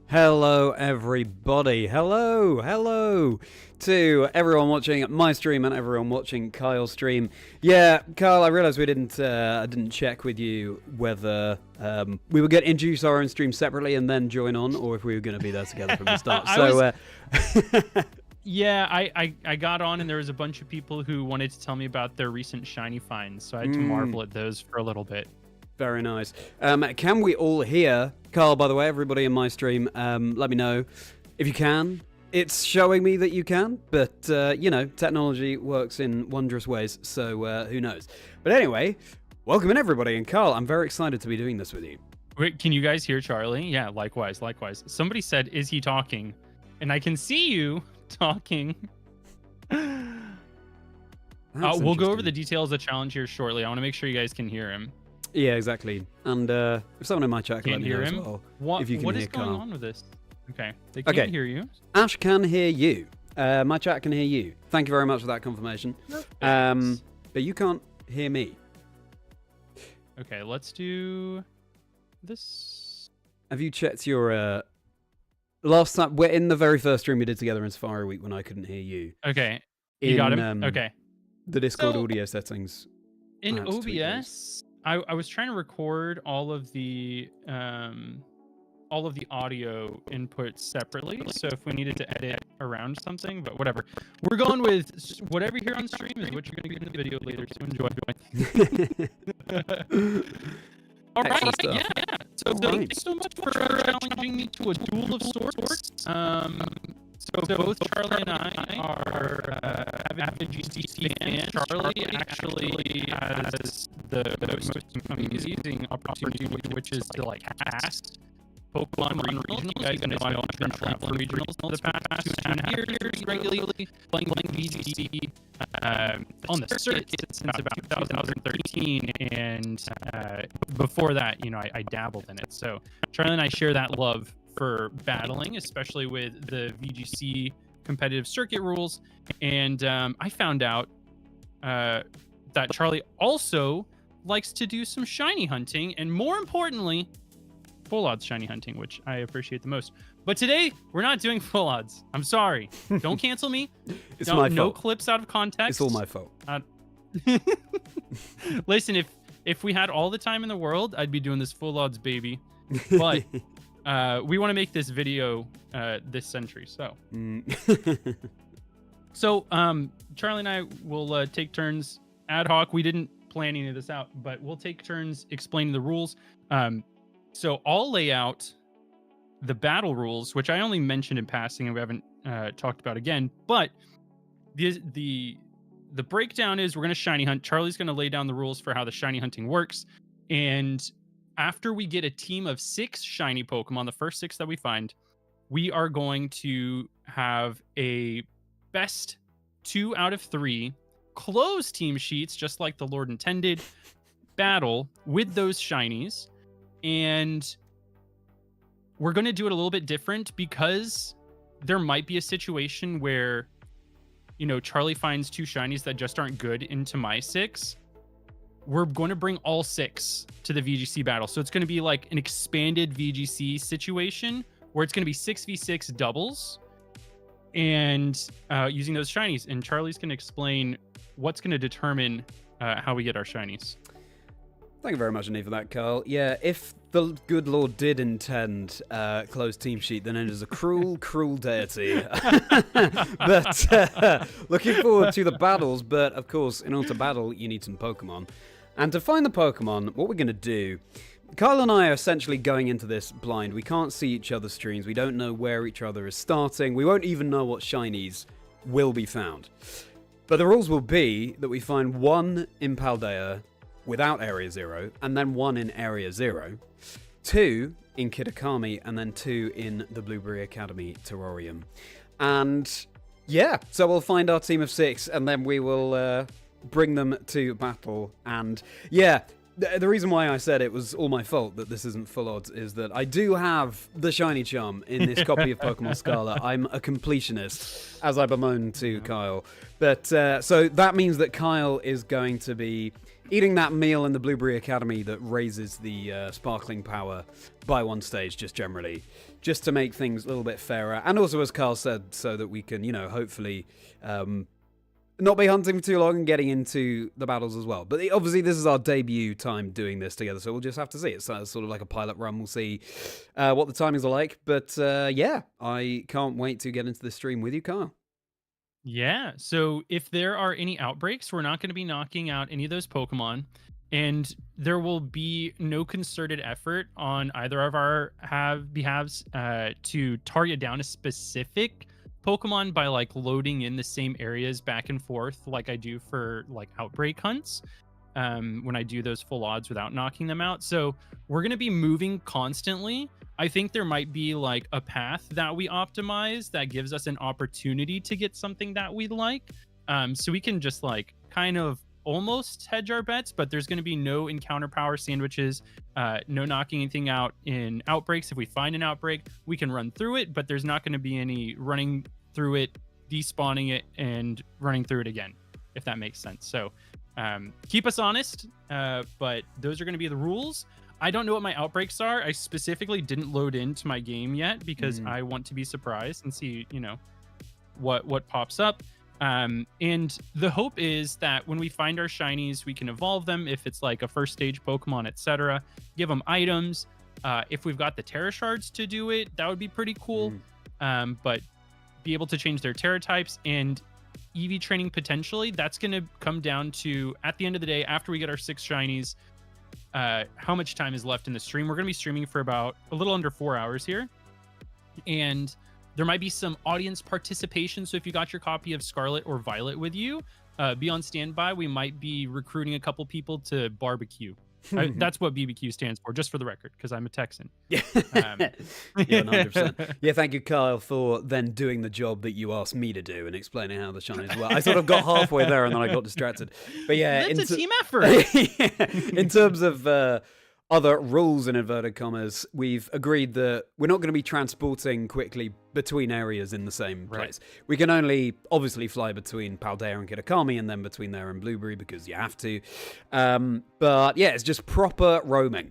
Hello everybody, hello to everyone watching my stream and everyone watching Kyle's stream. Yeah, Kyle, I realised I didn't check with you whether we were going to introduce our own stream separately and then join on, or if we were going to be there together from the start. Yeah, I got on and there was a bunch of people who wanted to tell me about their recent shiny finds, so I had to marvel at those for a little bit. Very nice. Can we all hear Carl, by the way, everybody in my stream, let me know if you can. It's showing me that you can, but, you know, technology works in wondrous ways, so who knows. But anyway, welcome in, everybody. And Carl, I'm very excited to be doing this with you. Wait, can you guys hear Charlie? Yeah, likewise. Somebody said, is he talking? And I can see you talking. We'll go over the details of the challenge here shortly. I want to make sure you guys can hear him. Yeah, exactly. And if someone in my chat can let me know as well, if you can hear Carl. What is going on with this? Okay, they can't hear you. Ash can hear you. My chat can hear you. Thank you very much for that confirmation. But you can't hear me. Okay, let's do this. Have you checked your last time? We're in the very first stream we did together in Safari Week when I couldn't hear you. Okay, you got him. Okay, the Discord audio settings in OBS. I was trying to record all of the audio inputs separately, so if we needed to edit around something, but whatever. We're going with whatever you hear on stream is what you're going to get in the video later, so enjoy. All right, yeah. So thank you so much for challenging me to a duel of sorts. So both Charlie and I are avid VGC fans. Charlie actually has the most amazing opportunity, which is to cast Pokemon regionals. You guys know I've been traveling regionals for the past 2.5 years regularly, playing VGC on the circuit since about 2013, and before that, you know, I dabbled in it. So Charlie and I share that love for battling, especially with the VGC competitive circuit rules. And I found out that Charlie also likes to do some shiny hunting, and more importantly, full odds shiny hunting, which I appreciate the most. But today we're not doing full odds. I'm sorry. Don't cancel me. It's my fault. No clips out of context. It's all my fault. Listen, if we had all the time in the world, I'd be doing this full odds, baby. But we want to make this video this century, so. So Charlie and I will take turns ad hoc. We didn't plan any of this out, but we'll take turns explaining the rules. So I'll lay out the battle rules, which I only mentioned in passing and we haven't talked about again. But the breakdown is we're going to shiny hunt. Charlie's going to lay down the rules for how the shiny hunting works. And after we get a team of 6 shiny Pokemon, the first 6 that we find, we are going to have a best 2 out of 3 closed team sheets, just like the Lord intended, battle with those shinies. And we're going to do it a little bit different because there might be a situation where, you know, Charlie finds 2 shinies that just aren't good into my 6. We're going to bring all 6 to the VGC battle. So it's going to be like an expanded VGC situation where it's going to be 6v6 doubles and using those shinies. And Charlie's going to explain what's going to determine how we get our shinies. Thank you very much, Annie, for that, Carl. Yeah, if the good Lord did intend closed team sheet, then it is a cruel, cruel deity. But looking forward to the battles. But of course, in order to battle, you need some Pokemon. And to find the Pokemon, what we're going to do, Kyle and I are essentially going into this blind. We can't see each other's streams. We don't know where each other is starting. We won't even know what shinies will be found. But the rules will be that we find 1 in Paldea without Area 0, and then 1 in Area 0, 2 in Kitakami, and then 2 in the Blueberry Academy Terrarium. And yeah, so we'll find our team of 6, and then we will bring them to battle. And yeah, the reason why I said it was all my fault that this isn't full odds is that I do have the shiny charm in this copy of Pokemon Scarlet. I'm a completionist, as I bemoaned to Kyle. But so that means that Kyle is going to be eating that meal in the Blueberry Academy that raises the sparkling power by 1 stage, just generally. just to make things a little bit fairer. And also, as Carl said, so that we can, hopefully not be hunting for too long and getting into the battles as well. But obviously, this is our debut time doing this together, so we'll just have to see. It's sort of like a pilot run. We'll see what the timings are like. But yeah, I can't wait to get into the stream with you, Kyle. Yeah, so if there are any outbreaks, we're not going to be knocking out any of those Pokemon, and there will be no concerted effort on either of our behalves to target down a specific Pokemon by like loading in the same areas back and forth like I do for like outbreak hunts when I do those full odds without knocking them out. So we're going to be moving constantly. I think there might be like a path that we optimize that gives us an opportunity to get something that we like. So we can just like kind of almost hedge our bets, but there's going to be no encounter power sandwiches, no knocking anything out in outbreaks. If we find an outbreak, we can run through it, but there's not going to be any running through it, despawning it, and running through it again, if that makes sense. So keep us honest, but those are going to be the rules. I don't know what my outbreaks are. I specifically didn't load into my game yet because I want to be surprised and see, what pops up. And the hope is that when we find our shinies, we can evolve them if it's like a first stage Pokemon, etc. Give them items. If we've got the Terra Shards to do it, that would be pretty cool. But be able to change their Terra types and EV training potentially, that's going to come down to, at the end of the day, after we get our 6 shinies, how much time is left in the stream. We're going to be streaming for about a little under 4 hours here, and there might be some audience participation. So if you got your copy of Scarlet or Violet with you, be on standby. We might be recruiting a couple people to barbecue. That's what BBQ stands for, just for the record, because I'm a Texan. Yeah, 100%. Yeah, thank you, Kyle, for then doing the job that you asked me to do and explaining how the shinies work. I sort of got halfway there and then I got distracted. But yeah, it's a team effort. In terms of other rules in inverted commas, we've agreed that we're not going to be transporting quickly between areas in the same place. We can only obviously fly between Paldea and Kitakami and then between there and Blueberry because you have to. But yeah, it's just proper roaming.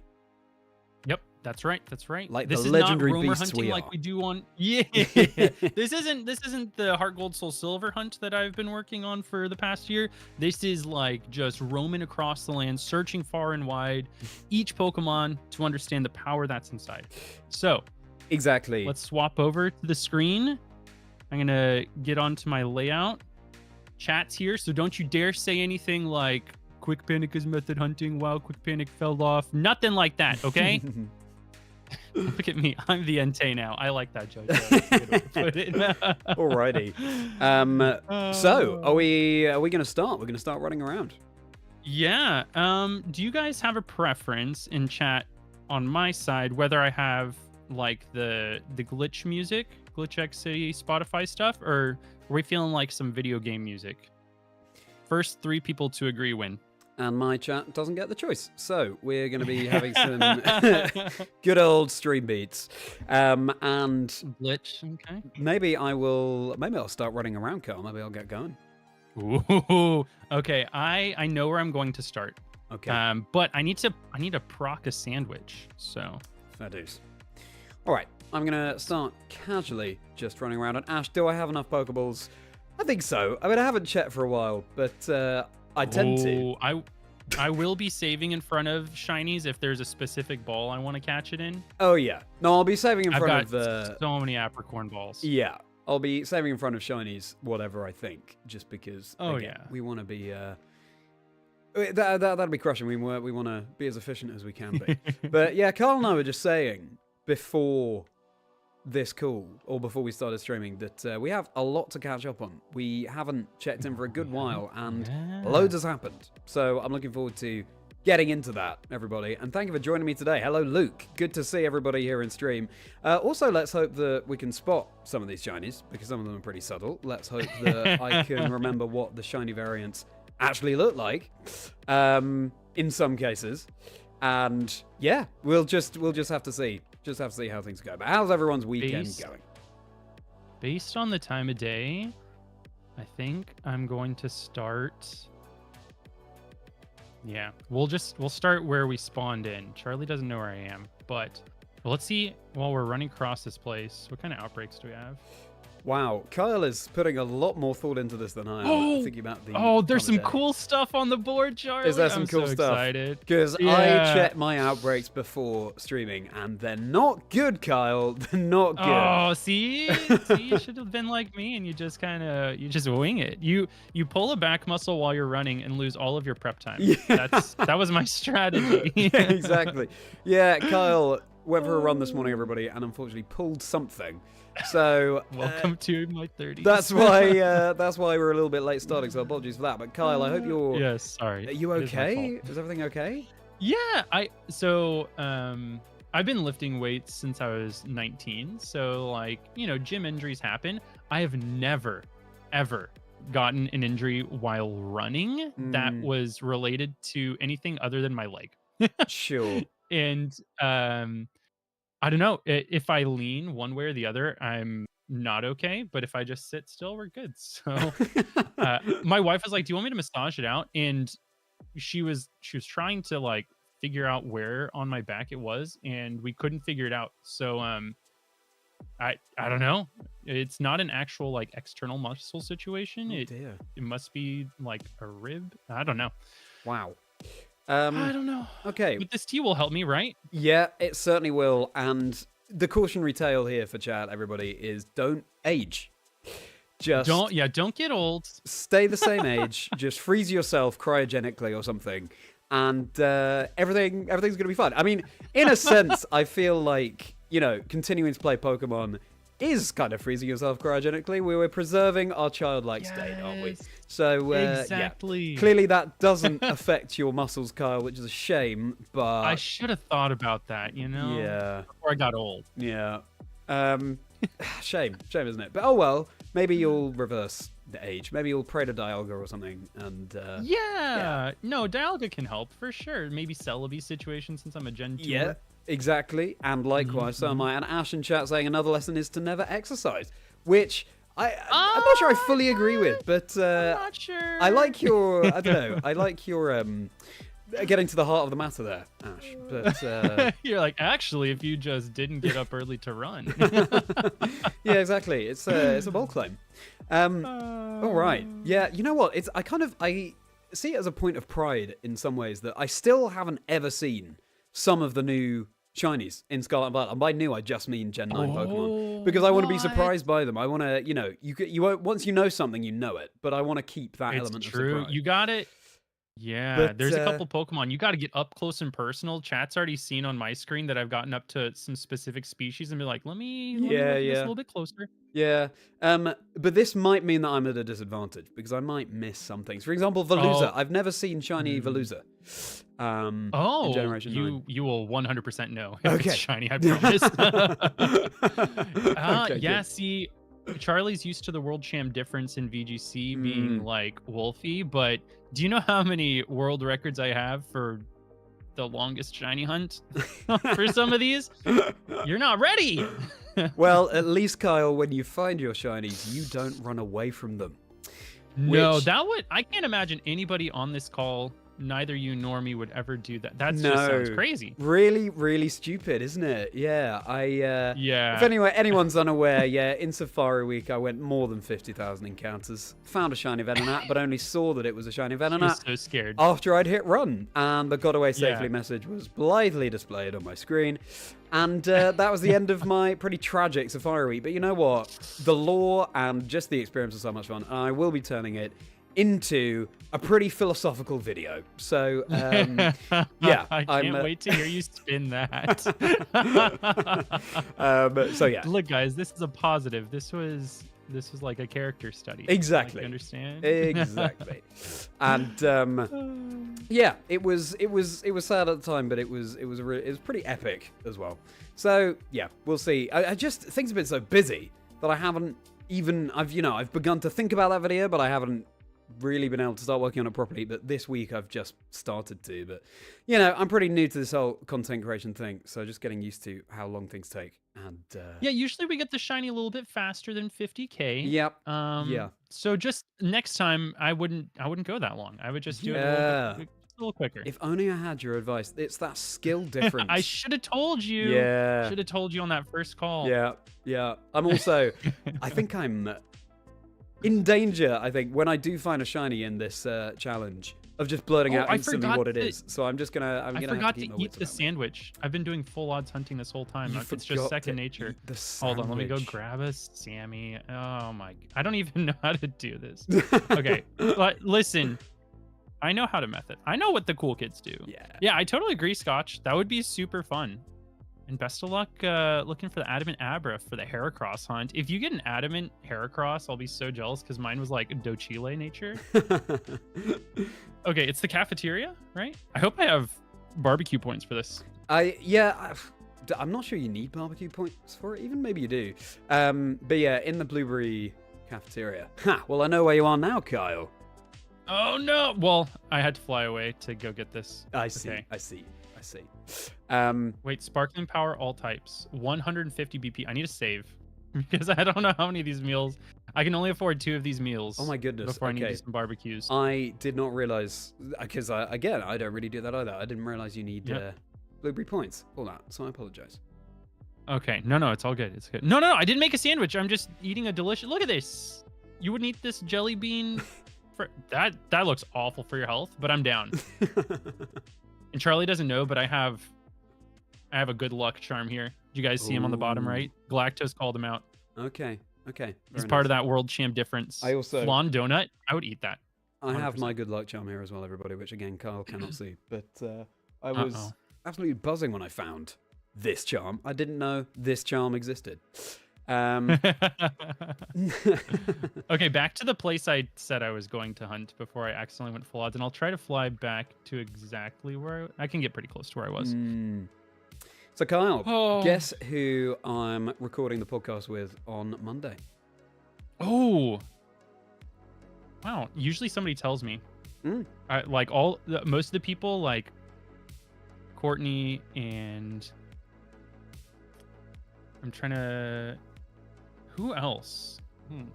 Yep, that's right. That's right. Like this the is legendary not roamer beasts hunting we like are. we do on. Yeah, this isn't the Heart Gold Soul Silver hunt that I've been working on for the past year. This is like just roaming across the land, searching far and wide, each Pokemon to understand the power that's inside. So exactly. let's swap over to the screen. I'm gonna get onto my layout. Chat's here, so don't you dare say anything like Kwikpanik is method hunting while Kwikpanik fell off. Nothing like that, okay? Look at me. I'm the Entei now. I like that joke. Alrighty. So, are we going to start? We're going to start running around. Yeah. Do you guys have a preference in chat on my side whether I have like the glitch music, Glitch X City Spotify stuff, or are we feeling like some video game music? First 3 people to agree win. And my chat doesn't get the choice. So we're going to be having some good old stream beats. And Glitch, okay. Maybe I'll start running around, Carl. Maybe I'll get going. Ooh, okay. I know where I'm going to start. Okay. But I need to proc a sandwich. So fair dues. All right. I'm going to start casually just running around. And Ash, do I have enough Pokeballs? I think so. I mean, I haven't checked for a while, but I tend to. I will be saving in front of shinies if there's a specific ball I want to catch it in. Oh yeah. No, I'll be saving in front I've of got so many apricorn balls. Yeah. I'll be saving in front of shinies, whatever I think, just because we want to be that'll be crushing. We want to be as efficient as we can be. But yeah, Carl and I were just saying before this call, or before we started streaming, that we have a lot to catch up on. We haven't checked in for a good while, and loads has happened. So I'm looking forward to getting into that, everybody. And thank you for joining me today. Hello, Luke. Good to see everybody here in stream. Also, let's hope that we can spot some of these shinies, because some of them are pretty subtle. Let's hope that I can remember what the shiny variants actually look like in some cases. And yeah, we'll just have to see. Just have to see how things go. But how's everyone's weekend going? Based on the time of day, I think I'm going to start. Yeah, we'll start where we spawned in. Charlie doesn't know where I am, but Well, let's see while we're running across this place, what kind of outbreaks do we have? Wow, Kyle is putting a lot more thought into this than I am. Oh, Thinking about the there's time some of day. cool stuff on the board, Charlie. Is there some I'm cool so stuff? excited. Because Yeah. I checked my outbreaks before streaming, and they're not good, Kyle. They're not good. Oh, see, you should have been like me, and you just wing it. You pull a back muscle while you're running and lose all of your prep time. Yeah. That was my strategy. Yeah, exactly. Yeah, Kyle went for a run this morning, everybody, and unfortunately pulled something. So Welcome to my 30s. that's why we're a little bit late starting. So apologies for that. But Kyle, I hope you're. Yes, sorry. Are you It is my okay? fault. Is everything okay? Yeah, I've been lifting weights since I was 19. So like, gym injuries happen. I have never ever gotten an injury while running that was related to anything other than my leg. Sure. And I don't know, if I lean one way or the other, I'm not okay, but if I just sit still, we're good. So my wife was like, "Do you want me to massage it out?" And she was trying to like figure out where on my back it was, and we couldn't figure it out. So I don't know. It's not an actual like external muscle situation. Oh, It dear. must be like a rib. I don't know. Wow. I don't know. Okay. But this tea will help me, right? Yeah, it certainly will. And the cautionary tale here for chat, everybody, is don't age. Just Don't get old. stay the same age. Just freeze yourself cryogenically or something, and everything's gonna be fine. I mean, in a sense, I feel like continuing to play Pokemon is kind of freezing yourself cryogenically. We're preserving our childlike state, aren't we? Yes. So Exactly. yeah. Clearly that doesn't affect your muscles, Kyle, which is a shame. But I should have thought about that, yeah, before I got old. yeah. Shame, isn't it? But oh well. Maybe you'll reverse the age. Maybe you'll pray to Dialga or something. And Yeah. No, Dialga can help for sure. Maybe Celebi situation since I'm a Gen 2. yeah, exactly. And likewise, so am I. And Ash in chat saying another lesson is to never exercise, which I'm not sure I fully agree with, but I'm not sure. I like your. I don't know. I like your getting to the heart of the matter there, Ash. But You're like, actually, if you just didn't get up early to run. yeah, exactly. It's a bold claim. All right. Yeah. You know what? I see it as a point of pride in some ways that I still haven't ever seen some of the new Shinies in Scarlet Violet. And by new, I just mean Gen 9 Pokemon. Because I want to be surprised by them. I want to, you won't, once you know something, you know it. But I want to keep that It's element true. of surprise. You got it. Yeah, But, there's a couple Pokemon. You got to get up close and personal. Chat's already seen on my screen that I've gotten up to some specific species and be like, let me look at this a little bit closer. Yeah, but this might mean that I'm at a disadvantage because I might miss some things. For example, Veluza. I've never seen shiny Veluza. In Generation 9. You will 100% know if Okay. it's shiny, I promise. Okay, yeah, good. see, Charlie's used to the World Champ difference in VGC being like Wolfie, but do you know how many world records I have for the longest shiny hunt for some of these? You're not ready. Well, at least, Kyle, when you find your shinies, you don't run away from them. No, Which- I can't imagine anybody on this call, neither you nor me, would ever do that. That No. just sounds crazy. Really, really stupid, isn't it? Yeah, Yeah. If anyone's unaware, yeah, in Safari Week, I went more than 50,000 encounters. Found a shiny Venonat, but only saw that it was a shiny I was Venonat so scared. after I'd hit run. And the got away safely Yeah. message was blithely displayed on my screen. And that was the end of my pretty tragic Safari Week. But you know what? The lore and just the experience was so much fun. And I will be turning it into a pretty philosophical video. So, yeah. I can't wait to hear you spin that. So, yeah. Look, guys, this is a positive. This was like a character study. Exactly. Like, you understand? Exactly. And yeah, it was sad at the time, but it was pretty epic as well. So yeah, we'll see. I just things have been so busy that I haven't even I've begun to think about that video, but I haven't really been able to start working on it properly. But this week I've just started to. But I'm pretty new to this whole content creation thing, so just getting used to how long things take. And Yeah, usually we get the shiny a little bit faster than 50K. Yep. Yeah. So just next time, I wouldn't go that long. I would just do it a little bit a little quicker. If only I had your advice. It's that skill difference. I should have told you. Yeah. Should have told you on that first call. Yeah. I'm also, I think I'm in danger, I think, when I do find a shiny in this challenge, of just blurting out instantly what it is. So I'm gonna I forgot to eat the sandwich. I've been doing full odds hunting this whole time. It's just second nature. Hold on, let me go grab a Sammy. Oh my, I don't even know how to do this. Okay, but listen, I know how to method. I know what the cool kids do. Yeah, I totally agree, Scotch. That would be super fun. And best of luck looking for the Adamant Abra for the Heracross hunt. If you get an Adamant Heracross, I'll be so jealous because mine was like Dochile nature. Okay, it's the cafeteria, right? I hope I have barbecue points for this. I'm not sure you need barbecue points for it. Even maybe you do. But yeah, in the blueberry cafeteria. Well, I know where you are now, Kyle. Oh no! Well, I had to fly away to go get this. I see. Okay. I see. Wait, sparkling power, all types, 150 BP. I need to save because I don't know how many of these meals. I can only afford 2 of these meals. Oh my goodness! Before I need to do some barbecues. I did not realize because I don't really do that either. I didn't realize you need blueberry points. All that, so I apologize. Okay, no, it's all good. It's good. No, I didn't make a sandwich. I'm just eating a delicious. Look at this. You wouldn't eat this jelly bean. That looks awful for your health, but I'm down. And Charlie doesn't know, but I have a good luck charm here. Did you guys see him on the bottom right? Galactos called him out. Okay. He's part of that world champ difference. I also flan donut. I would eat that. 100%. I have my good luck charm here as well, everybody, which again Kyle cannot see. But I was absolutely buzzing when I found this charm. I didn't know this charm existed. Okay, back to the place I said I was going to hunt before I accidentally went full odds, and I'll try to fly back to exactly where I can get pretty close to where I was. So Kyle, guess who I'm recording the podcast with on Monday? Oh, wow! Usually somebody tells me. Like most of the people, like Courtney and I'm trying to. Who else? And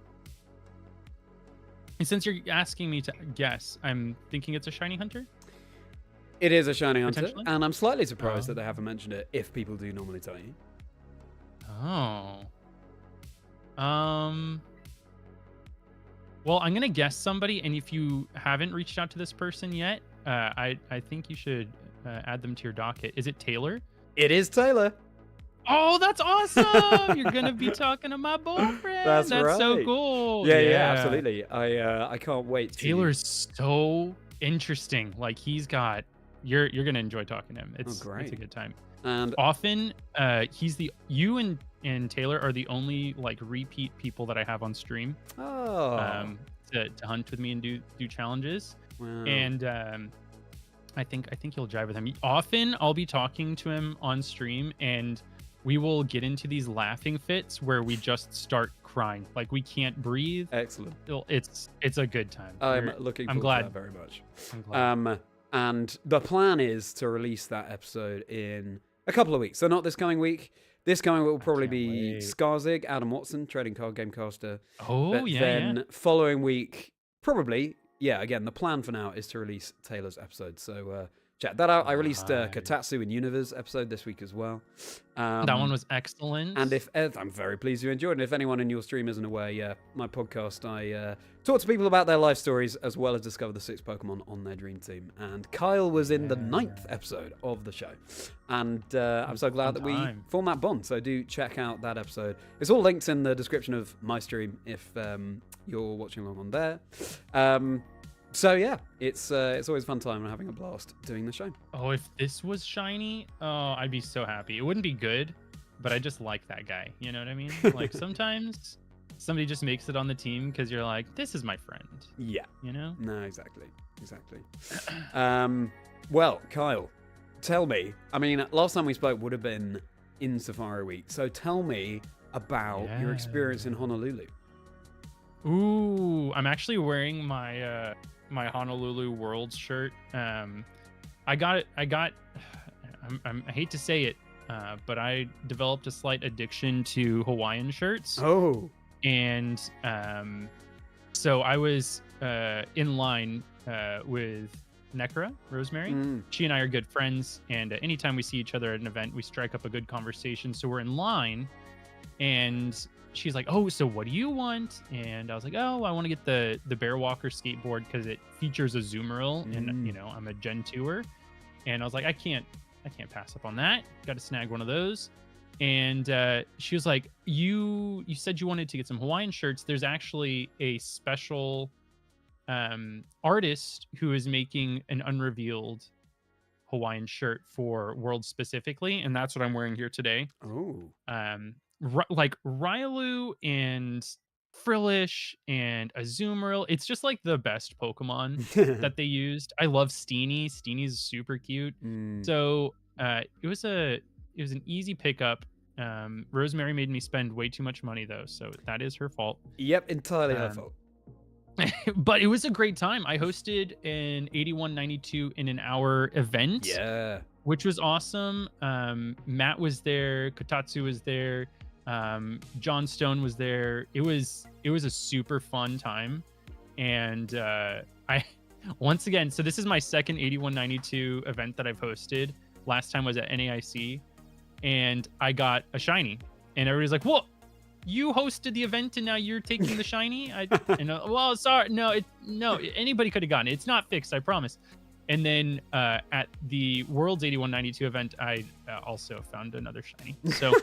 since you're asking me to guess, I'm thinking it's a shiny hunter. It is a shiny hunter, and I'm slightly surprised that they haven't mentioned it. If people do normally tell you. Well, I'm gonna guess somebody, and if you haven't reached out to this person yet, I think you should add them to your docket. Is it Taylor? It is Taylor. Oh, that's awesome! You're gonna be talking to my boyfriend. That's right. So cool. Yeah, absolutely. I can't wait. Taylor's so interesting. Like he's got. You're gonna enjoy talking to him. It's great. It's a good time. And often, you and Taylor are the only like repeat people that I have on stream. To hunt with me and do challenges. Wow. And I think you'll jive with him. Often I'll be talking to him on stream and we will get into these laughing fits where we just start crying, like we can't breathe. Excellent. It's a good time. I'm looking forward to that very much. I'm glad. And the plan is to release that episode in a couple of weeks. So not this coming week. This coming week will probably be Skarzig, Adam Watson, trading card game caster. Then following week, probably, again, the plan for now is to release Taylor's episode. So check that out. I released Katatsu and Universe episode this week as well. That one was excellent. And I'm very pleased you enjoyed it. If anyone in your stream isn't aware, my podcast, I talk to people about their life stories as well as discover the 6 Pokemon on their dream team. And Kyle was in the 9th episode of the show. And I'm so glad that we formed that bond. So do check out that episode. It's all linked in the description of my stream if you're watching along on there. So yeah, it's always a fun time and having a blast doing the show. Oh, if this was shiny, I'd be so happy. It wouldn't be good, but I just like that guy. You know what I mean? Like sometimes somebody just makes it on the team because you're like, this is my friend. Yeah. You know? No, exactly. Well, Kyle, tell me. I mean, last time we spoke would have been in Safari Week. So tell me about your experience in Honolulu. Ooh, I'm actually wearing my my Honolulu Worlds shirt. I hate to say it, but I developed a slight addiction to Hawaiian shirts. Oh. And so I was in line with Necra, Rosemary. She and I are good friends, and anytime we see each other at an event, we strike up a good conversation. So we're in line, and she's like, "Oh, so what do you want?" And I was like, "Oh, I want to get the Bear Walker skateboard because it features a Zoomeril, and you know I'm a Gen 2er." And I was like, I can't pass up on that. Got to snag one of those." And she was like, "You said you wanted to get some Hawaiian shirts. There's actually a special artist who is making an unrevealed Hawaiian shirt for World specifically, and that's what I'm wearing here today." Oh. Like Railu and Frillish and Azumarill. It's just like the best Pokemon that they used. I love Steenie. Steenie's super cute. So it was an easy pickup. Rosemary made me spend way too much money though, so that is her fault. Yep, entirely her fault. But it was a great time. I hosted an 8192 in an hour event. Yeah. Which was awesome. Matt was there, Kotatsu was there, John Stone was there. It was a super fun time. And I once again, so this is my second 8192 event that I've hosted. Last time was at NAIC, and I got a shiny. And everybody's like, "Whoa, you hosted the event and now you're taking the shiny?" Well, sorry, no, anybody could have gotten it. It's not fixed, I promise. And then at the World's 8192 event, I also found another shiny. So,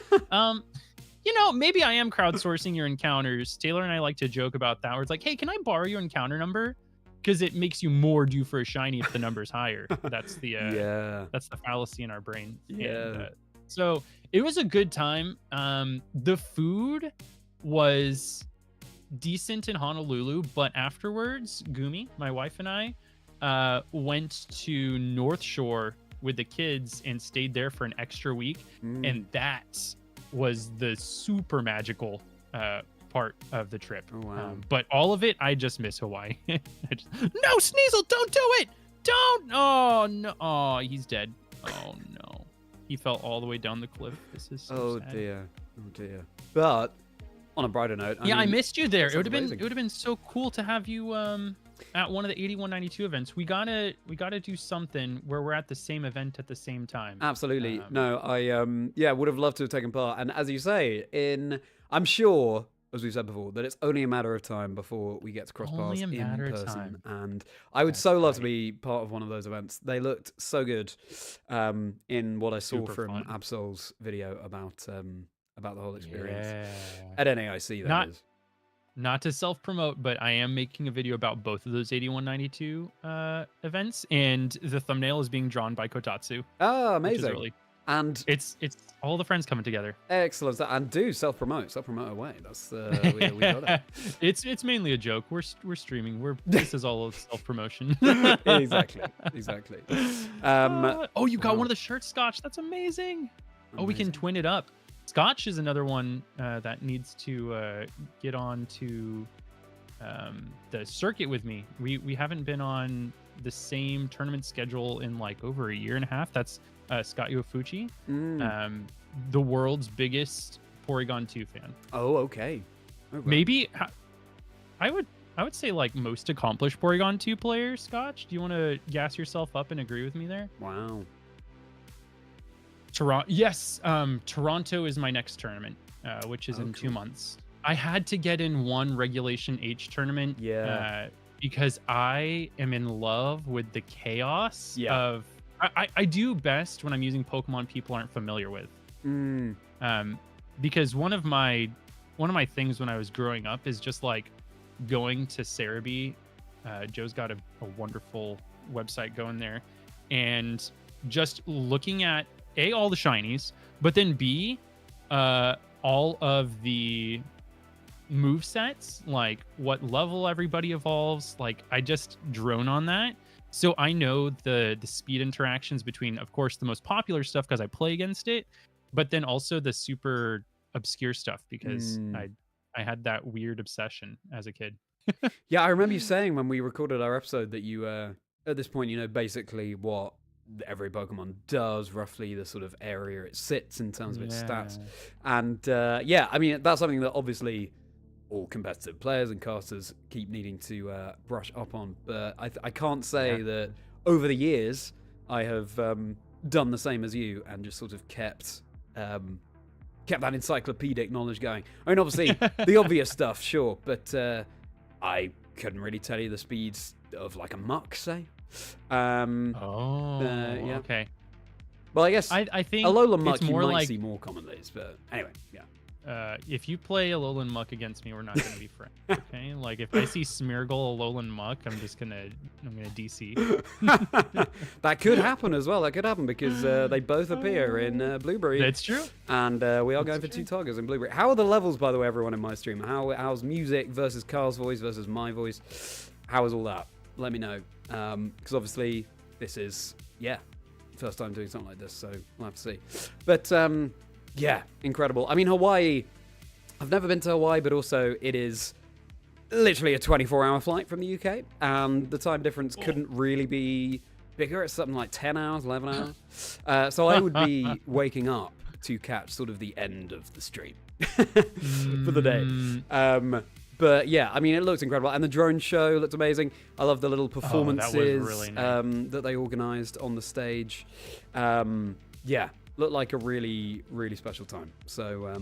maybe I am crowdsourcing your encounters. Taylor and I like to joke about that. Where it's like, "Hey, can I borrow your encounter number?" Because it makes you more due for a shiny if the number's higher. That's the that's the fallacy in our brain. Yeah. And, so it was a good time. The food was decent in Honolulu, but afterwards, Gumi, my wife, and I went to North Shore with the kids and stayed there for an extra week. And that was the super magical part of the trip. Oh, wow. But all of it, I just miss Hawaii. No, Sneasel, don't do it! Don't! Oh, no. Oh, he's dead. Oh, no. He fell all the way down the cliff. This is so sad. Oh, dear. But on a brighter note... I missed you there. It would amazing. have been so cool to have you at one of the 8192 events. We gotta do something where we're at the same event at the same time. Absolutely. No, I would have loved to have taken part. And as you say, I'm sure, as we've said before, that it's only a matter of time before we get to cross paths in person. And I would love to be part of one of those events. They looked so good in what I saw from Absol's video about the whole experience at NAIC. That is. Not to self-promote, but I am making a video about both of those 8192 events, and the thumbnail is being drawn by Kotatsu. Oh, amazing! And it's all the friends coming together. Excellent. And do self-promote away. That's we got it. It's mainly a joke. We're streaming. This is all self-promotion. Exactly. Oh, you got one of the shirts, Scotch. That's amazing. Oh, we can twin it up. Scotch is another one that needs to get on to the circuit with me. We haven't been on the same tournament schedule in like over a year and a half. That's Scott Yofuchi, the world's biggest Porygon 2 fan. Oh, okay. Maybe I would say like most accomplished Porygon 2 player. Scotch, do you want to gas yourself up and agree with me there? Wow. Yes, Toronto is my next tournament, which is in 2 months. I had to get in one Regulation H tournament because I am in love with the chaos of... I do best when I'm using Pokemon people aren't familiar with. Because one of my things when I was growing up is just like going to Cerebi. Joe's got a wonderful website going there, and just looking at all the shinies, but then B, all of the move sets, like what level everybody evolves. Like I just drone on that, so I know the speed interactions between, of course, the most popular stuff because I play against it, but then also the super obscure stuff because I had that weird obsession as a kid. Yeah, I remember you saying when we recorded our episode that you at this point, you know, basically what every Pokemon does, roughly the sort of area it sits in terms of its stats. And I mean, that's something that obviously all competitive players and casters keep needing to brush up on. But I can't say that over the years, I have done the same as you and just sort of kept that encyclopedic knowledge going. I mean, obviously, the obvious stuff, sure, but I couldn't really tell you the speeds of like a muck, say. Yeah. Okay. Well, I guess I think Alolan Muck it's you more might like see more commonly, but anyway, yeah. if you play Alolan Muck against me, we're not gonna be friends. Okay, like if I see Smeargle Alolan Muck, I'm gonna DC. That could happen as well. That could happen because they both appear in Blueberry. That's true. And we are going for 2 Tigers in Blueberry. How are the levels, by the way, everyone in my stream? How's music versus Carl's voice versus my voice? How is all that? Let me know. Because obviously this is, first time doing something like this, so we'll have to see. But yeah, incredible. I mean, Hawaii, I've never been to Hawaii, but also it is literally a 24-hour flight from the UK, and the time difference couldn't really be bigger. It's something like 10 hours, 11 hours. So I would be waking up to catch sort of the end of the stream for the day. But yeah, I mean, it looks incredible. And the drone show looked amazing. I love the little performances that was really nice. That they organized on the stage. Yeah, looked like a really, really special time. So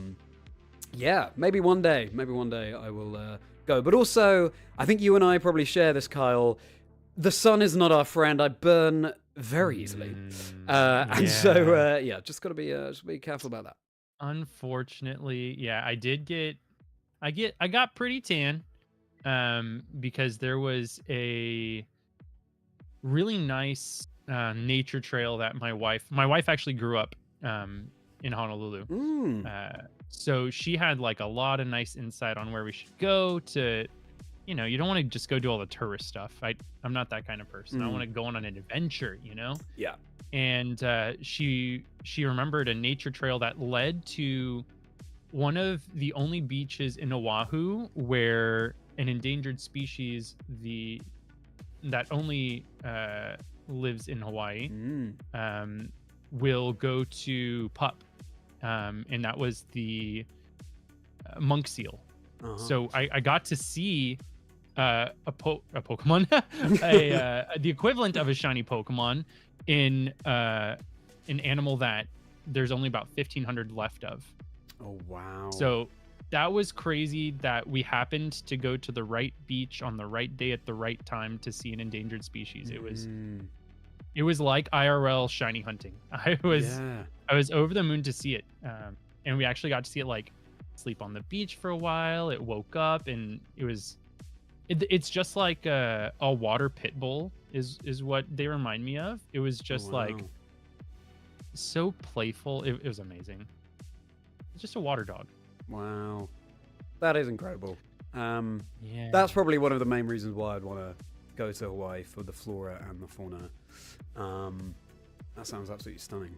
yeah, maybe one day I will go. But also, I think you and I probably share this, Kyle. The sun is not our friend. I burn very easily. And so, yeah, just got to be careful about that. Unfortunately, yeah, I got pretty tan because there was a really nice nature trail that my wife actually grew up in Honolulu. So she had like a lot of nice insight on where we should go to, you don't want to just go do all the tourist stuff. I'm not that kind of person. I want to go on an adventure, Yeah. And she remembered a nature trail that led to one of the only beaches in Oahu where an endangered species that only lives in Hawaii will go to pup, and that was the monk seal. So I got to see a Pokemon, the equivalent of a shiny Pokemon in an animal that there's only about 1,500 left of. Oh, wow. So that was crazy that we happened to go to the right beach on the right day at the right time to see an endangered species. It was like IRL shiny hunting. I was over the moon to see it. And we actually got to see it like sleep on the beach for a while. It woke up and it's just like a water pit bull is what they remind me of. It was just like so playful. It was amazing. It's just a water dog. Wow. That is incredible. Yeah. That's probably one of the main reasons why I'd want to go to Hawaii, for the flora and the fauna. That sounds absolutely stunning.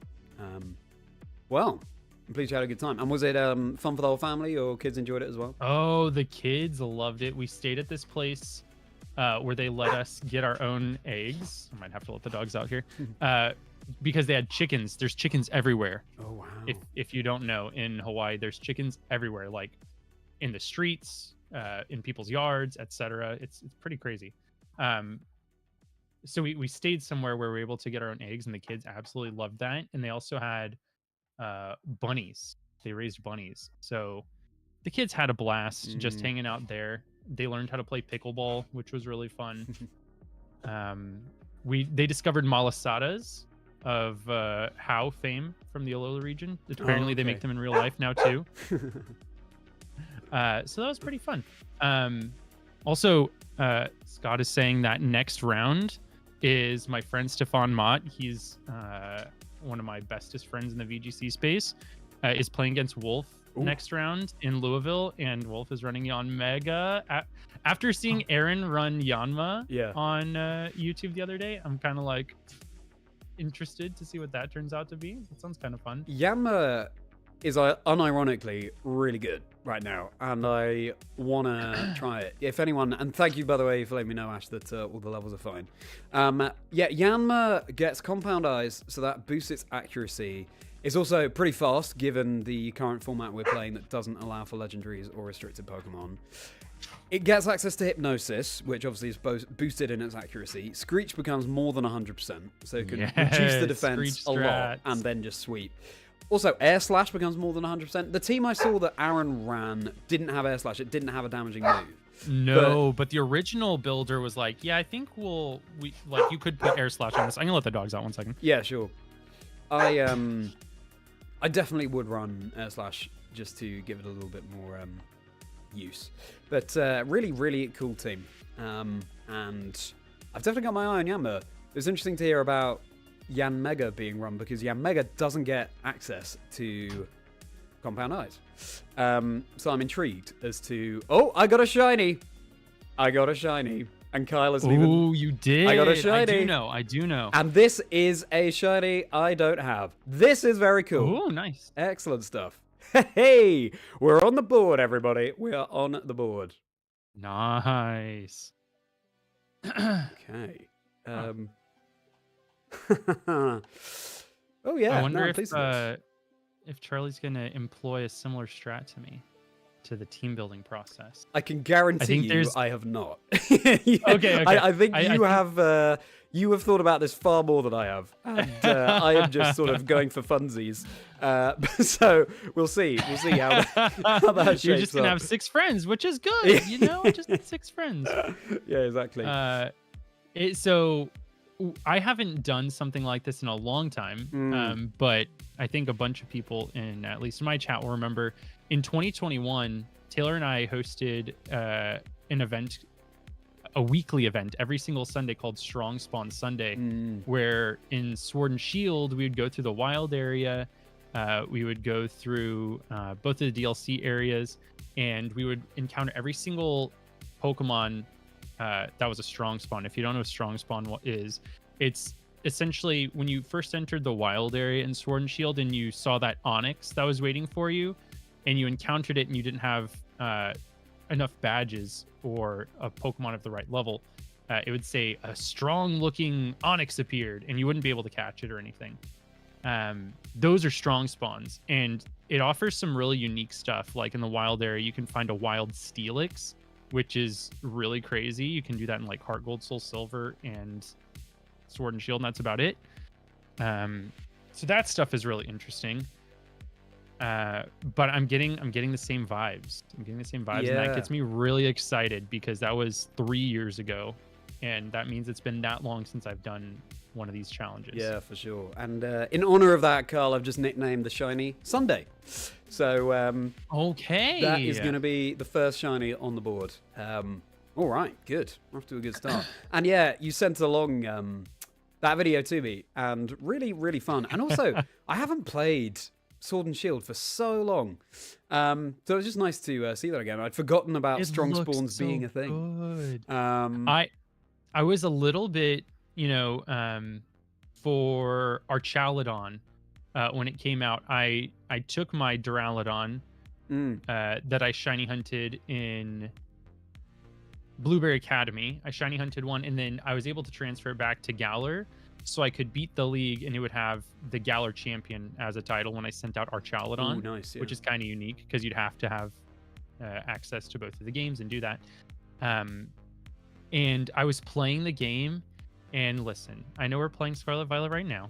Well, I'm pleased you had a good time. And was it fun for the whole family, or kids enjoyed it as well? Oh, the kids loved it. We stayed at this place where they let us get our own eggs. I might have to let the dogs out here. Because they had chickens. There's chickens everywhere. Oh, wow. If you don't know, in Hawaii, there's chickens everywhere, like in the streets, in people's yards, etc. It's pretty crazy. So we stayed somewhere where we were able to get our own eggs, and the kids absolutely loved that. And they also had bunnies. They raised bunnies. So the kids had a blast just hanging out there. They learned how to play pickleball, which was really fun. They discovered malasadas of How fame from the Alola region. Apparently they make them in real life now too. So that was pretty fun. Also, Scott is saying that next round is my friend Stefan Mott. He's one of my bestest friends in the VGC space. Is playing against Wolf next round in Louisville, and Wolf is running on Mega. After seeing Aaron run Yanma on YouTube the other day, I'm kind of like interested to see what that turns out to be. It sounds kind of fun. Yanma is unironically really good right now, and I want to try it. If anyone, and thank you, by the way, for letting me know, Ash, that all the levels are fine. Yeah, Yanma gets compound eyes, so that boosts its accuracy. It's also pretty fast, given the current format we're playing that doesn't allow for legendaries or restricted Pokemon. It gets access to Hypnosis, which obviously is boosted in its accuracy. Screech becomes more than 100%, so it can reduce the defense a lot and then just sweep. Also, Air Slash becomes more than 100%. The team I saw that Aaron ran didn't have Air Slash. It didn't have a damaging move. No, but the original builder was like, yeah, I think you could put Air Slash on this. I'm gonna let the dogs out 1 second. Yeah, sure. I definitely would run Air Slash just to give it a little bit more use. But really, really cool team. And I've definitely got my eye on Yanma. It was interesting to hear about Yan Mega being run because Yan Mega doesn't get access to Compound Eyes. So I'm intrigued as to... Oh, I got a shiny! I got a shiny. And Kyle isn't even... Oh, you did! I got a shiny. I do know. And this is a shiny I don't have. This is very cool. Oh, nice. Excellent stuff. Hey! We're on the board, everybody. We are on the board. Nice. Okay. Oh, yeah. I wonder no, if Charlie's going to employ a similar strat to me, to the team building process. I can guarantee I have not. Yeah, okay. I think you have thought about this far more than I have, and I am just sort of going for funsies. So we'll see. We'll see how that shapes You're just gonna up. have 6 friends, which is good. You know, just 6 friends. Yeah, exactly. So I haven't done something like this in a long time, but I think a bunch of people in at least my chat will remember. In 2021, Taylor and I hosted an event, a weekly event, every single Sunday called Strong Spawn Sunday, where in Sword and Shield, we would go through the wild area, we would go through both of the DLC areas, and we would encounter every single Pokemon that was a Strong Spawn. If you don't know what Strong Spawn is, it's essentially when you first entered the wild area in Sword and Shield and you saw that Onyx that was waiting for you, and you encountered it and you didn't have enough badges or a Pokemon of the right level, it would say a strong looking Onyx appeared and you wouldn't be able to catch it or anything. Those are strong spawns, and it offers some really unique stuff. Like in the wild area, you can find a wild Steelix, which is really crazy. You can do that in like Heart Gold, Soul Silver, and Sword and Shield, and that's about it. So that stuff is really interesting. But I'm getting the same vibes. I'm getting the same vibes, and that gets me really excited because that was 3 years ago, and that means it's been that long since I've done one of these challenges. Yeah, for sure. And in honor of that, Carl, I've just nicknamed the shiny Sunday. So okay, that is going to be the first shiny on the board. All right, good. We're off to a good start. And yeah, you sent along that video to me, and really, really fun. And also, I haven't played Sword and Shield for so long, so it was just nice to see that again. I'd forgotten about strong spawns being a thing. Good. I was a little bit, for Archaludon when it came out. I took my Duraludon that I shiny hunted in Blueberry Academy. I shiny hunted one, and then I was able to transfer it back to Galar, so I could beat the league, and it would have the Galar champion as a title when I sent out Archaludon. Ooh, nice, yeah. Which is kind of unique because you'd have to have access to both of the games and do that. And I was playing the game, and listen, I know we're playing Scarlet Violet right now,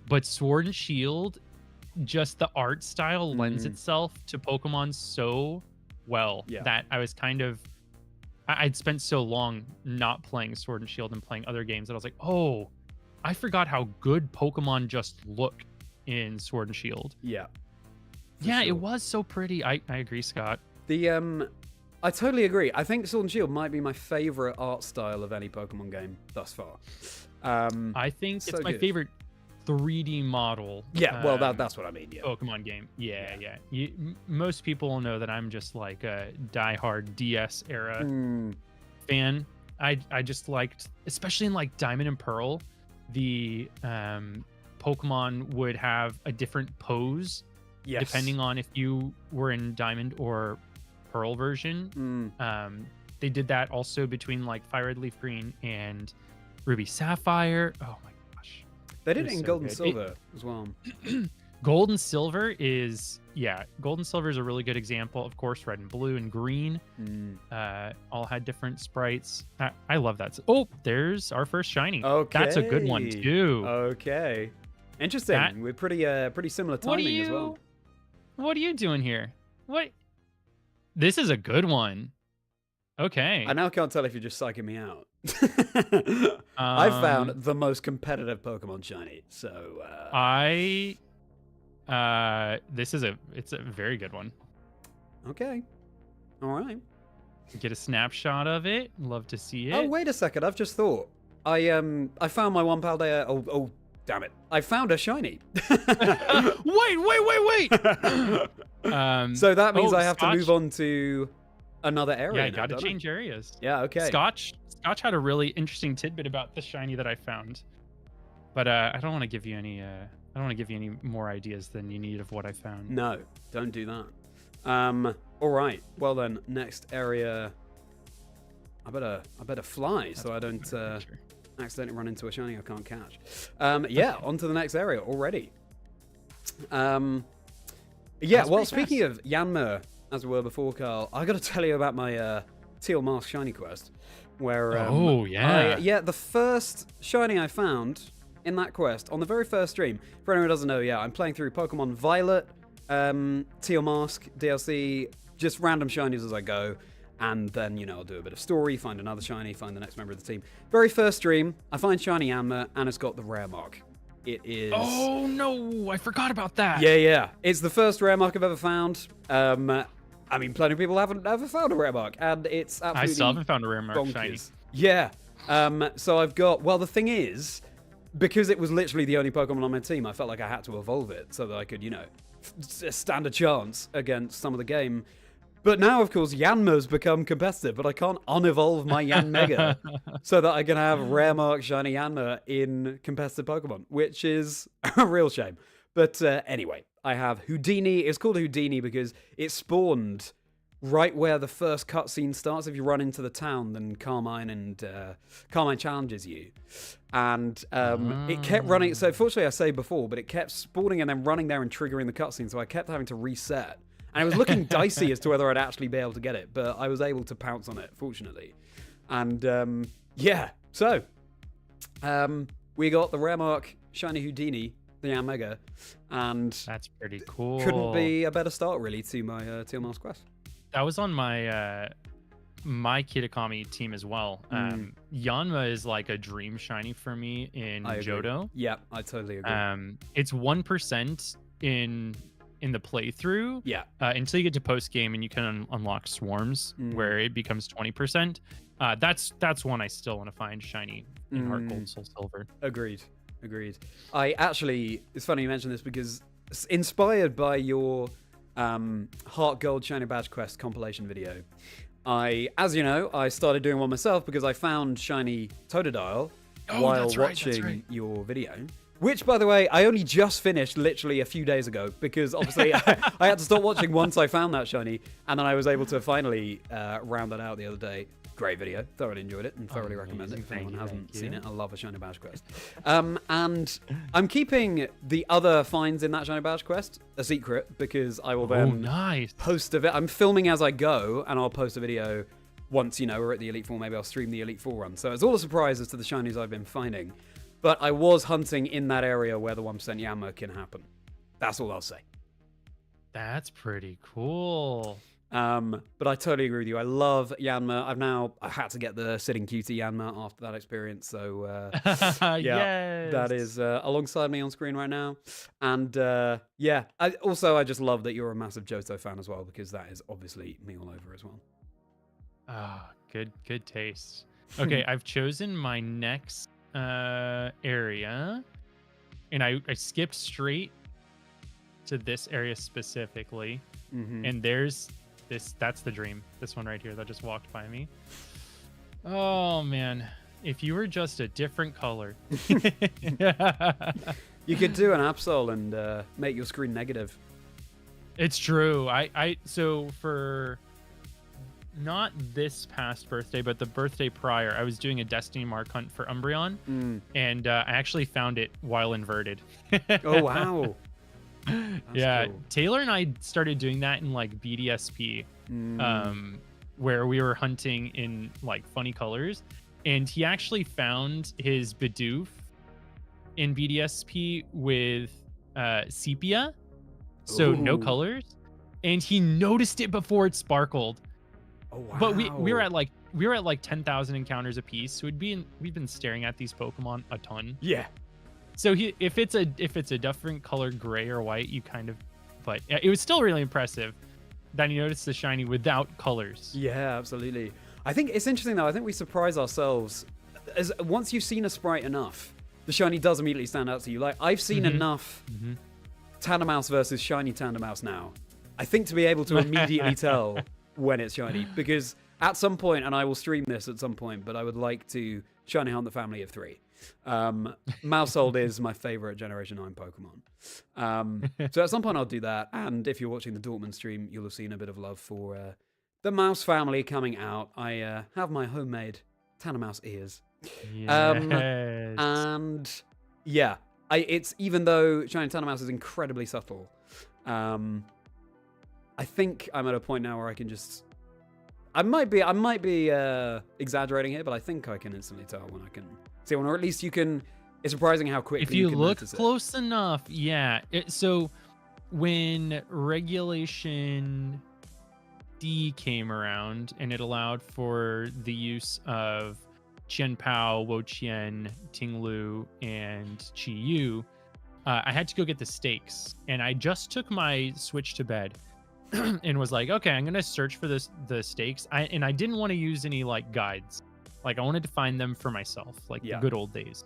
but Sword and Shield, just the art style lends itself to Pokemon so well that I was kind of... I'd spent so long not playing Sword and Shield and playing other games that I was like, oh, I forgot how good Pokemon just look in Sword and Shield. Yeah. Yeah, sure. It was so pretty. I agree, Scott. I totally agree. I think Sword and Shield might be my favorite art style of any Pokemon game thus far. I think it's my favorite 3D model. Yeah, well, that's what I mean. Yeah. Pokemon game. Yeah. Most people know that I'm just like a diehard DS era fan. I just liked, especially in like Diamond and Pearl, the Pokemon would have a different pose depending on if you were in Diamond or Pearl version. They did that also between like Fire Red Leaf Green and Ruby Sapphire. Oh my gosh. They did it in Gold and Silver as well. Gold and silver is gold and silver is a really good example. Of course, red and blue and green all had different sprites. I love that. Oh, there's our first shiny. Okay. That's a good one too. Okay. Interesting. We're pretty similar timing as well. What are you doing here? What? This is a good one. Okay. I now can't tell if you're just psyching me out. I found the most competitive Pokemon shiny. So it's a very good one. Okay. All right. Get a snapshot of it. Love to see it. Oh, wait a second. I've just thought. I found my one Paldea. Oh, damn it. I found a shiny. Wait. So that means I have to move on to another area. Yeah, I got to change areas. Yeah, okay. Scotch had a really interesting tidbit about the shiny that I found. But I don't want to give you any more ideas than you need of what I found. No, don't do that. All right. Well then, next area. I better fly so I don't accidentally run into a shiny I can't catch. Yeah, on to the next area already. Yeah, well, speaking of Yanma, as we were before, Carl, I got to tell you about my Teal Mask shiny quest, where the first shiny I found in that quest on the very first stream. For anyone who doesn't know, I'm playing through Pokemon Violet, Teal Mask DLC, just random shinies as I go. And then, I'll do a bit of story, find another shiny, find the next member of the team. Very first stream, I find shiny Yanma, and it's got the rare mark. It is... Oh, no, I forgot about that. Yeah. It's the first rare mark I've ever found. I mean, plenty of people haven't ever found a rare mark, and it's absolutely I still haven't found a rare mark bonkers. shiny. Yeah. So I've got... Well, the thing is, because it was literally the only Pokemon on my team, I felt like I had to evolve it so that I could, stand a chance against some of the game. But now, of course, Yanma's become competitive, but I can't unevolve my Yanmega so that I can have rare mark shiny Yanma in competitive Pokemon, which is a real shame. But anyway, I have Houdini. It's called Houdini because it spawned right where the first cutscene starts. If you run into the town, then Carmine challenges you. And it kept running. So fortunately, I saved before, but it kept spawning and then running there and triggering the cutscene. So I kept having to reset. And it was looking dicey as to whether I'd actually be able to get it, but I was able to pounce on it, fortunately. And so we got the rare mark shiny Houdini, the Yanmega, and that's pretty cool. Couldn't be a better start, really, to my Teal Mask quest. That was on my my Kitakami team as well. Yanma is like a dream shiny for me in Johto. Yeah, I totally agree. It's 1% in the playthrough until you get to post game and you can unlock swarms where it becomes 20%. That's one I still want to find shiny in Heart Gold, Soul Silver. Agreed. I actually, it's funny you mention this because inspired by your Heart Gold Shiny Badge Quest compilation video, as you know, I started doing one myself because I found shiny Totodile while watching your video. Which, by the way, I only just finished literally a few days ago because obviously I had to stop watching once I found that shiny, and then I was able to finally round that out the other day. Great video. Thoroughly enjoyed it and thoroughly recommend it if anyone hasn't seen it. I love a Shiny Badge Quest. And I'm keeping the other finds in that Shiny Badge Quest a secret because I will then post a video. I'm filming as I go, and I'll post a video once, we're at the Elite Four. Maybe I'll stream the Elite Four run. So it's all a surprise as to the shinies I've been finding. But I was hunting in that area where the 1% Yanma can happen. That's all I'll say. That's pretty cool. But I totally agree with you. I love Yanma. I had to get the Sitting Cutie Yanma after that experience. So, that is alongside me on screen right now. And, I just love that you're a massive Johto fan as well, because that is obviously me all over as well. Good taste. Okay, I've chosen my next area, and I skipped straight to this area specifically, and there's that's the dream, this one right here that just walked by me. Oh man, if you were just a different color. You could do an Absol and make your screen negative. It's true. So for not this past birthday, but the birthday prior, I was doing a Destiny Mark hunt for Umbreon, and I actually found it while inverted. Oh, wow. Yeah, cool. Taylor and I started doing that in like BDSP, where we were hunting in like funny colors, and he actually found his Bidoof in BDSP with sepia, so no colors, and he noticed it before it sparkled. Oh wow! But we were at like 10,000 encounters a piece, so we've been staring at these Pokemon a ton. Yeah. So if it's a different color, gray or white, you kind of, but it was still really impressive that he noticed the shiny without colors. Yeah, absolutely. I think it's interesting though. I think we surprise ourselves as once you've seen a sprite enough, the shiny does immediately stand out to you. Like I've seen enough Tandemaus versus shiny Tandemaus now, I think, to be able to immediately tell when it's shiny, because at some point, and I will stream this at some point, but I would like to shiny hunt the family of 3. Mousehold is my favorite Generation 9 Pokemon. So at some point I'll do that, and if you're watching the Dortmund stream, you'll have seen a bit of love for the mouse family coming out. I have my homemade Tandemaus ears. Yes. And yeah, it's, even though shiny Tandemaus is incredibly subtle, I think I'm at a point now where I can just, I might be exaggerating here, but I think I can instantly tell when I can see one, or at least you can. It's surprising how quickly if you can look notice close enough. Yeah. So when Regulation D came around and it allowed for the use of Qianpao, Woqian, Tinglu, and Qiyu, I had to go get the stakes, and I just took my Switch to bed and was like, okay, I'm gonna search for the stakes. I didn't want to use any like guides. Like I wanted to find them for myself, like the good old days.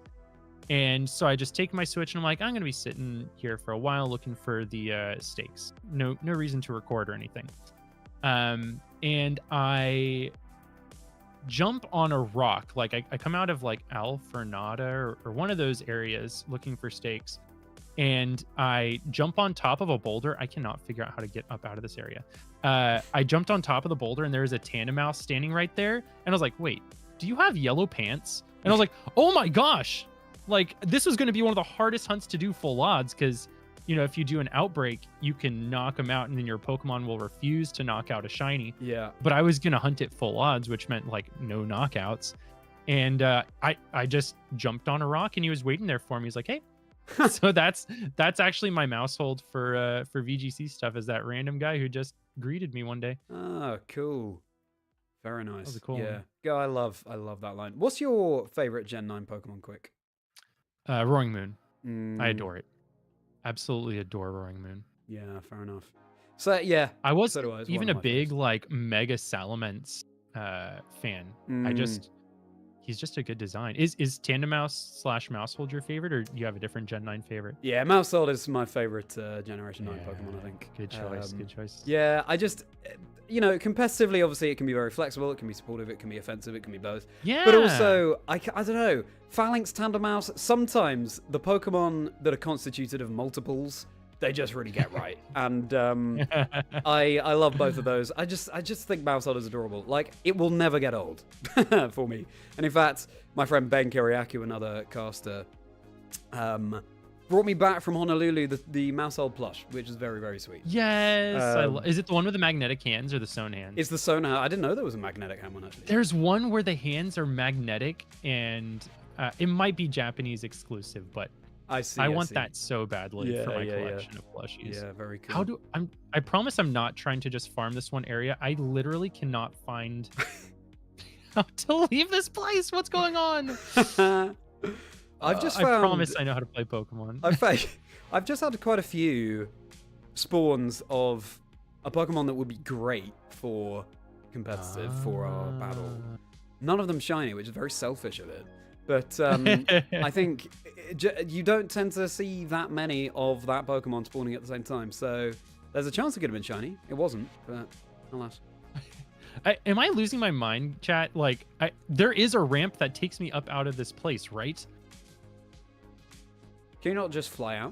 And so I just take my Switch and I'm like, I'm gonna be sitting here for a while looking for the stakes. No reason to record or anything. And I jump on a rock. Like I come out of like Alfernada or one of those areas looking for stakes. And I jump on top of a boulder. I cannot figure out how to get up out of this area. I jumped on top of the boulder and there's a Tandemaus standing right there. And I was like, wait, do you have yellow pants? And I was like, oh my gosh. Like this was going to be one of the hardest hunts to do full odds, because, you know, if you do an outbreak, you can knock them out and then your Pokemon will refuse to knock out a shiny. Yeah. But I was going to hunt it full odds, which meant like no knockouts. And I just jumped on a rock and he was waiting there for me. He's like, hey. So that's actually my mousehold for VGC stuff, is that random guy who just greeted me one day. Oh, cool. Very nice. That was a cool yeah. one. Yeah, I love that line. What's your favorite Gen 9 Pokemon, Quick? Roaring Moon. I adore it. Absolutely adore Roaring Moon. Yeah, fair enough. So yeah, I was so do I. It's even one a of my big favorites. like Mega Salamence fan. He's just a good design. Is Tandemaus / Mousehold your favorite, or do you have a different Gen 9 favorite? Yeah, Mousehold is my favorite Generation 9 Pokemon, I think. Good choice. Good choice. Yeah, I just, you know, competitively, obviously, it can be very flexible. It can be supportive. It can be offensive. It can be both. Yeah. But also, I don't know, Phalanx, Tandemaus, sometimes the Pokemon that are constituted of multiples, they just really get right. And I love both of those. I just think Mousehold is adorable. Like, it will never get old for me. And in fact, my friend Ben Kiriakou, another caster, brought me back from Honolulu the Mousehold plush, which is very, very sweet. Yes. Is it the one with the magnetic hands or the sewn hands? It's the sewn hand. I didn't know there was a magnetic hand one, actually. There's one where the hands are magnetic, and it might be Japanese exclusive, but I want that so badly for my collection of plushies. Yeah, very cool. I promise I'm not trying to just farm this one area. I literally cannot find how to leave this place. What's going on? I've just I promise I know how to play Pokemon. I've just had quite a few spawns of a Pokemon that would be great for competitive for our battle. None of them shiny, which is very selfish of it. But I think you don't tend to see that many of that Pokemon spawning at the same time. So there's a chance it could have been shiny. It wasn't, but alas. Am I losing my mind, chat? Like, there is a ramp that takes me up out of this place, right? Can you not just fly out?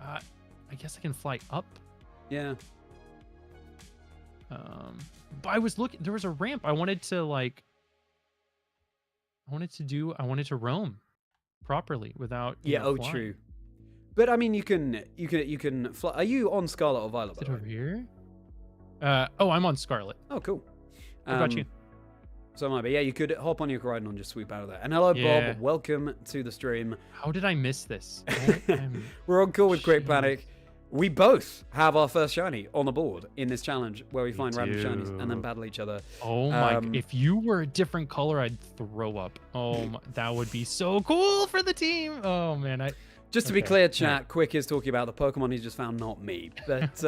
I guess I can fly up. Yeah. But I was looking. There was a ramp. I wanted to roam properly without. Yeah. flying. True. But I mean, you can fly. Are you on Scarlet or Violet? Is it over here? Oh, I'm on Scarlet. Oh, cool. What about you? So am I. But yeah, you could hop on your Koraidon and just sweep out of there. And hello, Yeah. Bob. Welcome to the stream. How did I miss this? We're on call with Kwikpanik. Jeez. We both have our first shiny on the board in this challenge where we find random do. shinies and then battle each other. Oh my! If you were a different color, I'd throw up. Oh, that would be so cool for the team. Oh man, Just to be clear, chat, Quick is talking about the Pokemon he's just found, not me. But,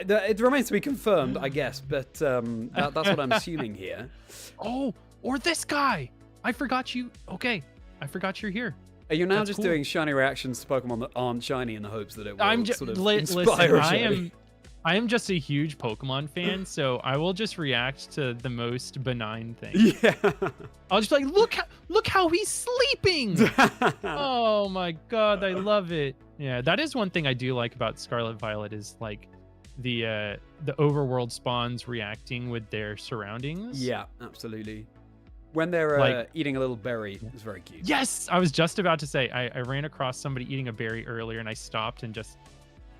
it remains to be confirmed, I guess. But that's what I'm assuming here. Oh, or this guy. I forgot you. Okay, I forgot you're here. Are you now That's just cool. doing shiny reactions to Pokemon that aren't shiny in the hopes that it will sort of listen, inspire a shiny? I am just a huge Pokemon fan, so I will just react to the most benign thing. Yeah. I'll just be like, look how he's sleeping. Oh my god, I love it. Yeah, that is one thing I do like about Scarlet Violet is like the overworld spawns reacting with their surroundings. Yeah, absolutely. When they're Like- eating a little berry, it's very cute. Yes, I was just about to say I ran across somebody eating a berry earlier and I stopped and just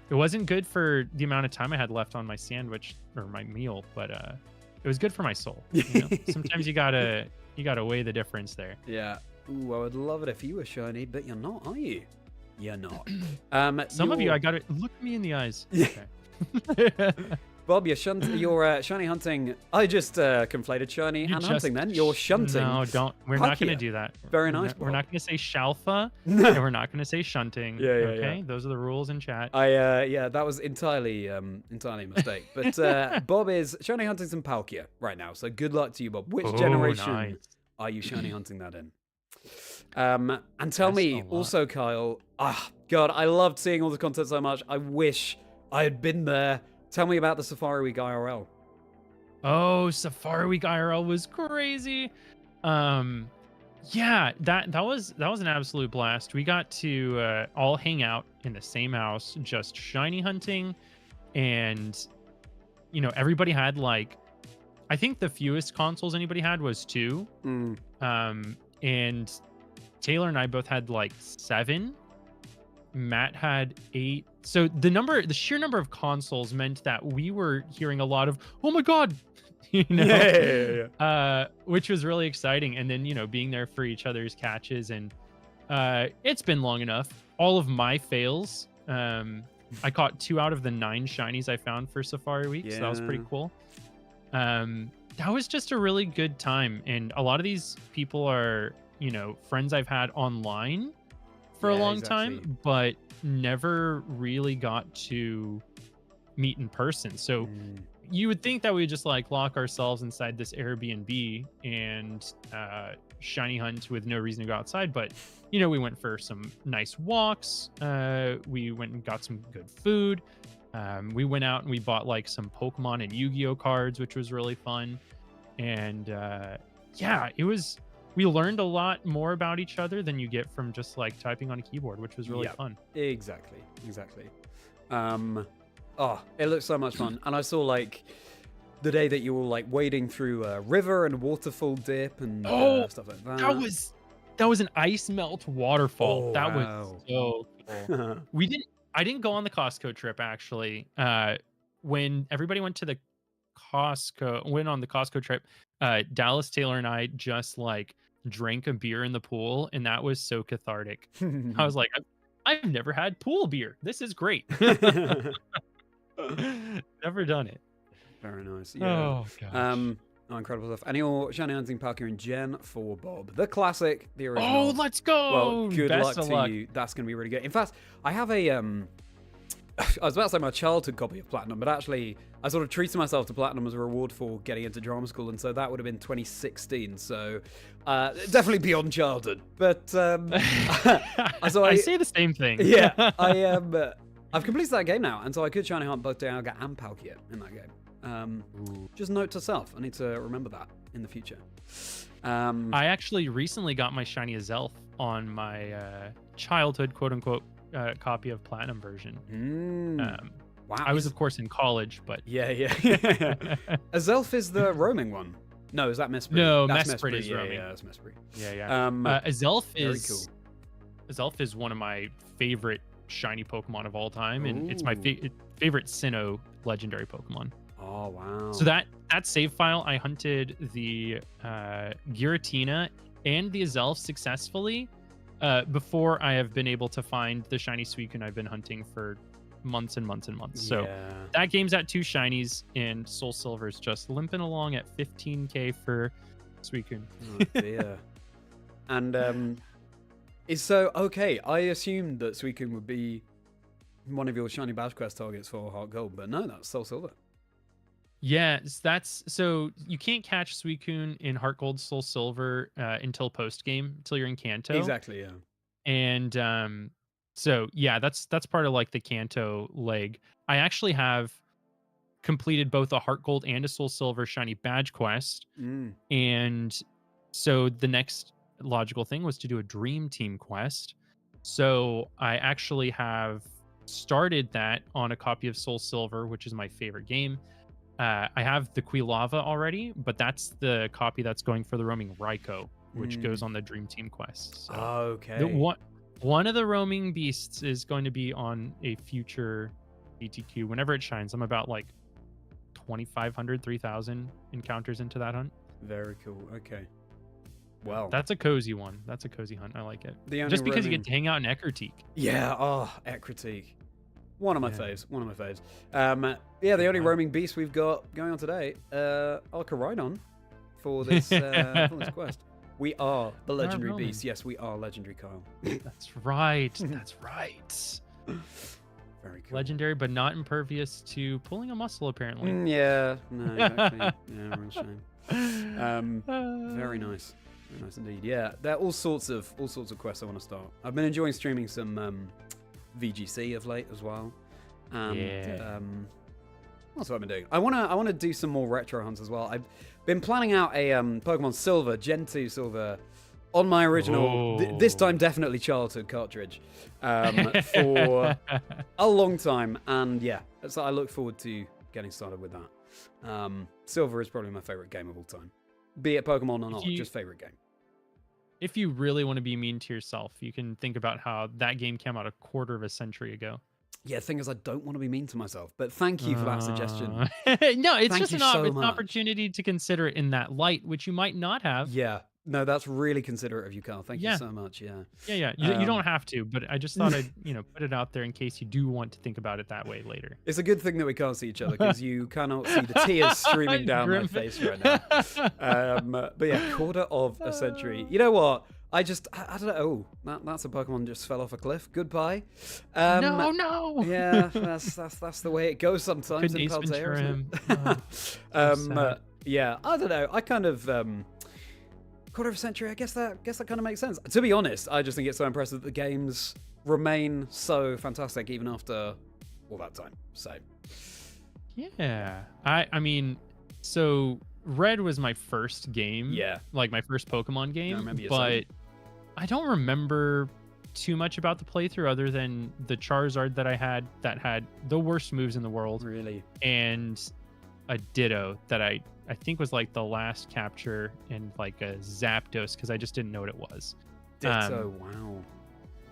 it wasn't good for the amount of time I had left on my sandwich or my meal, but it was good for my soul. You know? Sometimes you gotta weigh the difference there. Yeah. Ooh, I would love it if you were shiny, but you're not, are you? You're not. Some of you, I gotta look me in the eyes. Yeah. Okay. Bob, you're shiny hunting. I just conflated shiny and hunting then. You're shunting. No, don't. We're not going to do that. Very nice, We're not going to say shalfa, No. and we're not going to say shunting. Yeah, okay? yeah. Those are the rules in chat. Yeah, that was entirely a mistake. But Bob is shiny hunting some Palkia right now. So good luck to you, Bob. Which generation nice. are you shiny hunting that in? And tell me also, Kyle. Ah, God, I loved seeing all the content so much. I wish I had been there. Tell me about the Safari Week IRL. Oh, Safari Week IRL was crazy. Yeah, that was an absolute blast. We got to all hang out in the same house, just shiny hunting, and everybody had like, I think the fewest consoles anybody had was 2. And Taylor and I both had like 7. Matt had 8. So the sheer number of consoles meant that we were hearing a lot of, oh my god, which was really exciting. And then being there for each other's catches, and it's been long enough. All of my fails, I caught 2 out of the 9 shinies I found for Safari Week, so that was pretty cool. That was just a really good time, and a lot of these people are friends I've had online for a long time, but never really got to meet in person. So you would think that we would just like lock ourselves inside this Airbnb and shiny hunt with no reason to go outside. But we went for some nice walks. We went and got some good food. We went out and we bought like some Pokemon and Yu-Gi-Oh cards, which was really fun. And we learned a lot more about each other than you get from just like typing on a keyboard, which was really fun. Exactly. It looks so much fun. And I saw like the day that you were like wading through a river and waterfall dip and stuff like that. That was an ice melt waterfall. Oh, that wow. was so cool. I didn't go on the Costco trip actually. When everybody went on the Costco trip, Dallas, Taylor, and I just like drank a beer in the pool, and that was so cathartic. I was like, I've never had pool beer. This is great. Never done it. Very nice. Yeah. Oh gosh. Incredible stuff. And you're shiny hunting Palkia and Gen for Bob, the classic, the original. Oh, let's go! Well, good Best luck of to you. That's going to be really good. In fact, I have a I was about to say my childhood copy of Platinum, but actually I sort of treated myself to Platinum as a reward for getting into drama school, and so that would have been 2016. So definitely beyond childhood. But I say the same thing. Yeah, I've completed that game now, and so I could shiny hunt both Dialga and Palkia in that game. Just note to self, I need to remember that in the future. I actually recently got my shiny Azelf on my childhood quote-unquote copy of Platinum version. Wow. I was of course in college, but yeah. Azelf is the roaming one. No, is that Mesprit? No, that's Mesprit is yeah, roaming. Yeah, that's Mesprit. Yeah. Azelf is cool. Azelf is one of my favorite shiny Pokemon of all time, and it's my Ooh. favorite Sinnoh legendary Pokemon. Oh, wow. So that save file, I hunted the Giratina and the Azelf successfully before I have been able to find the shiny Suicune I've been hunting for months and months and months. So Yeah. that game's at 2 shinies, and Soul Silver's just limping along at 15k for Suicune. Oh, dear. And is so okay. I assumed that Suicune would be one of your shiny badge quest targets for Heart Gold, but no, that's Soul Silver. Yes, that's so you can't catch Suicune in Heart Gold, Soul Silver until post game, until you're in Kanto. Exactly, yeah. And so yeah, that's part of like the Kanto leg. I actually have completed both a Heart Gold and a Soul Silver shiny badge quest, and so the next logical thing was to do a Dream Team quest. So I actually have started that on a copy of Soul Silver, which is my favorite game. I have the Quilava already, but that's the copy that's going for the roaming Raikou, which goes on the Dream Team quest. So Okay. one of the roaming beasts is going to be on a future BTQ whenever it shines. I'm about like 2,500, 3,000 encounters into that hunt. Very cool. Okay. Well, That's a cozy one. That's a cozy hunt. I like it. the only Just because you roaming- get to hang out in Ekritique. Yeah, oh, Ekritique. One of my Yeah. faves. One of my faves. Yeah, the only roaming beast we've got going on today, Alcaridon, for this quest. We are the legendary roaming. beast. Yes, we are legendary, Kyle. That's right. That's right. Very cool. Legendary, but not impervious to pulling a muscle, apparently. Yeah, no, exactly. Yeah, real shame. Very nice. Very nice indeed. Yeah, there are all sorts of quests I want to start. I've been enjoying streaming some VGC of late as well. Yeah. That's what I've been doing. I wanna do some more retro hunts as well. I've been planning out a Pokemon Silver, Gen 2 Silver, on my original, this time definitely childhood cartridge, for a long time. And yeah, so I look forward to getting started with that. Silver is probably my favorite game of all time. Be it Pokemon or not, just favorite game. If you really want to be mean to yourself, you can think about how that game came out a quarter of a century ago. Yeah, the thing is, I don't want to be mean to myself, but thank you for that suggestion. No, it's Thank just you an, so it's an much. opportunity to consider it in that light, which you might not have. Yeah, no, that's really considerate of you, Carl. Thank you so much. Yeah. Yeah. You don't have to, but I just thought I'd put it out there in case you do want to think about it that way later. It's a good thing that we can't see each other because you cannot see the tears streaming down my face right now. But yeah, quarter of a century. You know what? I don't know. Oh, that's a Pokemon just fell off a cliff. Goodbye. No. Yeah, that's the way it goes sometimes in Paldea. Yeah, I don't know. I kind of quarter of a century. I guess that kind of makes sense. To be honest, I just think it's so impressive that the games remain so fantastic even after all that time. So yeah, I mean, so Red was my first game. Yeah, like my first Pokemon game. I remember you but saying. I don't remember too much about the playthrough other than the Charizard that I had that had the worst moves in the world. Really? And a Ditto that I think was like the last capture and like a Zapdos because I just didn't know what it was. Ditto, wow.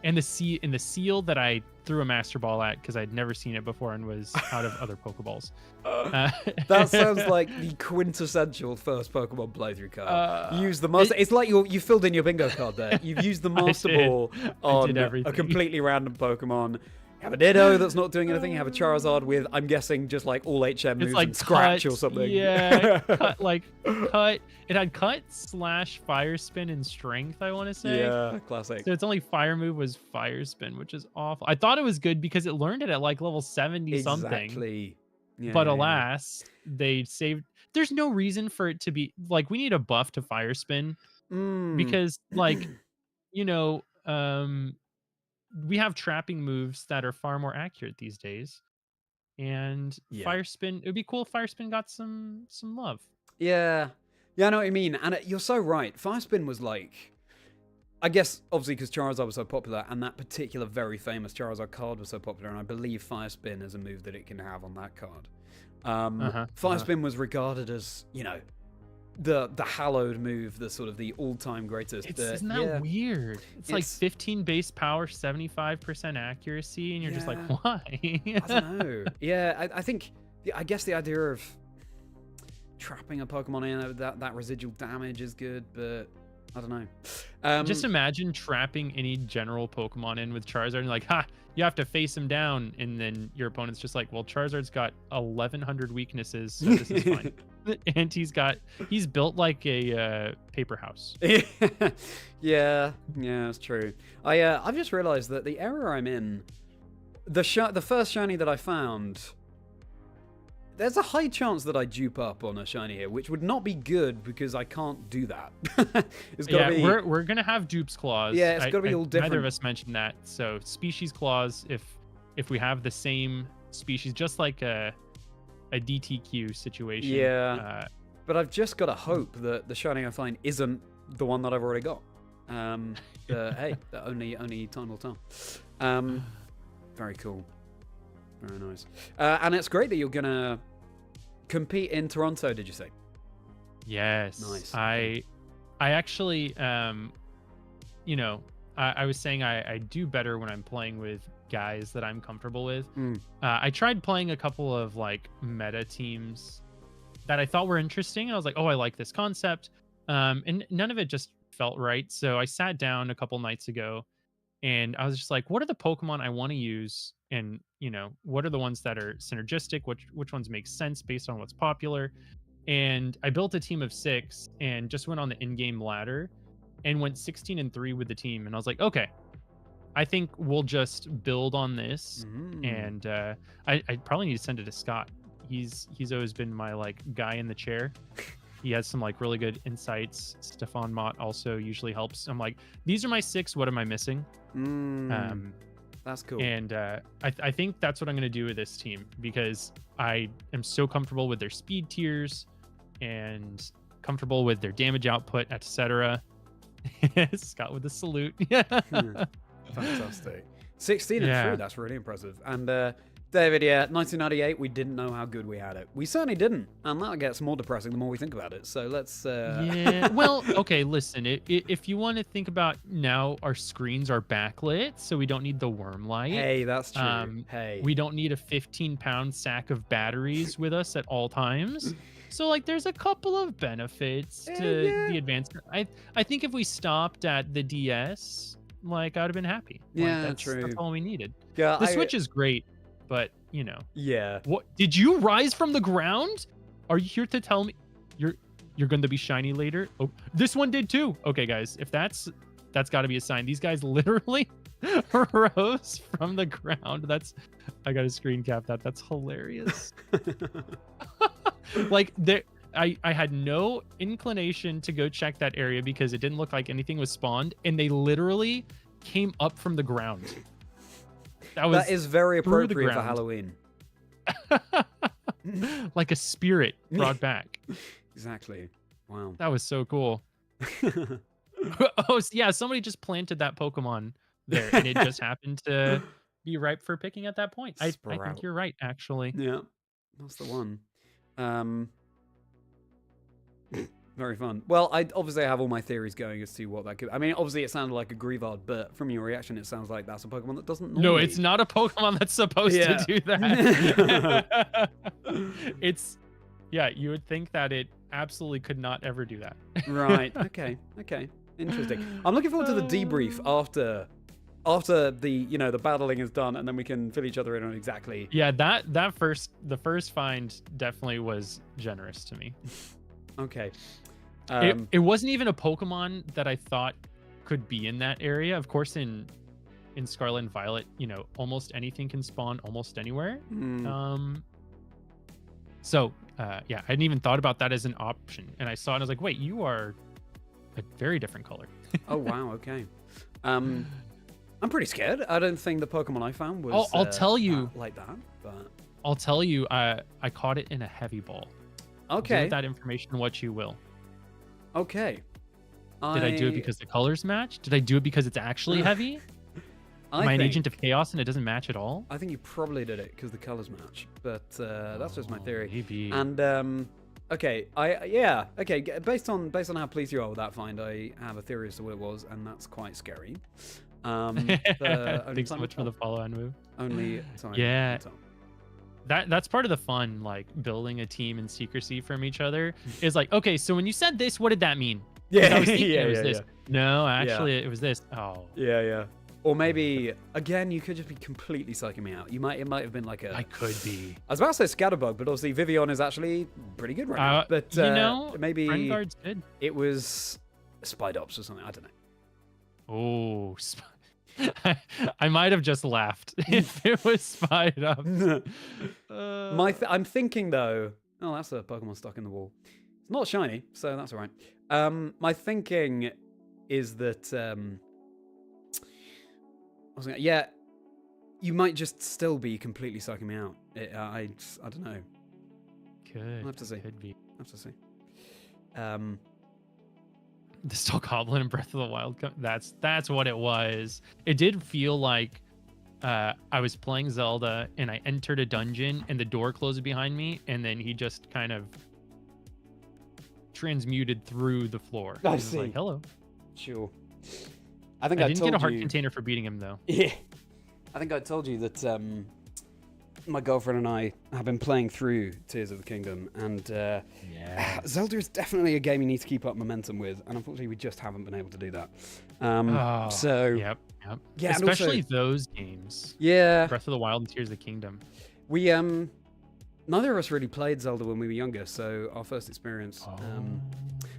And the seal that I threw a Master Ball at because I'd never seen it before and was out of other Pokeballs. That sounds like the quintessential first Pokemon playthrough card. You use the master. It's like you filled in your bingo card there. You've used the Master Ball on a completely random Pokemon. You have a Ditto that's not doing anything. You have a Charizard with, I'm guessing, just like all HM moves like and Scratch cut, or something. Yeah, cut. It had cut / Fire Spin and Strength, I want to say. Yeah, classic. So its only fire move was Fire Spin, which is awful. I thought it was good because it learned it at like level 70 something. Exactly. Yeah, but alas, they saved. There's no reason for it to be like we need a buff to Fire Spin because like we have trapping moves that are far more accurate these days. And Fire Spin, it would be cool if Fire Spin got some love. Yeah. Yeah, I know what you mean. And you're so right. Fire Spin was like, I guess, obviously, because Charizard was so popular, and that particular very famous Charizard card was so popular, and I believe Fire Spin is a move that it can have on that card. Fire Spin was regarded as, the hallowed move, the sort of the all-time greatest. Isn't that weird? It's like 15 base power, 75% accuracy, and you're just like, why? I don't know. Yeah, I think, I guess the idea of trapping a Pokemon in that residual damage is good, but I don't know. Just imagine trapping any general Pokemon in with Charizard and like, ha, you have to face him down, and then your opponent's just like, well, Charizard's got 1,100 weaknesses, so this is fine. And he's built like a paper house. yeah, it's true. I've just realized that the area I'm in, the first shiny that I found, there's a high chance that I dupe up on a shiny here, which would not be good because I can't do that. It's gotta be... we're gonna have dupes clause. Yeah, it's gotta be all different. Neither of us mentioned that. So species clause, if we have the same species, just like a DTQ situation. Yeah, but I've just got to hope that the shiny I find isn't the one that I've already got. Hey, only time will tell. Very cool. Very nice. And it's great that you're going to compete in Toronto, did you say? Yes. Nice. I actually, you know, I was saying I do better when I'm playing with guys that I'm comfortable with. I tried playing a couple of like meta teams that I thought were interesting. I was like, oh, I like this concept. And none of it just felt right. So I sat down a couple nights ago and I was just like, what are the Pokemon I want to use? And, you know, what are the ones that are synergistic? Which ones make sense based on what's popular? And I built a team of 6 and just went on the in-game ladder and went 16-3 with the team. And I was like, okay, I think we'll just build on this. And I probably need to send it to Scott. He's always been my like guy in the chair. He has some like really good insights. Stefan Mott also usually helps. I'm like, these are my 6. What am I missing? That's cool. And I think that's what I'm going to do with this team because I am so comfortable with their speed tiers and comfortable with their damage output, etc. Scott with the salute. Fantastic. 16-3, that's really impressive. And David, 1998, we didn't know how good we had it. We certainly didn't, and that gets more depressing the more we think about it. So let's... Yeah, well, okay, listen, if you want to think about now, our screens are backlit, so we don't need the worm light. Hey, that's true. We don't need a 15-pound sack of batteries with us at all times. So, like, there's a couple of benefits to the advanced. I think if we stopped at the DS, like, I'd have been happy. Yeah, like, true. That's all we needed. Yeah, the Switch is great. But, you know. Yeah. What did you rise from the ground? Are you here to tell me you're going to be shiny later? Oh, this one did too. Okay, guys, if that's got to be a sign. These guys literally rose from the ground. I got to screen cap that. That's hilarious. Like I had no inclination to go check that area because it didn't look like anything was spawned, and they literally came up from the ground. That is very appropriate for Halloween. Like a spirit brought back. Exactly. Wow. That was so cool. Oh, yeah, somebody just planted that Pokemon there, and it just happened to be ripe for picking at that point. I think you're right, actually. Yeah, that's the one. Very fun. Well, I obviously have all my theories going as to what that could... I mean, obviously it sounded like a Greavard, but from your reaction, it sounds like that's a Pokemon that doesn't normally... No, it's not a Pokemon that's supposed to do that. It's... Yeah, you would think that it absolutely could not ever do that. Right. Okay. Interesting. I'm looking forward to the debrief after the the battling is done, and then we can fill each other in on exactly... Yeah, the first find definitely was generous to me. Okay. It wasn't even a Pokemon that I thought could be in that area. Of course, in Scarlet and Violet, almost anything can spawn almost anywhere. So I hadn't even thought about that as an option, and I saw it and I was like, wait, you are a very different color. Oh wow, okay. I'm pretty scared. I don't think the Pokemon I found was I'll tell you like that, but I'll tell you, I caught it in a heavy ball. Okay. Do with that information what you will. Okay. Did I do it because the colors match? Did I do it because it's actually heavy? Am I an agent of chaos and it doesn't match at all? I think you probably did it because the colors match, but that's just my theory. Maybe. And Okay, Based on how pleased you are with that find, I have a theory as to what it was, and that's quite scary. Thanks so much for the follow-on move. Only time. Yeah. will tell. That's part of the fun, like building a team in secrecy from each other. Is like, okay, so when you said this, what did that mean? 'Cause I was thinking it was this. No, actually, it was this. Oh. Yeah. Or maybe again, you could just be completely psyching me out. It might have been like a. I could be. I was about to say Scatterbug, but obviously Vivian is actually pretty good right now. But maybe Friend Guard's good. It was Spidops or something. I don't know. Oh, I might have just laughed if it was Spidops. I'm thinking though. Oh, that's a Pokemon stuck in the wall. It's not shiny, so that's all right. My thinking is that. You might just still be completely psyching me out. I don't know. I'll have to see. Could be. I'll have to see. The Steel Goblin in Breath of the Wild. That's what it was. It did feel like I was playing Zelda and I entered a dungeon and the door closed behind me, and then he just kind of transmuted through the floor. I see. Like, hello. Sure. I didn't get a heart container for beating him though. Yeah. I think I told you that my girlfriend and I have been playing through Tears of the Kingdom, and Zelda is definitely a game you need to keep up momentum with, and unfortunately we just haven't been able to do that. Yep. Yeah, especially those games. Yeah. Breath of the Wild and Tears of the Kingdom. We neither of us really played Zelda when we were younger, so our first experience.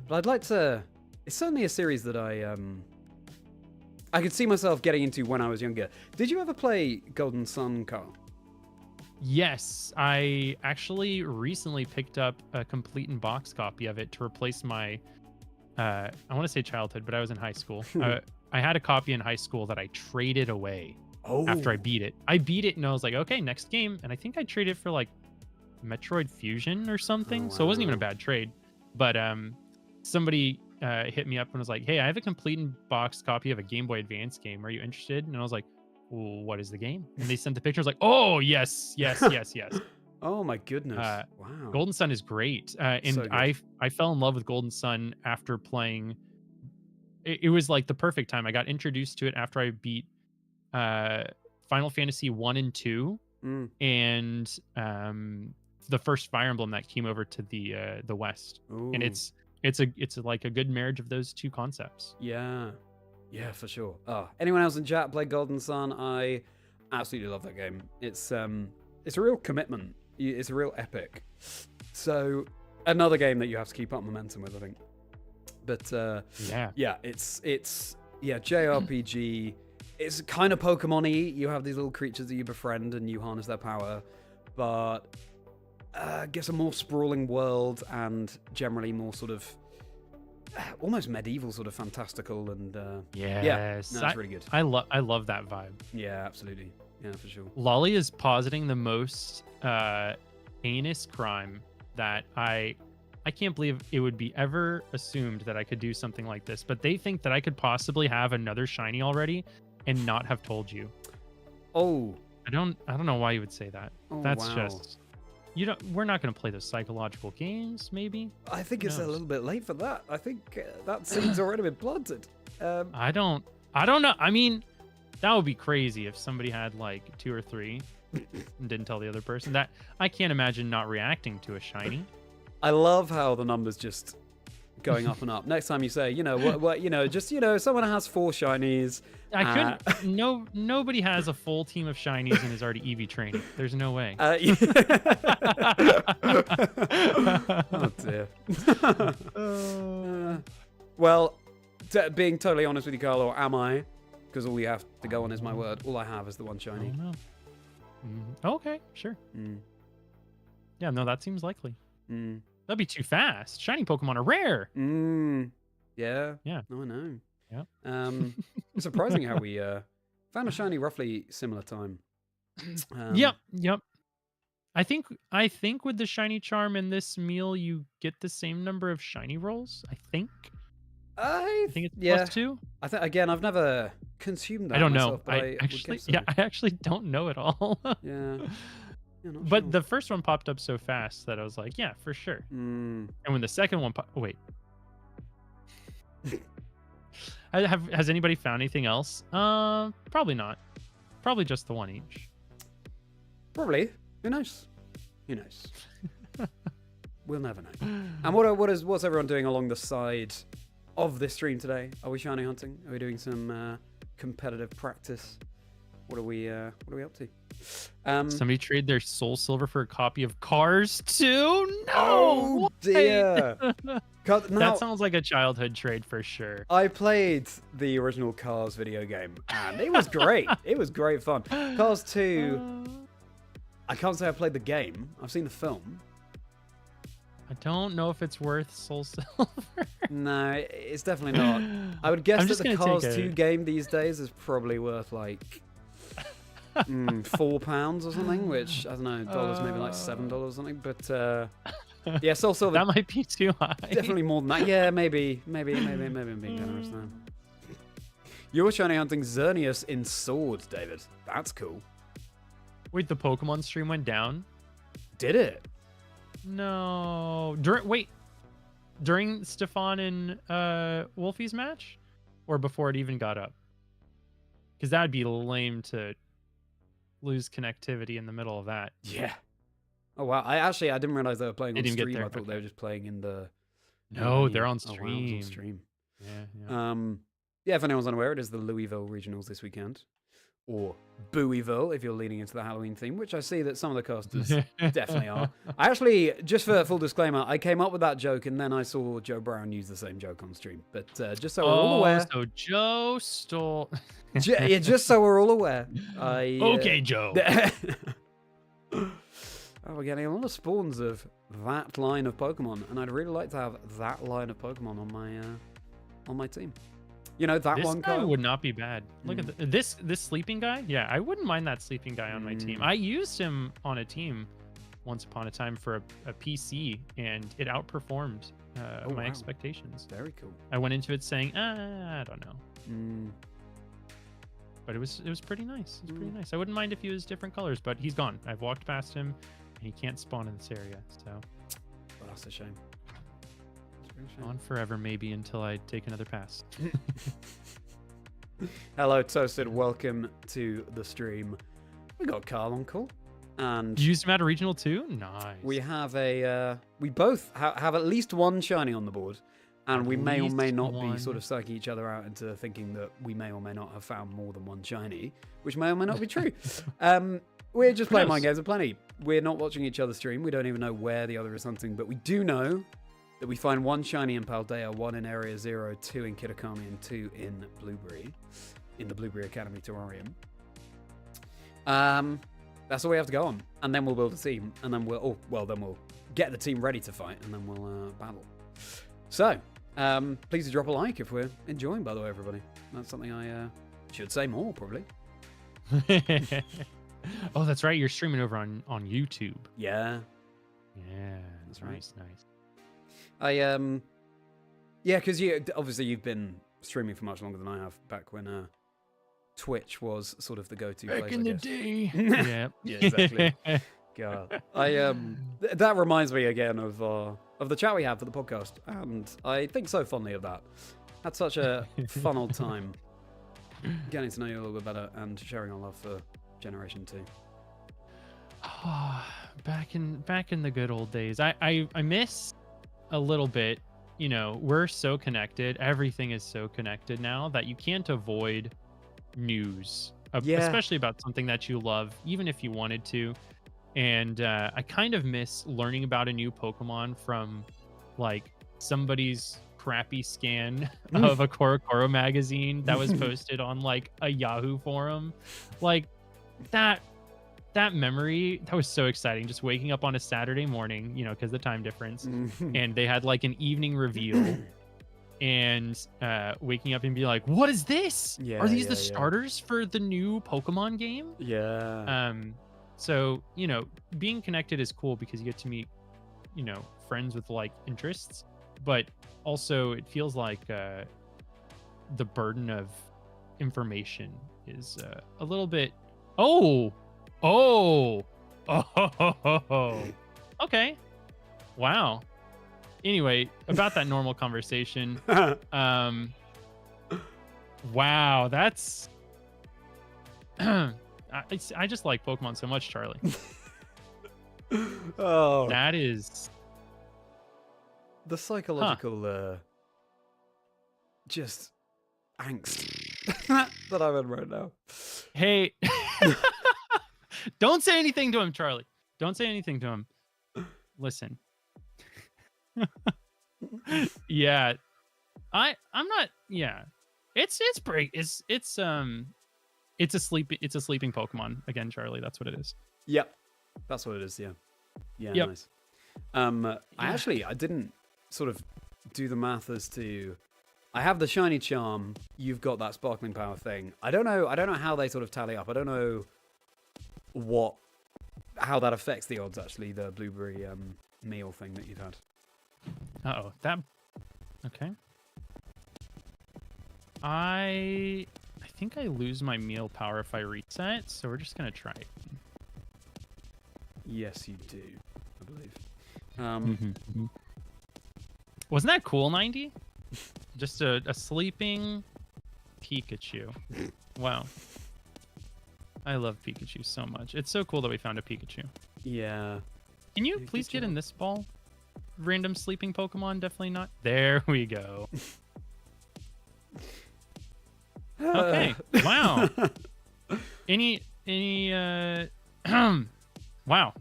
But I'd like to. It's certainly a series that I could see myself getting into when I was younger. Did you ever play Golden Sun, Carl? Yes, I actually recently picked up a complete in box copy of it to replace my, I want to say childhood, but I was in high school. I had a copy in high school that I traded away after I beat it. I beat it and I was like, okay, next game. And I think I traded for like Metroid Fusion or something. So it wasn't even a bad trade. But somebody hit me up and was like, hey, I have a complete in box copy of a Game Boy Advance game. Are you interested? And I was like, well, what is the game? And they sent the pictures like, oh, yes. Oh my goodness. Wow. Golden Sun is great. And So I fell in love with Golden Sun after playing. It was like the perfect time. I got introduced to it after I beat Final Fantasy 1 and 2 and the first Fire Emblem that came over to the West. Ooh. And it's like a good marriage of those two concepts. Yeah, for sure. Anyone else in chat play Golden Sun? I absolutely love that game. It's a real commitment. It's a real epic. So another game that you have to keep up momentum with, I think. But it's JRPG. It's kind of Pokemon-y. You have these little creatures that you befriend and you harness their power, but gives a more sprawling world and generally more sort of almost medieval, sort of fantastical and it's really good. I love that vibe. Yeah, absolutely. Yeah, for sure. Lolly is positing the most heinous crime that I can't believe it would be ever assumed that I could do something like this, but they think that I could possibly have another shiny already and not have told you. Oh, I don't know why you would say that. That's wow. just we're not going to play those psychological games, maybe. I think it's a little bit late for that. I think that seed's already been planted. I don't know. I mean, that would be crazy if somebody had like 2 or 3 and didn't tell the other person. That I can't imagine not reacting to a shiny. I love how the numbers just going up and up. Next time you say, someone has 4 shinies. Nobody has a full team of shinies and is already EV training. There's no way. Oh dear. Well, being totally honest with you, Carl, or am I? Because all you have to go on is my word. All I have is the one shiny. Oh, no. Okay, sure. Yeah, no, that seems likely. That'd be too fast. Shiny Pokemon are rare. Yeah. Yeah. No, I know. Yeah. It's surprising how we found a shiny roughly similar time. Yep. I think with the shiny charm in this meal, you get the same number of shiny rolls. I think it's plus 2. I think again, I've never consumed that. I don't myself, know. I actually don't know at all. Yeah. Yeah, not But sure. the first one popped up so fast that I was like, yeah, for sure. Mm. And when the second one wait. Has anybody found anything else? Probably not. Probably just the one each. Probably. Who knows? Who knows? We'll never know. And what's everyone doing along the side of this stream today? Are we shiny hunting? Are we doing some competitive practice? What are we up to? Somebody trade their soul silver for a copy of Cars 2? No! Oh dear. Now, that sounds like a childhood trade for sure. I played the original Cars video game and it was great. It was great fun. Cars 2, I can't say I played the game. I've seen the film. I don't know if it's worth soul silver. No, it's definitely not. I would guess that the Cars 2 game these days is probably worth like £4 or something, which I don't know, dollars maybe like $7 or something. But yeah, Soul Silver. That might be too high. Definitely more than that. Yeah, maybe I'm being generous now. You're shiny hunting Xerneas in Sword, David. That's cool. Wait, the Pokemon stream went down? Did it? No. During Stefan and Wolfie's match, or before it even got up? Because that'd be lame to lose connectivity in the middle of that. Yeah. Oh wow! I didn't realize they were playing on stream. I thought Okay. they were just playing in the. No, they're on Oh, wow, stream. it's on stream. Yeah. Yeah. If anyone's unaware, it is the Louisville regionals this weekend, or Bowieville if you're leaning into the Halloween theme, which I see that some of the casters definitely are. I actually, just for full disclaimer, I came up with that joke and then I saw Joe Brown use the same joke on stream. But just so we're all aware. So Joe stole. Yeah, just so we're all aware. Okay, Joe. Oh, we're getting a lot of spawns of that line of Pokemon, and I'd really like to have that line of Pokemon on my team. You know, that This one guy card? would not be bad. Look at this sleeping guy. Yeah, I wouldn't mind that sleeping guy on my team. I used him on a team once upon a time for a PC, and it outperformed my expectations. Very cool. I went into it saying, I don't know. But it was pretty nice. It was pretty nice. I wouldn't mind if he was different colors, but he's gone. I've walked past him, and he can't spawn in this area. So, Well, that's a shame. on forever maybe until I take another pass. Hello, Toasted. Welcome to the stream. We got Carl on call, and You used him at a regional too? Nice. we have we both have at least one shiny on the board, and we may or may not be sort of psyching each other out into thinking that we may or may not have found more than one shiny, which may or may not be true. We're just playing mind games of plenty. We're not watching each other stream. We don't even know where the other is hunting, but we do know that we find one shiny in Paldea, one in Area 0, 2 in Kitakami, and 2 in Blueberry, in the Blueberry Academy Terrarium. That's all we have to go on, and then we'll build a team, and then we'll get the team ready to fight, and then we'll battle. So, please do drop a like if we're enjoying, by the way, everybody. That's something I should say more, probably. Oh, that's right. You're streaming over on YouTube. Yeah. Yeah, That's right. Nice. Yeah, because you've been streaming for much longer than I have. Back when Twitch was sort of the go-to place. Back in the day. Yeah, exactly. God, that reminds me again of the chat we had for the podcast, and I think so fondly of that. Had such a fun old time getting to know you a little bit better and sharing our love for Generation 2. Back in the good old days. I miss a little bit. You know, we're so connected. Everything is so connected now that you can't avoid news, especially about something that you love, even if you wanted to. And I kind of miss learning about a new Pokemon from like somebody's crappy scan of a Korokoro magazine that was posted on like a Yahoo forum. Like that memory, that was so exciting. Just waking up on a Saturday morning, you know, because the time difference, and they had like an evening reveal, and waking up and be like, "What is this? Are these the starters for the new Pokemon game?" Yeah. So you know, being connected is cool because you get to meet, you know, friends with like interests, but also it feels like the burden of information is a little bit. Oh, Oh, okay. Wow. Anyway, about that normal conversation. Wow, that's. I just like Pokemon so much, Charlie. Oh, That is. the psychological, just angst that I'm in right now. Hey, don't say anything to him, Charlie. Don't say anything to him. Listen. Yeah, I'm not. Yeah, it's a sleeping Pokemon again, Charlie. That's what it is. Yep, that's what it is. Yeah, yeah, Yep. nice. I didn't sort of do the math as to. I have the shiny charm. You've got that sparkling power thing. I don't know how they sort of tally up. I don't know how that affects the odds. Actually, the blueberry meal thing that you've had. Uh-oh, that. Okay. I think I lose my meal power if I reset, so we're just gonna try it. Yes, you do. I believe. Wasn't that cool, 90? Just a sleeping Pikachu. Wow. I love Pikachu so much. It's so cool that we found a Pikachu. Yeah. Can you please get in this ball? Random sleeping Pokemon, definitely not. There we go. Okay. Wow. Any wow.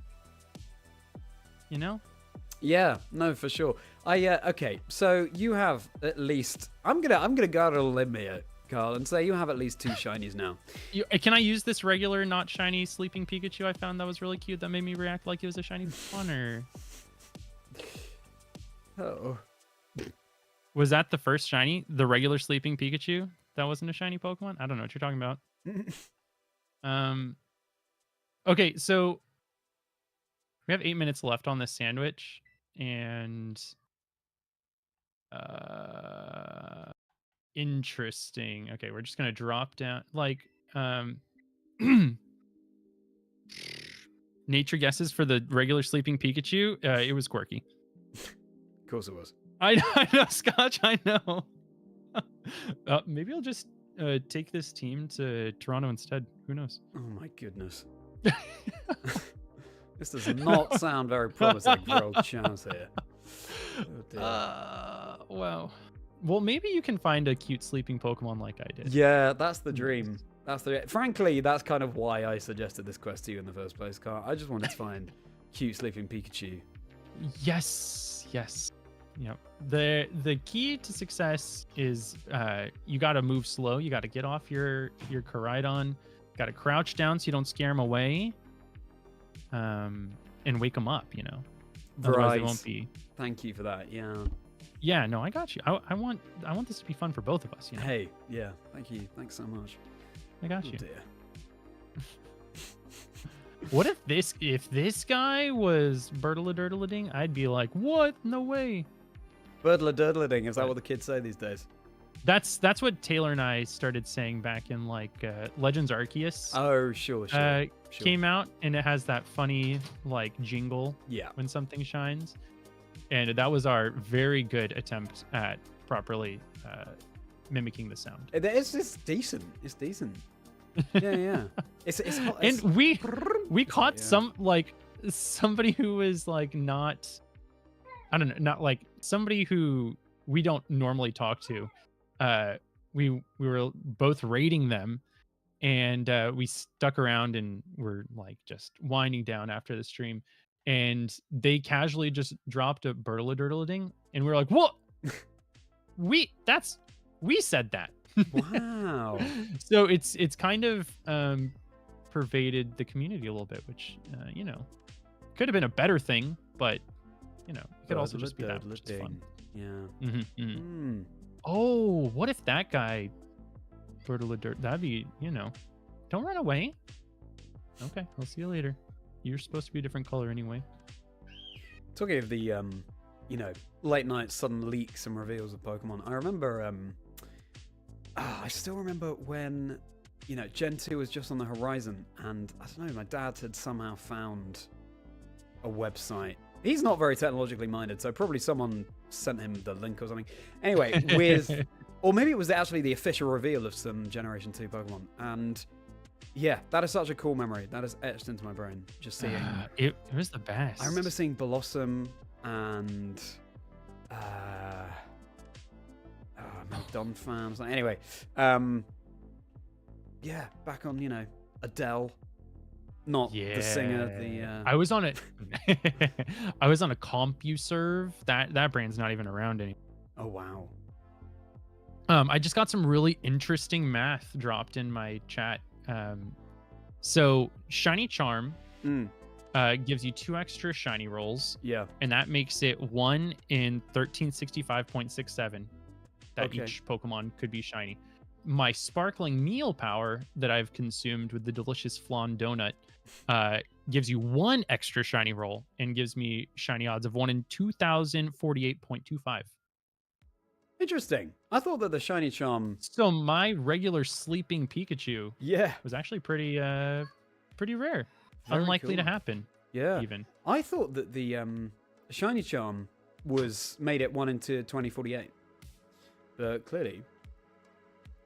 You know? Yeah, no, for sure. Okay, so you have at least I'm gonna go out on a limb here, Carl, and say you have at least 2 shinies now. Can I use this regular, not shiny sleeping Pikachu I found that was really cute that made me react like it was a shiny Pokemon, or Oh. was that the first shiny? The regular sleeping Pikachu? That wasn't a shiny Pokemon? I don't know what you're talking about. Okay, so we have 8 minutes left on this sandwich, and interesting. Okay, we're just gonna drop down nature guesses for the regular sleeping Pikachu. It was quirky. Of course it was. I know, Scotch. I know. Maybe I'll just take this team to Toronto instead. Who knows? Oh my goodness. This does not sound very promising for old Chaz here. Oh dear. Wow. Well, maybe you can find a cute sleeping Pokemon like I did. Yeah, that's the dream. Frankly, that's kind of why I suggested this quest to you in the first place, Carl. I just wanted to find cute sleeping Pikachu. Yes. Yep. The key to success is you got to move slow. You got to get off your Koraidon. Got to crouch down so you don't scare them away. And wake them up. Otherwise Right. it won't be. Thank you for that. Yeah. Yeah. No, I got you. I want this to be fun for both of us. Hey. Yeah. Thank you. Thanks so much. I got Oh you. dear. What if this guy was Birtledurdleding? I'd be like, what? No way. Birdledurdleding, is that what the kids say these days? That's what Taylor and I started saying back in Legends Arceus. Oh, sure. Came out, and it has that funny jingle Yeah. when something shines, and that was our very good attempt at properly mimicking the sound. It's decent. It's decent. Yeah. It's hot. And we caught yeah. somebody who was not, I don't know, not somebody who we don't normally talk to. We were both rating them, and we stuck around and were just winding down after the stream, and they casually just dropped a Birtledurdleding, and we were like, what? we said that. Wow. So it's kind of pervaded the community a little bit, which could have been a better thing, but it could also just be that, which is fun. Yeah. Oh, what if that guy that'd be, don't run away. Okay, I'll see you later. You're supposed to be a different color anyway. Talking of the late night sudden leaks and reveals of Pokemon, I remember I still remember when you know, Gen 2 was just on the horizon, and I don't know, my dad had somehow found a website. He's not very technologically minded, so probably someone sent him the link or something. Anyway, or maybe it was actually the official reveal of some Generation 2 Pokemon. And yeah, that is such a cool memory. That is etched into my brain. Just seeing. It was the best. I remember seeing Blossom and. Don fans. Anyway, yeah, back on, you know, Adele. Not the singer, I was on it. I was on a CompuServe. That brand's not even around anymore. Oh wow. I just got some really interesting math dropped in my chat. So Shiny Charm gives you 2 extra shiny rolls. Yeah. And that makes it 1 in 1365.67 that each Pokemon could be shiny. My sparkling meal power that I've consumed with the delicious flan donut gives you 1 extra shiny roll and gives me shiny odds of 1 in 2048.25. Interesting. I thought that the Shiny Charm. So my regular sleeping Pikachu was actually pretty rare. Very Unlikely to cool. happen. Yeah. Even. I thought that the Shiny Charm was made it 1 into 2048. But clearly.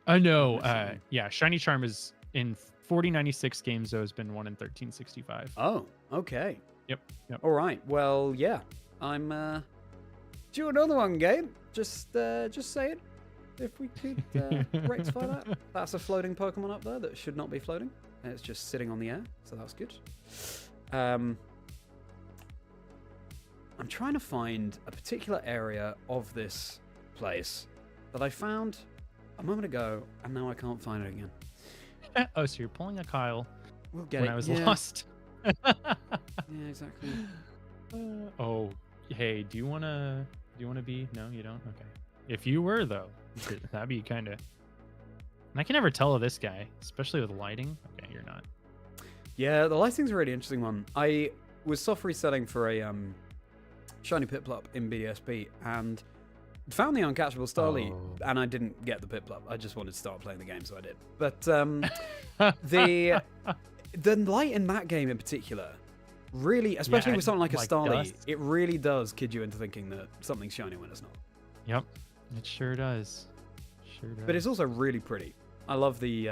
No. Yeah, Shiny Charm is in 4096 games, though, has been 1 in 1365. Oh, okay. Yep. All right. Well, yeah. I'm due another one, Gabe. Just say it. If we could rectify that. That's a floating Pokemon up there that should not be floating. And it's just sitting on the air, so that's good. I'm trying to find a particular area of this place that I found a moment ago, and now I can't find it again. Oh, so you're pulling a Kyle We'll get when it. I was Yeah. lost. Yeah, exactly. Oh, hey, do you wanna be? No, you don't. Okay. If you were though, that'd be kind of. And I can never tell of this guy, especially with lighting. Okay, you're not. Yeah, the lighting's a really interesting one. I was soft resetting for a shiny Piplup in BDSP and found the uncatchable Starly, and I didn't get the Piplup. I just wanted to start playing the game, so I did. But the light in that game in particular, really, especially with something like a Starly, it really does kid you into thinking that something's shiny when it's not. Yep, it sure does. But it's also really pretty. I love the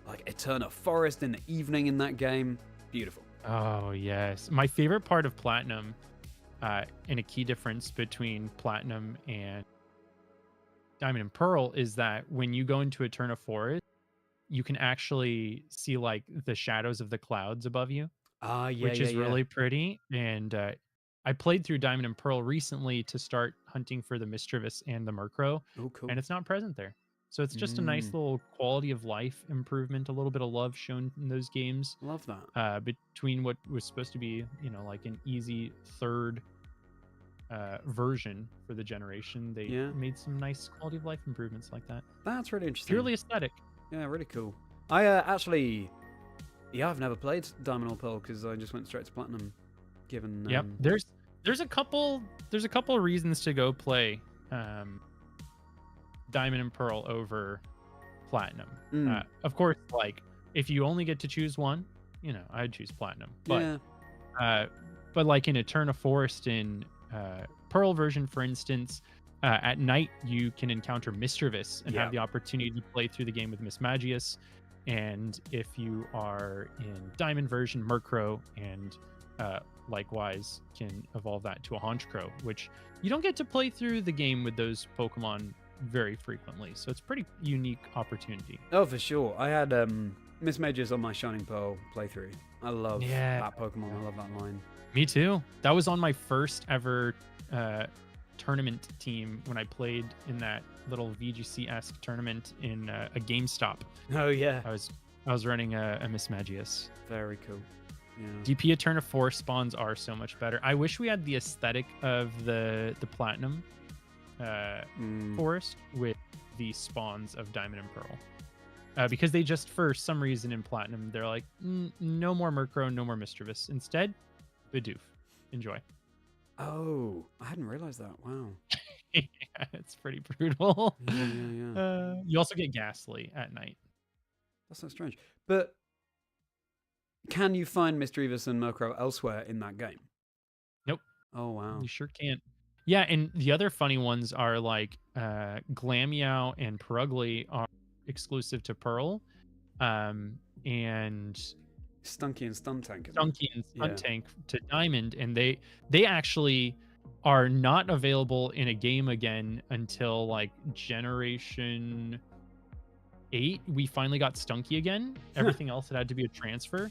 like Eterna Forest in the evening in that game. Beautiful. Oh yes, my favorite part of Platinum, and a key difference between Platinum and Diamond and Pearl is that when you go into Eterna Forest, you can actually see like the shadows of the clouds above you. Which is really pretty. And I played through Diamond and Pearl recently to start hunting for the Mischievous and the Murkrow. Oh, cool. And it's not present there. So it's just a nice little quality of life improvement, a little bit of love shown in those games. Love that. Between what was supposed to be, you know, like an easy third version for the generation, they made some nice quality of life improvements like that. That's really interesting. Purely aesthetic. Yeah, really cool. I actually... Yeah, I've never played Diamond or Pearl because I just went straight to Platinum. Given yep, there's a couple of reasons to go play Diamond and Pearl over Platinum. Of course, like if you only get to choose one, you know, I'd choose Platinum. But but like in Eterna Forest in Pearl version, for instance, at night you can encounter Mischievous and have the opportunity to play through the game with Mismagius. And if you are in Diamond version, Murkrow, and likewise can evolve that to a Honchkrow, which you don't get to play through the game with those Pokemon very frequently. So it's a pretty unique opportunity. Oh, for sure. I had Mismagius on my Shining Pearl playthrough. I love that Pokemon. I love that line. Me too. That was on my first ever tournament team when I played in that little VGC-esque tournament in a GameStop. Oh yeah, I was running a Mismagius. Very cool. Yeah. DP Eterna Forest spawns are so much better. I wish we had the aesthetic of the Platinum Forest with the spawns of Diamond and Pearl, because they just, for some reason in Platinum, they're like no more Murkrow, no more Mischievous. Instead, Bidoof. Enjoy. Oh, I hadn't realized that. Wow. Yeah, it's pretty brutal. Yeah. You also get Ghastly at night. That's so strange. But can you find Misdreavus and Murkrow elsewhere in that game? Nope. Oh, wow. You sure can't. Yeah, and the other funny ones are like Glameow and Purugly are exclusive to Pearl. And Stunky and Stuntank. Stunky and Yeah. Stuntank to Diamond, and they actually are not available in a game again until like Generation 8. We finally got Stunky again. Everything else had to be a transfer,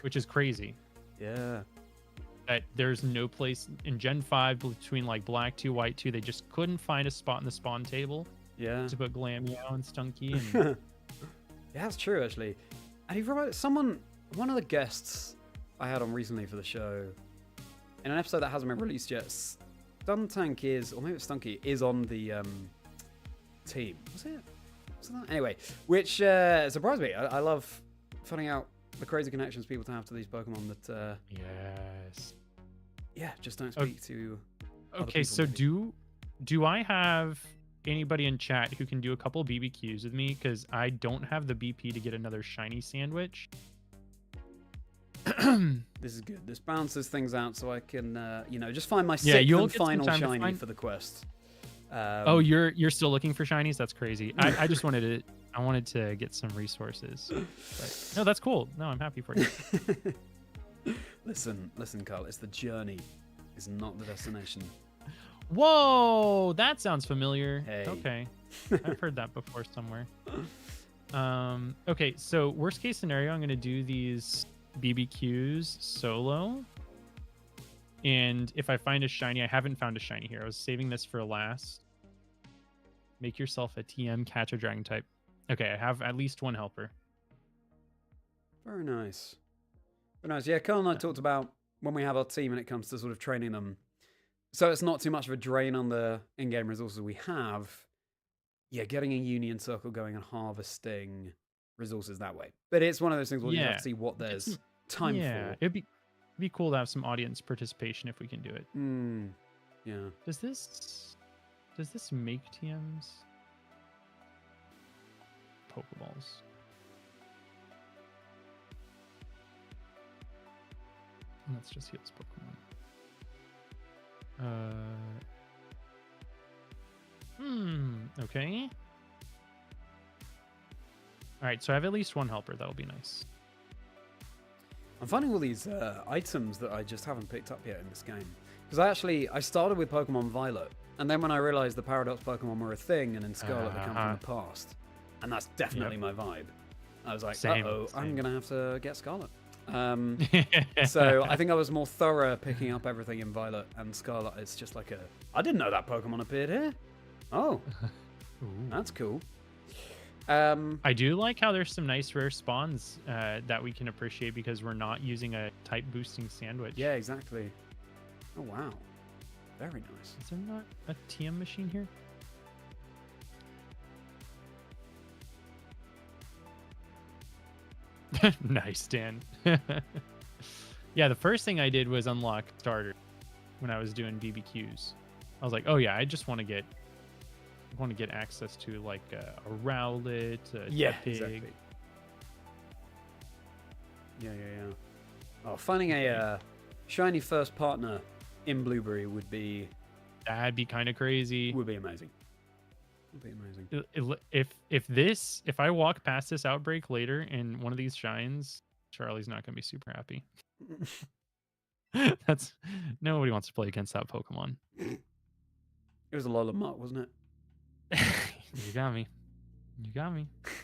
which is crazy. Yeah. That there's no place in Gen 5 between like Black 2, White 2. They just couldn't find a spot in the spawn table. Yeah. To put Glameow and Stunky. And... yeah, that's true, actually. And you remember one of the guests I had on recently for the show, in an episode that hasn't been released yet, Stuntank is, or maybe it's Stunky, is on the team. Was it? Anyway, which surprised me. I love finding out the crazy connections people have to these Pokemon that, yes. Yeah, just don't speak to. Okay, so maybe. Do I have anybody in chat who can do a couple BBQs with me? Because I don't have the BP to get another shiny sandwich. This is good. This balances things out so I can, just find my sixth and final shiny for the quest. Oh, you're still looking for shinies? That's crazy. I just wanted to get some resources. But, no, that's cool. No, I'm happy for you. Listen, Carl. It's the journey. It's not the destination. Whoa, that sounds familiar. Hey. Okay, I've heard that before somewhere. Okay, so worst case scenario, I'm gonna do these BBQs solo, and if I find a shiny, I haven't found a shiny here. I was saving this for last. Make yourself a TM, catch a dragon type. Okay, I have at least one helper. Very nice. Very nice. Yeah, Carl and I talked about when we have our team and it comes to sort of training them. So it's not too much of a drain on the in-game resources we have. Yeah, getting a union circle going and harvesting resources that way. But it's one of those things where you have to see what there's time for. Yeah, it'd be cool to have some audience participation if we can do it. Yeah. Does this make TMs? Pokeballs. Let's just heal this Pokemon. Okay. All right, so I have at least one helper. That'll be nice. I'm finding all these items that I just haven't picked up yet in this game. Because I started with Pokemon Violet, and then when I realized the Paradox Pokemon were a thing, and in Scarlet they come from the past, and that's definitely my vibe. I was like, Same. I'm gonna have to get Scarlet. So I think I was more thorough picking up everything in Violet, and Scarlet it's just like I didn't know that Pokemon appeared here. Oh, that's cool. I do like how there's some nice rare spawns that we can appreciate because we're not using a type boosting sandwich. Yeah, exactly. Oh wow, very nice. Is there not a TM machine here? Nice, Dan. Yeah, the first thing I did was unlock starter when I was doing BBQs. I was like, oh yeah, I just want to get access to like a Rowlet, a pig. Exactly. Yeah. Oh, finding a shiny first partner in Blueberry that'd be kind of crazy. Would be amazing. If I walk past this outbreak later and one of these shines, Charlie's not gonna be super happy. That's nobody wants to play against that Pokemon. It was a Lolamark, wasn't it? You got me.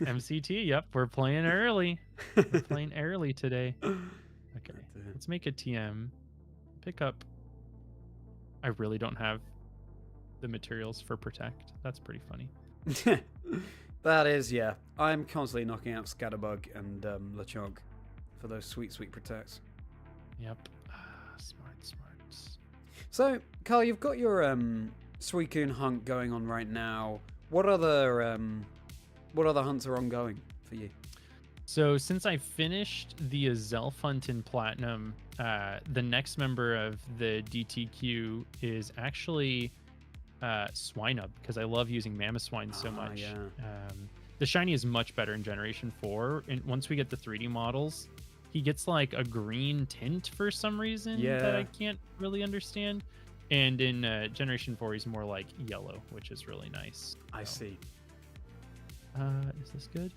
MCT, yep, we're playing early. We're playing early today. Okay, let's make a TM. Pick up. I really don't have the materials for Protect. That's pretty funny. That is, yeah. I'm constantly knocking out Scatterbug and Lechonk for those sweet Protects. Yep. Smart. So, Carl, you've got your Suicune hunt going on right now. What other hunts are ongoing for you? So since I finished the Azelf hunt in Platinum, the next member of the DTQ is actually Swinub, because I love using Mamoswine so much. Yeah. The shiny is much better in Generation 4, and once we get the 3D models, he gets like a green tint for some reason that I can't really understand. And in Generation 4, he's more like yellow, which is really nice. I see. Is this good?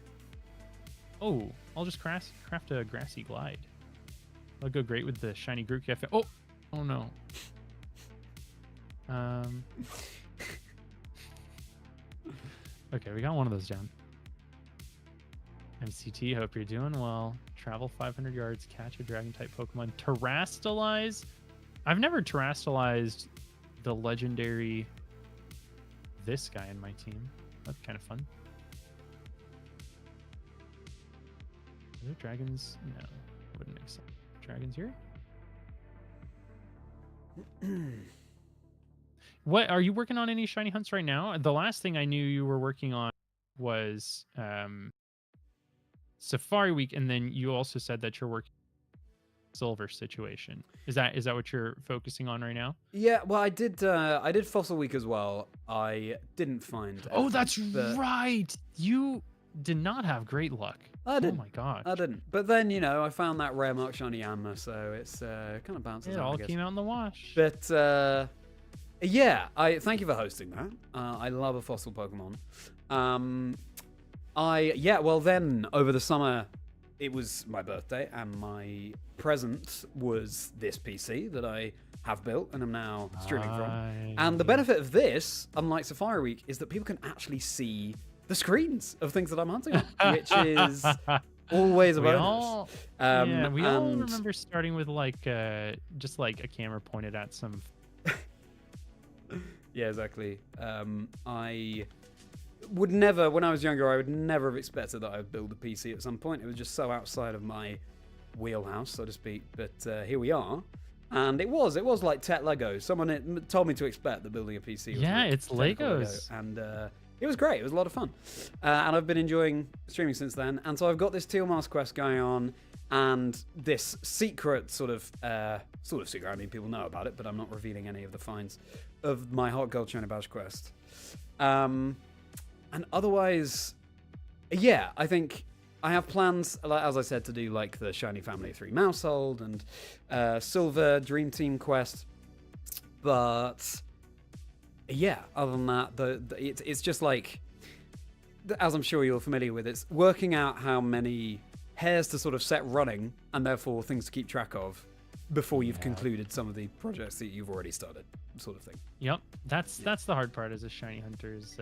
Oh, I'll just craft a grassy glide. That'll go great with the shiny Groot Cafe. Oh no. Okay, we got one of those down. MCT, hope you're doing well. Travel 500 yards, catch a dragon-type Pokemon. Terrastalize? I've never terrastalized the legendary this guy in my team. That's kind of fun. Are there dragons? No, wouldn't make sense. Dragons here? What are you working on? Any shiny hunts right now? The last thing I knew you were working on was Safari Week, and then you also said that you're working silver situation. Is that what you're focusing on right now? Yeah, well, I did Fossil Week as well. I didn't find. Oh, that's right. You did not have great luck. I didn't. Oh my god. I didn't. But then, I found that rare Mark Shiny Amma, so it's kind of bounces it out, all I guess. came out in the wash. But yeah, I thank you for hosting that. I love a fossil Pokemon. Well then over the summer it was my birthday, and my present was this PC that I have built and am now streaming from. And the benefit of this, unlike Safari Week, is that people can actually see the screens of things that I'm hunting on, which is always a bonus. We all remember starting with just like a camera pointed at some. Yeah, exactly. I would never, when I was younger, I would never have expected that I would build a PC at some point. It was just so outside of my wheelhouse, so to speak. But here we are. And it was like tech Lego. Someone told me to expect that building a PC was it's Legos. Lego. And it was great. It was a lot of fun. And I've been enjoying streaming since then. And so I've got this Teal Mask quest going on, and this secret sort of secret. I mean, people know about it, but I'm not revealing any of the finds of my Hot Gold Shiny Badge quest. And otherwise, yeah, I think I have plans, as I said, to do like the Shiny Family of 3 Mousehold and Silver Dream Team quest. But yeah, other than that, it's just like, as I'm sure you're familiar with, it's working out how many hairs to sort of set running, and therefore things to keep track of before you've concluded some of the projects that you've already started, sort of thing. Yep, that's the hard part as a shiny hunter. Is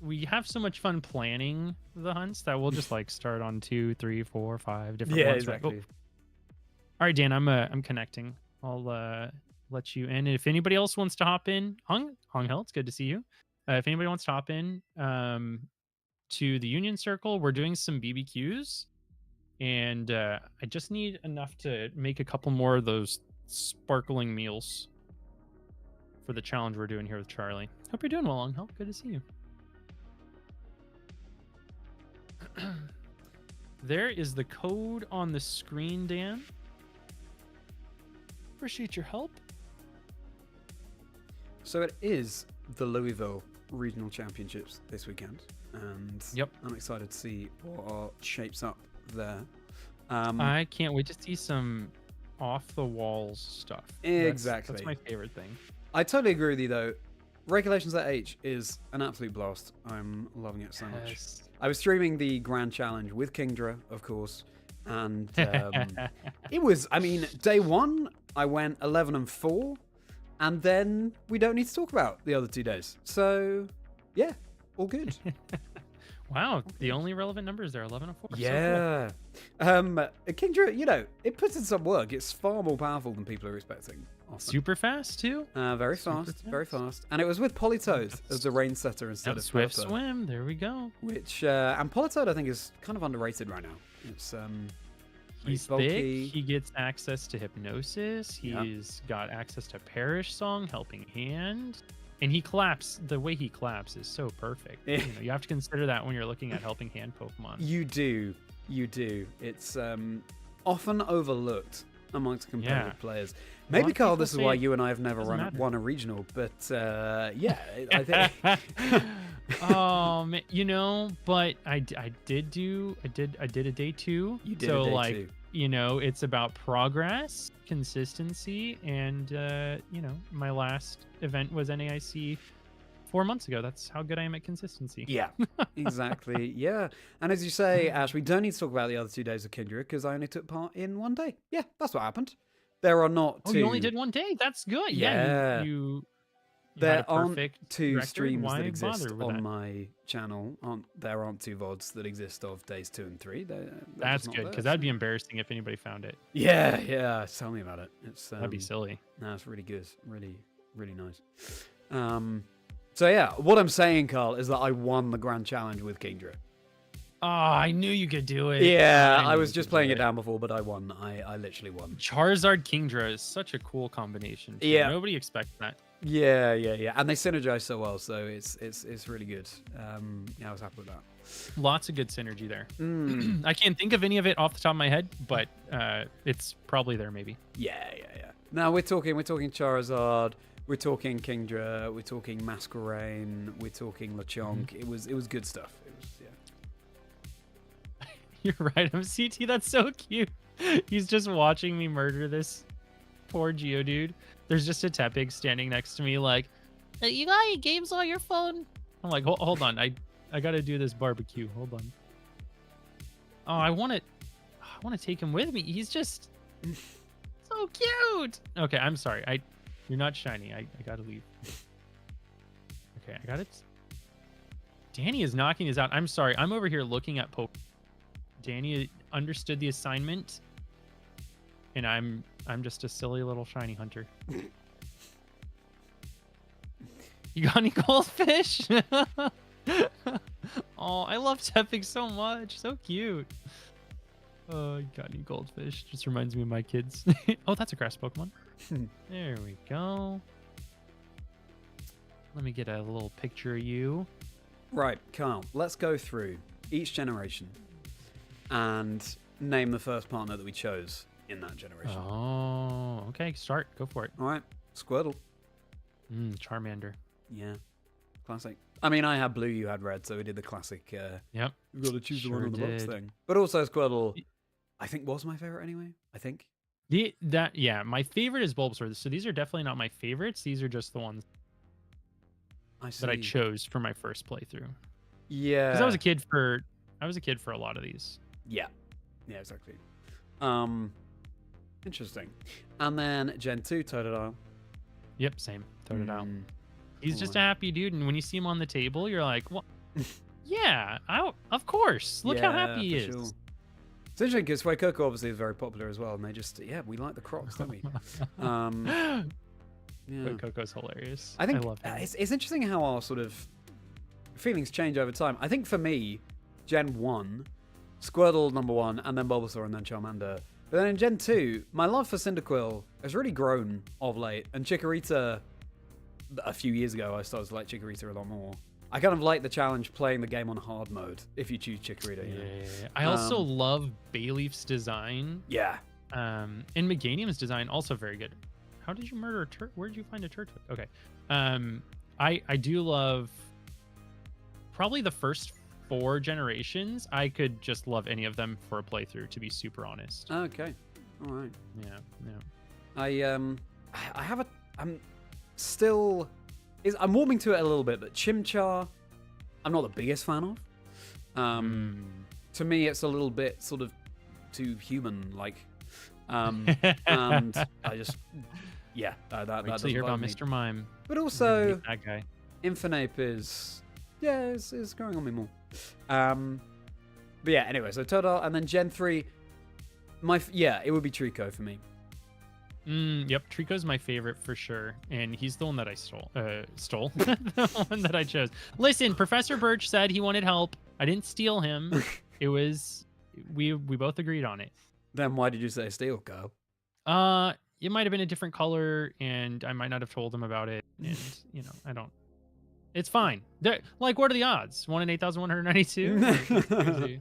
we have so much fun planning the hunts that we'll just like start on 2, 3, 4, 5 different ones. Exactly. Like, all right, Dan, I'm connecting. I'll let you in. If anybody else wants to hop in, Hung Hell, it's good to see you. If anybody wants to hop in to the Union Circle, we're doing some BBQs. And I just need enough to make a couple more of those sparkling meals for the challenge we're doing here with Charlie. Hope you're doing well, Angel. Good to see you. There is the code on the screen, Dan. Appreciate your help. So it is the Louisville Regional Championships this weekend, and I'm excited to see what shapes up there. I can't wait to see some off the walls stuff. Exactly. That's my favorite thing. I totally agree with you though. Regulations at H is an absolute blast. I'm loving it so much. I was streaming the Grand Challenge with Kingdra, of course, and it was, I mean, day one I went 11-4, and then we don't need to talk about the other 2 days. So yeah, all good. Wow, the only relevant numbers there, 11-4. Yeah. So cool. Kingdra, it puts in some work. It's far more powerful than people are expecting. Often. Super fast, too? Very fast. And it was with Politoed as the rain setter instead of Swift Swim, there we go. Which, and Politoed, I think, is kind of underrated right now. It's, he's bulky. Thick, he gets access to Hypnosis, he's got access to Perish Song, Helping Hand. And he claps. The way he claps is so perfect. You have to consider that when you're looking at Helping Hand Pokemon. You do. It's often overlooked amongst competitive players. Maybe, Carl, this is why you and I have never won a regional. But I think. Oh man, but I did a day 2. You did so a day like 2. it's about progress, consistency, and my last event was NAIC 4 months ago. That's how good I am at consistency. Yeah, exactly. Yeah. And as you say, Ash, we don't need to talk about the other 2 days of Kindred because I only took part in 1 day. Yeah, that's what happened. There are not 2. Oh, you only did 1 day? That's good. Yeah. You had There a perfect aren't 2 record. streams Why that exist bother with on that? my channel. There aren't 2 VODs that exist of days 2 and 3. They're That's just not good, there, because so- that'd be embarrassing if anybody found it. Yeah. Tell me about it. That'd be silly. No, it's really good. Really, really nice. So yeah, what I'm saying, Carl, is that I won the Grand Challenge with Kingdra. Oh, I knew you could do it. Yeah, I knew was you just could playing do it down before, but I won. I literally won. Charizard Kingdra is such a cool combination. Too. Yeah. Nobody expects that. Yeah, and they synergize so well, so it's really good. Yeah, I was happy with that. Lots of good synergy there. Mm. I can't think of any of it off the top of my head, but it's probably there maybe. Yeah. Now we're talking Charizard, we're talking Kingdra, we're talking Masquerain, we're talking Lechonk. It was good stuff. It was, yeah. You're right, MCT. That's so cute. He's just watching me murder this poor Geodude. There's just a Tepig standing next to me like, you got any games on your phone? I'm like, hold on. I got to do this barbecue. Hold on. Oh, I want to take him with me. He's just so cute. Okay, I'm sorry. You're not shiny. I got to leave. Okay, I got it. Danny is knocking this out. I'm sorry. I'm over here looking at Poke. Danny understood the assignment, and I'm just a silly little shiny hunter. You got any goldfish? Oh, I love Tepig so much. So cute. Oh, you got any goldfish? Just reminds me of my kids. Oh, that's a grass Pokemon. There we go. Let me get a little picture of you. Right, Carl, let's go through each generation and name the first partner that we chose in that generation. Oh, okay. Start. Go for it. All right, Squirtle. Charmander. Yeah, classic. I mean, I had blue, you had red, so we did the classic. Yep. We've got to choose the one Sure on the box did. thing. But also Squirtle, I think was my favorite anyway. I think. My favorite is Bulbasaur. So these are definitely not my favorites. These are just the ones that I chose for my first playthrough. Yeah. Because I was a kid for a lot of these. Yeah, exactly. Interesting. And then Gen 2 Totodile. Yep, same. Totodile. Mm, He's just a happy dude, and when you see him on the table, you're like, "What? Yeah, of course. Look how happy he is." Sure. It's interesting because Fuecoco obviously is very popular as well, and they just we like the Crocs, don't we? Yeah. Coco's hilarious. I think love him. it's interesting how our sort of feelings change over time. I think for me, Gen 1, Squirtle number 1, and then Bulbasaur, and then Charmander. But then in Gen 2, my love for Cyndaquil has really grown of late, and Chikorita, a few years ago, I started to like Chikorita a lot more. I kind of like the challenge playing the game on hard mode if you choose Chikorita. You know? Yeah. I also love Bayleaf's design. Yeah. And Meganium's design also very good. How did you murder a turtle? Where did you find a turtle? Okay. I do love probably the first 4 generations. I could just love any of them for a playthrough, to be super honest. Okay. All right. Yeah. I'm still. I'm warming to it a little bit, but Chimchar, I'm not the biggest fan of. To me, it's a little bit sort of too human-like. And I just, that Wait till you hear about Mr. Mime. But also, That guy. Infernape is, is growing on me more. But yeah, anyway, so Totodile, and then Gen 3, it would be Trico for me. Yep, Trico's my favorite for sure, and he's the one that I stole. The one that I chose. Listen, Professor Birch said he wanted help. I didn't steal him. It was we both agreed on it. Then why did you say steal, Carl? It might have been a different color, and I might not have told him about it. And I don't. It's fine. Like, what are the odds? 1 in 8,192.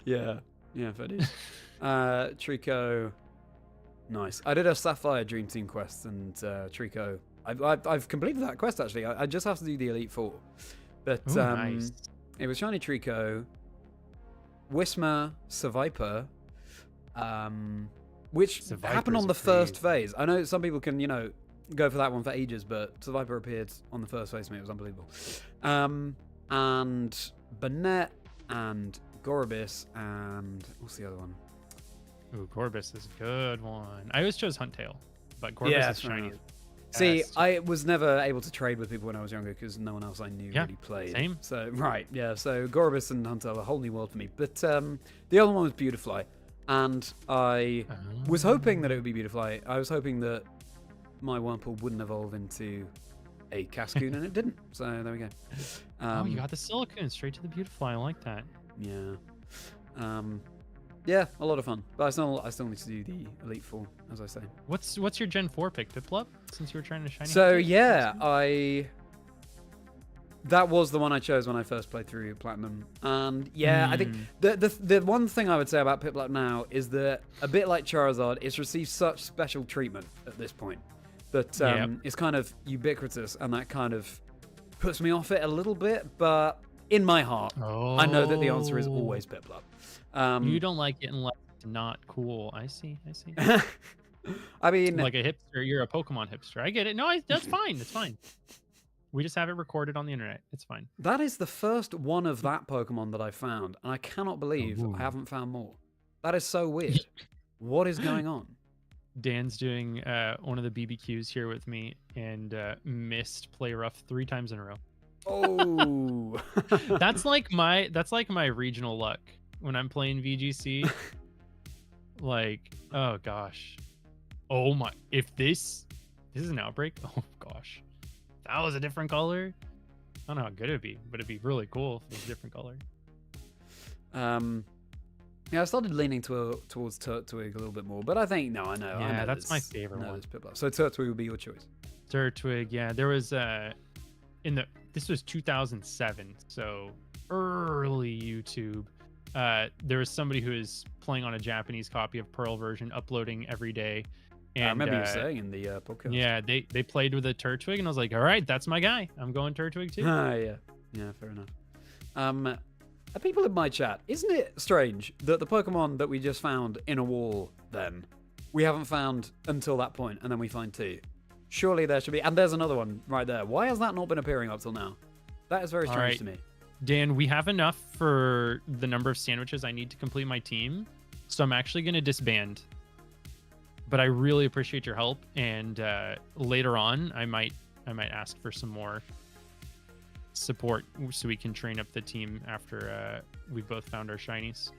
Yeah, fair dues. Trico. Nice. I did a Sapphire Dream Team quest, and Trico. I've completed that quest actually. I just have to do the Elite Four, but Ooh, nice. it was Shiny Trico, Whismur, Seviper, which happened on the first phase. I know some people can, go for that one for ages, but Seviper appeared on the first phase to me. It was unbelievable. And Banette and Gorobis and what's the other one? Ooh, Gorbis is a good one. I always chose Huntail, but Gorbis is shiny. See, I was never able to trade with people when I was younger because no one else I knew really played. Same. So, so Gorobis and Huntail are a whole new world for me. But the other one was Beautifly, and I was hoping that it would be Beautifly. I was hoping that my Wurmple wouldn't evolve into a Cascoon, and it didn't. So there we go. You got the Silicone straight to the Beautifly. I like that. Yeah. Yeah, a lot of fun. But I still need to do the Elite Four, as I say. What's your Gen 4 pick? Piplup? Since you were trying to shiny. So yeah, that was the one I chose when I first played through Platinum. And yeah, I think the one thing I would say about Piplup now is that a bit like Charizard, it's received such special treatment at this point that it's kind of ubiquitous, and that kind of puts me off it a little bit. But in my heart, I know that the answer is always Piplup. You don't like it unless it's not cool. I see. I mean, like a hipster, you're a Pokemon hipster. I get it. No, that's fine. That's fine. We just have it recorded on the internet. It's fine. That is the first one of that Pokemon that I found, and I cannot believe I haven't found more. That is so weird. What is going on? Dan's doing one of the BBQs here with me and missed Play Rough 3 times in a row. Oh, that's like my regional luck when I'm playing VGC. Like, oh gosh, oh my! If this is an outbreak, oh gosh, if that was a different color. I don't know how good it'd be, but it'd be really cool if it was a different color. Yeah, I started leaning towards Turtwig a little bit more, but I think I know. Yeah, that's my favorite one. So Turtwig would be your choice. Turtwig, yeah. There was this was 2007, so early YouTube. There was somebody who was playing on a Japanese copy of Pearl version, uploading every day. And, I remember you saying in the podcast. Yeah, they played with a Turtwig, and I was like, all right, that's my guy. I'm going Turtwig too. Yeah, fair enough. People in my chat, isn't it strange that the Pokemon that we just found in a wall, then we haven't found until that point, and then we find 2? Surely there should be, and there's another one right there. Why has that not been appearing up till now? That is very strange to me. Dan, we have enough for the number of sandwiches I need to complete my team, so I'm actually going to disband. But I really appreciate your help, and later on, I might ask for some more support so we can train up the team after we both found our shinies.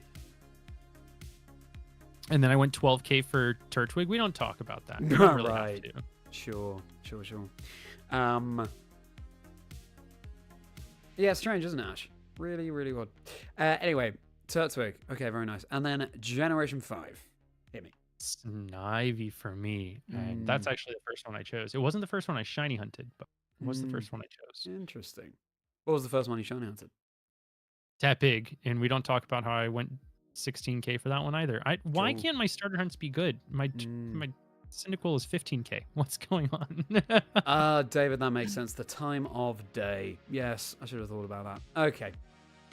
And then I went 12K for Turtwig. We don't talk about that. We don't really have to. Sure. Yeah, strange, isn't it, Ash? Really, really odd. Anyway, Turtwig. Okay, very nice. And then Generation 5. Hit me. Snivy for me. And that's actually the first one I chose. It wasn't the first one I shiny hunted, but it was the first one I chose. Interesting. What was the first one you shiny hunted? Tepig. And we don't talk about how I went 16K for that one either. Why can't my starter hunts be good? My Cyndaquil is 15K. What's going on? David, that makes sense. The time of day. Yes, I should have thought about that. Okay.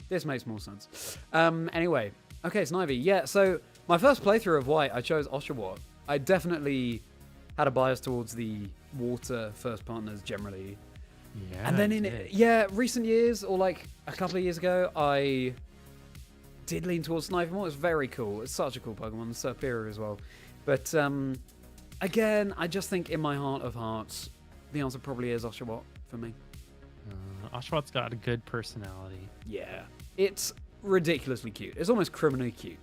This makes more sense. Anyway. Okay, Snivy. Yeah, so my first playthrough of White, I chose Oshawott. I definitely had a bias towards the water first partners generally. Yeah. And then in recent years, or like a couple of years ago, I did lean towards Snivy more. It's very cool. It's such a cool Pokemon. It's superior as well. But again, I just think in my heart of hearts, the answer probably is Oshawott for me. Oshawott's got a good personality. Yeah. It's ridiculously cute. It's almost criminally cute.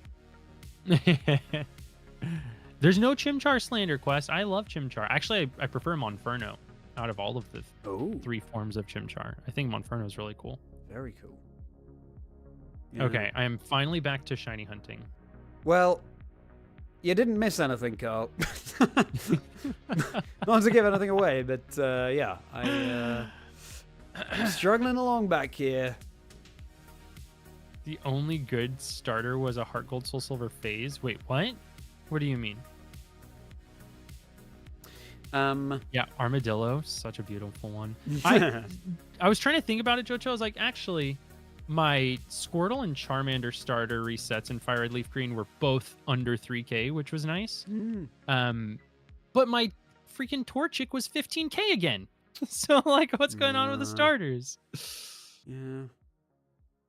There's no Chimchar slander quest. I love Chimchar. Actually, I prefer Monferno out of all of the 3 forms of Chimchar. I think Monferno is really cool. Very cool. Yeah. Okay, I am finally back to shiny hunting. Well, you didn't miss anything, Carl. Not to give anything away, but yeah, I'm struggling along back here. The only good starter was a Heart Gold Soul Silver phase. Wait, what? What do you mean? Yeah, Armadillo, such a beautiful one. I was trying to think about it, Jojo. I was like, actually, my Squirtle and Charmander starter resets in Fire Red Leaf Green were both under 3K, which was nice. But my freaking Torchic was 15K again. So, like, what's going on with the starters? Yeah.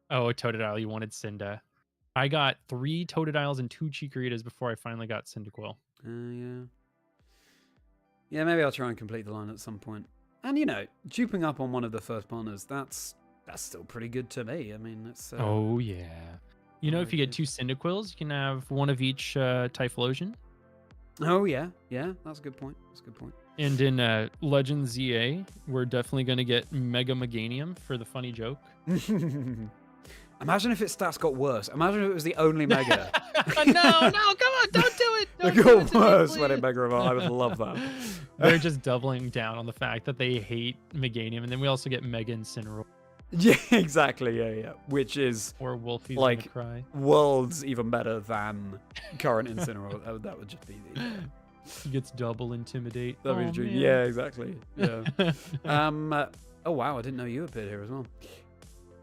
Oh, a Totodile. You wanted Cinda. I got 3 Totodiles and 2 Chikoritas before I finally got Cyndaquil. Yeah. Yeah, maybe I'll try and complete the line at some point. And, you know, duping up on one of the first partners, that's still pretty good to me. I mean, it's... oh, yeah. You know, if you get 2 Cyndaquils, you can have one of each Typhlosion. Oh, yeah. Yeah, that's a good point. That's a good point. And in Legends ZA, we're definitely going to get Mega Meganium for the funny joke. Imagine if its stats got worse. Imagine if it was the only Mega. No, come on, don't do it. They got worse when it Mega Evolved. I would love that. They're just doubling down on the fact that they hate Meganium, and then we also get Mega Incineroar. Yeah, exactly. Yeah. Which is or Wolfie's like gonna cry. worlds even better than current Incineroar. That would just be the. He gets double Intimidate. That'd be the dream. Yeah, exactly. Yeah. Oh wow, I didn't know you appeared here as well.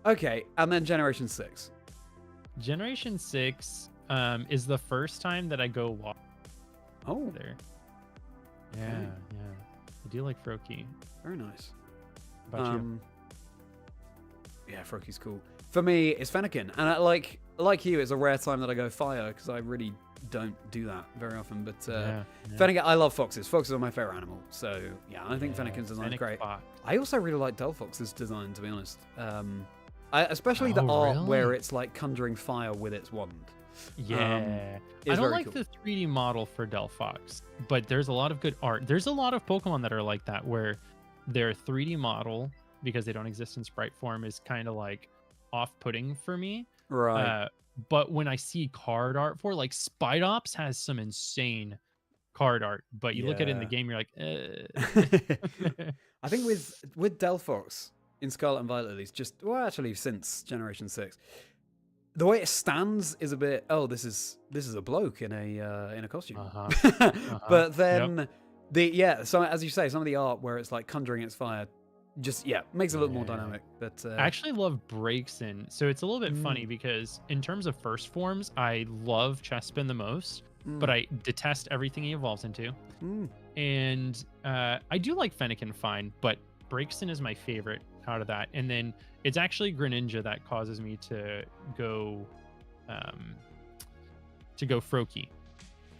Okay, and then Generation 6. Generation 6 is the first time that I go walk. Oh, there. Yeah, okay. yeah. I do like Froakie. Very nice. About you? Yeah, Froakie's cool. For me, it's Fennekin, and like you, it's a rare time that I go fire because I really don't do that very often. But Fennekin, I love foxes. Foxes are my favorite animal, so yeah, I think Fennekin's design is great. Fox. I also really like Delphox's design, to be honest. Especially the art where it's like conjuring fire with its wand. Yeah, I don't like the 3D model for Delphox, but there's a lot of good art. There's a lot of Pokemon that are like that, where their 3D model, because they don't exist in sprite form, is kind of like off-putting for me. Right. But when I see card art for, like, Spidops has some insane card art, but you look at it in the game, you're like, I think with Delphox in Scarlet and Violet, at least, actually since Generation 6, the way it stands is a bit, this is a bloke in a costume. But then so as you say, some of the art where it's like conjuring its fire just makes it look more dynamic. But I actually love breaks in, so it's a little bit funny because in terms of first forms, I love Chespin the most, but I detest everything he evolves into. And I do like Fennekin fine, but Breaksin is my favorite out of that. And then it's actually Greninja that causes me to go Froakie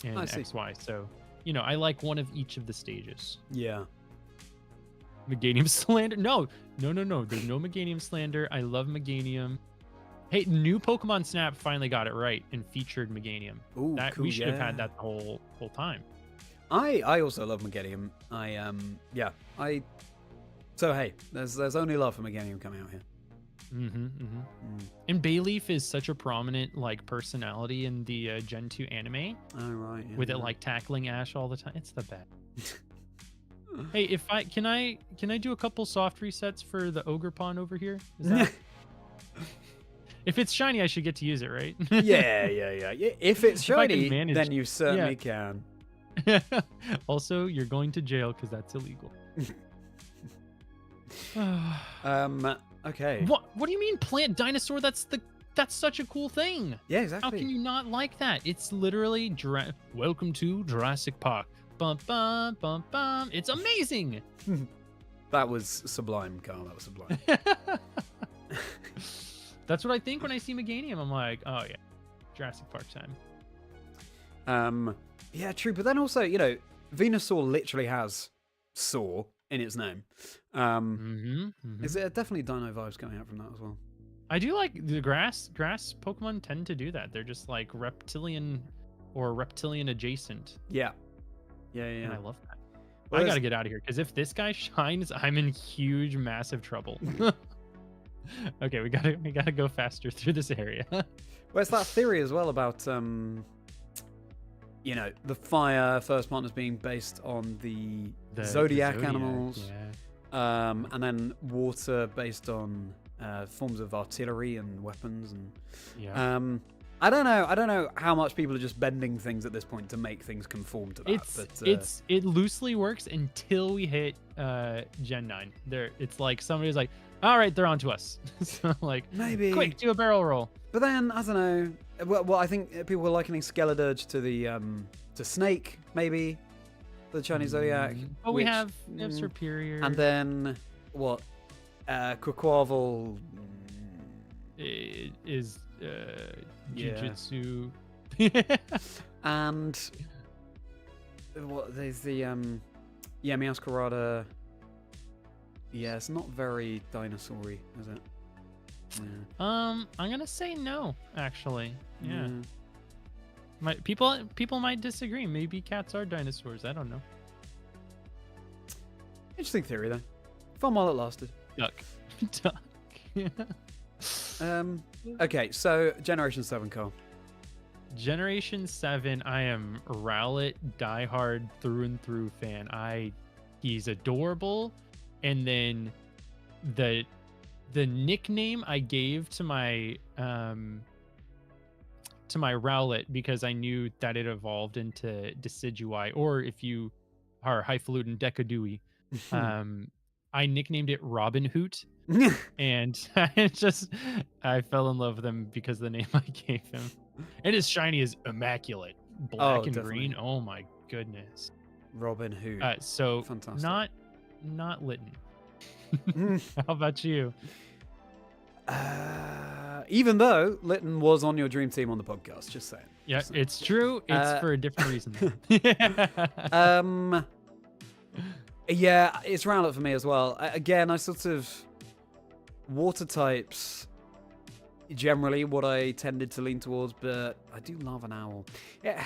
and XY. So, you know, I like one of each of the stages. Yeah. Meganium slander? No. There's no Meganium slander. I love Meganium. Hey, new Pokemon Snap finally got it right and featured Meganium. Ooh, cool, we should have had that the whole time. I also love Meganium. So hey, there's only love for Meganium coming out here. And Bayleaf is such a prominent like personality in the Gen 2 anime. Oh right. Yeah, with it like tackling Ash all the time. It's the best. Hey, can I do a couple soft resets for the Ogerpon over here? Is that... If it's shiny, I should get to use it, right? Yeah. If it's shiny, then you certainly can. Also, you're going to jail because that's illegal. Okay. What do you mean plant dinosaur? That's such a cool thing. Yeah, exactly. How can you not like that? It's literally welcome to Jurassic Park. Bum bum bum bum. It's amazing. That was sublime, Carl. That was sublime. That's what I think when I see Meganium. I'm like, oh yeah, Jurassic Park time. Yeah, true. But then also, you know, Venusaur literally has "saw" in its name. Is it definitely Dino vibes coming out from that as well? I do like the grass Pokemon tend to do that. They're just like reptilian or reptilian adjacent. Yeah. And I love that. Well, I gotta get out of here because if this guy shines, I'm in huge, massive trouble. Okay, we gotta go faster through this area. Well, it's that theory as well about you know, the fire first partners being based on the zodiac animals, and then water based on forms of artillery and weapons, and I don't know how much people are just bending things at this point to make things conform to that. It loosely works until we hit Gen 9. It's like somebody's like, All right, they're on to us. So, like, Maybe. quick, do a barrel roll. But then, I don't know. Well, I think people were likening Skeledirge to the to Snake, maybe, the Chinese Zodiac. But we have Superior. And then, what? Quaquavel is Jujutsu. And what? There's the Meowscarada. Yeah, it's not very dinosaur-y, is it? Yeah. I'm gonna say no, actually. Yeah. People might disagree. Maybe cats are dinosaurs. I don't know. Interesting theory, though. Fun while it lasted. Duck. Duck. Okay, so Generation 7, Carl. Generation 7, I am Rowlet diehard through and through fan. He's adorable, and then the nickname I gave to my Rowlet, because I knew that it evolved into Decidueye, or if you are highfalutin, Decadui. I nicknamed it Robin Hoot, and I fell in love with him because of the name I gave him. And his shiny is immaculate, black and definitely. green. Oh my goodness. Robin Hood. So Fantastic. not Litten. How about you? Even though Lytton was on your dream team on the podcast, just saying. Yeah, Just saying. it's true. It's for a different reason. Yeah, it's Rowlet for me as well. Again, I sort of water types generally what I tended to lean towards, but I do love an owl. Yeah,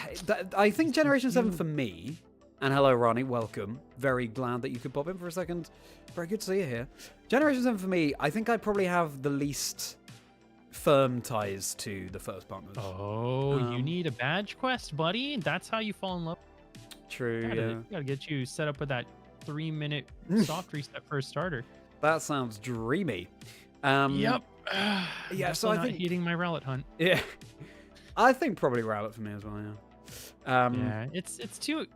I think Generation 7 for me, and hello Ronnie, welcome. Very glad that you could pop in for a second. Very good to see you here. Generation 7 for me, I think I probably have the least firm ties to the first partners. Oh, you need a badge quest, buddy. That's how you fall in love. True, Gotta get you set up with that 3-minute soft reset for a starter. That sounds dreamy. Yep. Yeah, so I think eating my Rowlet hunt. Yeah, I think probably Rowlet for me as well. Yeah. Yeah, it's too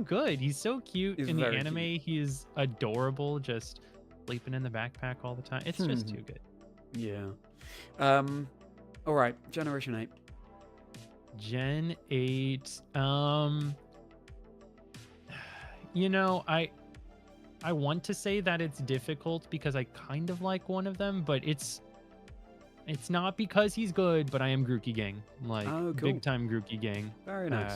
good. He's so cute in the anime. Cute. He's adorable, just sleeping in the backpack all the time. It's just too good. Yeah. All right, Generation 8. Gen 8. You know, I want to say that it's difficult because I kind of like one of them, but it's not because he's good, but I am Grookey Gang. Like, big time Grookey Gang. Very nice.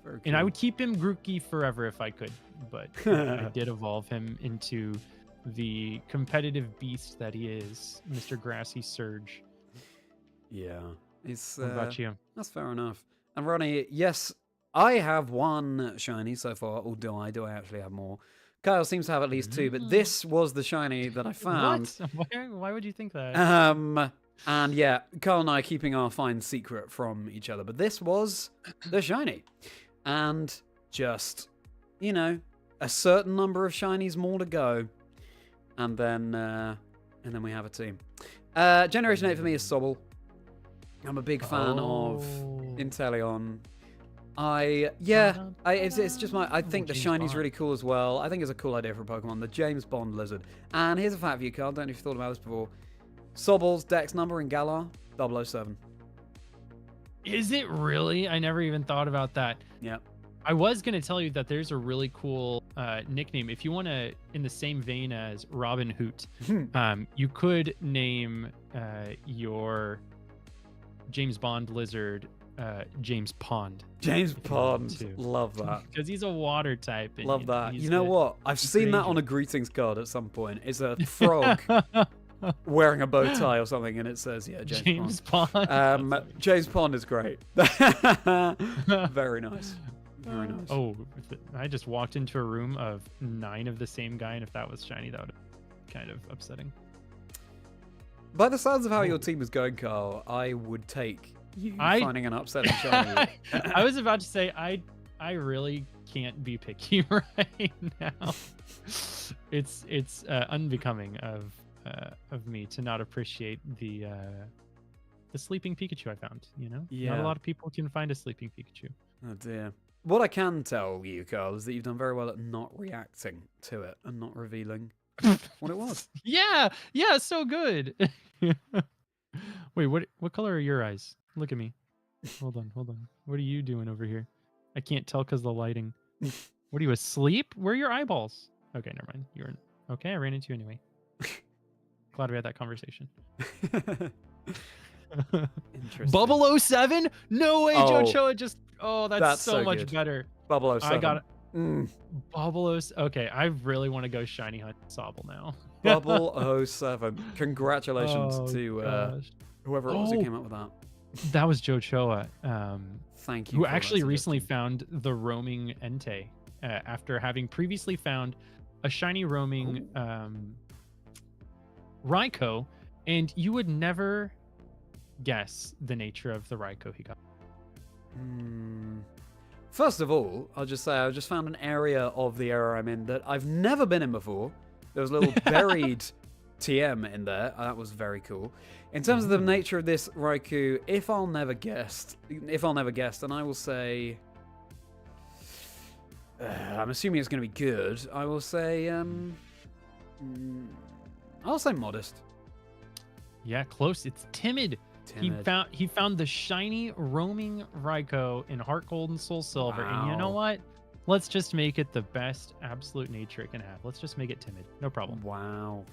Very cool. And I would keep him Grookey forever if I could, but I did evolve him into the competitive beast that he is, Mr. Grassy Surge. Yeah. It's, what about you? That's fair enough. And Ronnie, yes, I have one shiny so far, or do I actually have more? Kyle seems to have at least two, but this was the shiny that I found. What? Why would you think that? And yeah, Kyle and I are keeping our fine secret from each other, but this was the shiny. And just, you know, a certain number of shinies more to go. And then we have a team. Generation 8 for me is Sobble. I'm a big fan of Inteleon. It's just I think the shiny's really cool as well. I think it's a cool idea for a Pokemon, the James Bond lizard. And here's a fact for you, Carl. Don't know if you've thought about this before. Sobble's dex number in Galar, 007. Is it really? I never even thought about that. Yeah. I was going to tell you that there's a really cool nickname. If you want to, in the same vein as Robin Hoot, you could name your James Bond lizard James Pond. James Pond. Love that. Because he's a water type. And, love that. You know what? I've seen that on a greetings card at some point. It's a frog wearing a bow tie or something, and it says, yeah, James Pond. James Pond is great. Very nice. Very nice. Oh, I just walked into a room of 9 of the same guy, and if that was shiny, that would be kind of upsetting. By the sounds of how your team is going, Carl, I would take you finding an upsetting shiny. I was about to say, I really can't be picky right now. It's unbecoming of me to not appreciate the sleeping Pikachu I found. You know, not a lot of people can find a sleeping Pikachu. Oh dear. What I can tell you, Carl, is that you've done very well at not reacting to it and not revealing what it was. Yeah, so good. Wait, what color are your eyes? Look at me. Hold on. What are you doing over here? I can't tell because the lighting. What are you asleep? Where are your eyeballs? Okay, never mind. Okay. I ran into you anyway. Glad we had that conversation. Interesting. Bubble 07? No way, Oh, Joe just. Oh, that's so much good. better. Bubble 07. I got it. Bubble 07. Okay, I really want to go shiny hunt Sobble now. Bubble 07. Congratulations to whoever it was who came up with that. That was Joe Choa. Thank you. Who actually recently found the roaming Entei after having previously found a shiny roaming Raikou, and you would never guess the nature of the Raikou he got. First of all, I'll just say I just found an area of the area I'm in that I've never been in before. There was a little buried TM in there. That was very cool. In terms of the nature of this Raikou, if I'll never guess, then I will say, I'm assuming it's going to be good. I will say, I'll say modest. Yeah, close. It's timid. He found the shiny roaming Raikou in Heart Gold and Soul Silver, and you know what? Let's just make it the best absolute nature it can have. Let's just make it timid. No problem. Wow.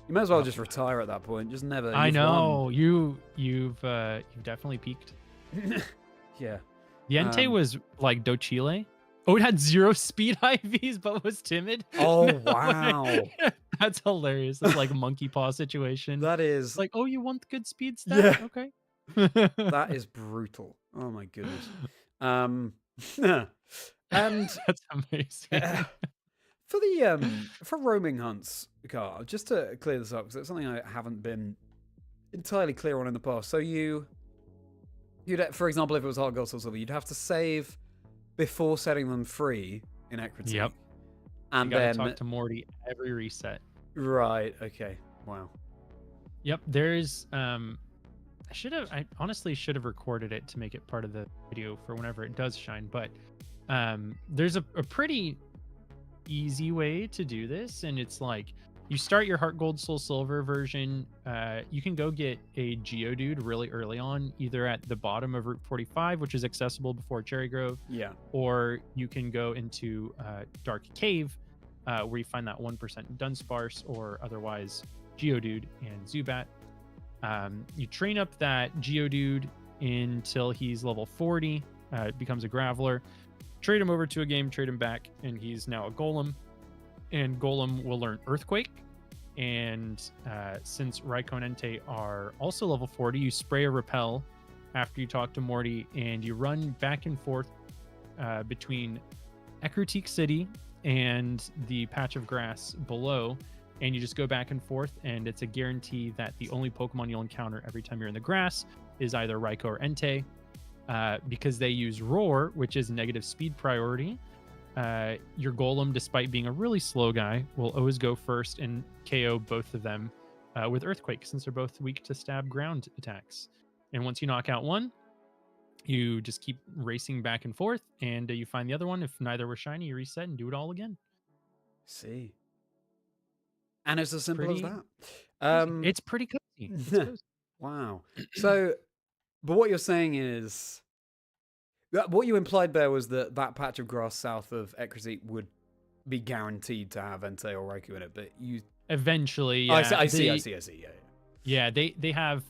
You might as well just retire at that point. Just never. I know you've definitely peaked. Yeah. The Entei was like Dochile. Oh, it had 0 speed IVs, but was timid. Oh wow, that's hilarious. It's like a monkey paw situation. That is like, oh, you want good speed stat? Yeah. Okay. That is brutal. Oh my goodness. And that's amazing. For roaming hunts, Carl, just to clear this up, because it's something I haven't been entirely clear on in the past. So you'd, for example, if it was Heart Gold Soul Silver, you'd have to save before setting them free in Equity. Yep. And you gotta then talk to Morty every reset. Right. Okay. Wow. Yep. There's I honestly should have recorded it to make it part of the video for whenever it does shine, but there's a pretty easy way to do this, and it's like you start your Heart Gold Soul Silver version. You can go get a Geodude really early on, either at the bottom of Route 45, which is accessible before Cherry Grove, or you can go into Dark Cave, where you find that 1% Dunsparce or otherwise Geodude and Zubat. You train up that Geodude until he's level 40, becomes a Graveler. Trade him over to a game, trade him back, and he's now a Golem. And Golem will learn Earthquake. And since Raikou and Entei are also level 40, you spray a Repel after you talk to Morty, and you run back and forth between Ecruteak City and the patch of grass below. And you just go back and forth, and it's a guarantee that the only Pokemon you'll encounter every time you're in the grass is either Raikou or Entei. Because they use Roar, which is negative speed priority. Your Golem, despite being a really slow guy, will always go first and KO both of them with Earthquake, since they're both weak to stab ground attacks. And once you knock out one, you just keep racing back and forth, and you find the other one. If neither were shiny, you reset and do it all again. See. And it's as simple as that. It's pretty cozy. Wow. So, but what you're saying is, what you implied there was that that patch of grass south of Ecruteak would be guaranteed to have Entei or Raikou in it, but you eventually, yeah. I see. Yeah, they have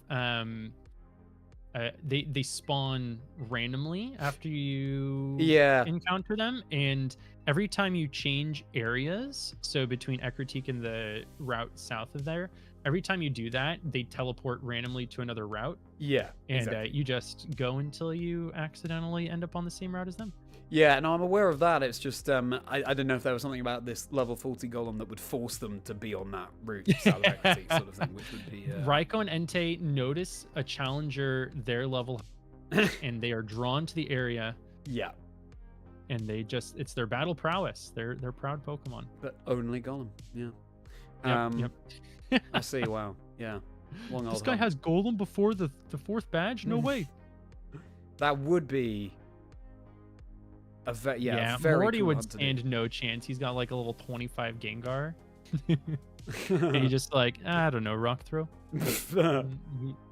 they spawn randomly after you encounter them, and every time you change areas, so between Ecruteak and the route south of there, every time you do that, they teleport randomly to another route. Yeah, and exactly. You just go until you accidentally end up on the same route as them. Yeah, no, I'm aware of that. It's just I don't know if there was something about this level 40 Golem that would force them to be on that route south of Ecruteak sort of thing, which would be Raikou and Entei notice a challenger their level and they are drawn to the area. Yeah. And they just, it's their battle prowess. They're proud Pokemon. But only Golem. Yeah. Yep. I see. Wow. Yeah. This guy has Golem before the 4th badge? No way. That would be a very Morty cool would stand no chance. He's got like a little 25 Gengar. And he just like, I don't know, rock throw. And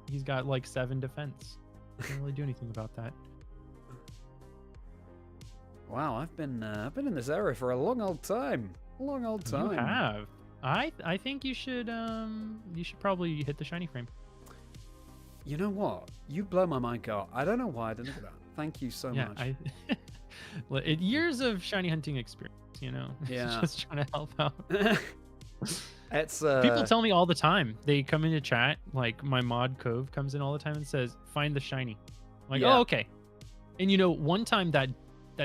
he's got like 7 defense. Can't really do anything about that. Wow, I've been in this area for a long old time. A long old time. You have. I think you should probably hit the shiny frame. You know what? You blow my mind, Carl. I don't know why I didn't think of that. Thank you so much. Years of shiny hunting experience, you know. Yeah. Just trying to help out. It's People tell me all the time. They come into chat, like my mod Cove comes in all the time and says, "Find the shiny." I'm like, Yeah. oh, okay. And you know, one time that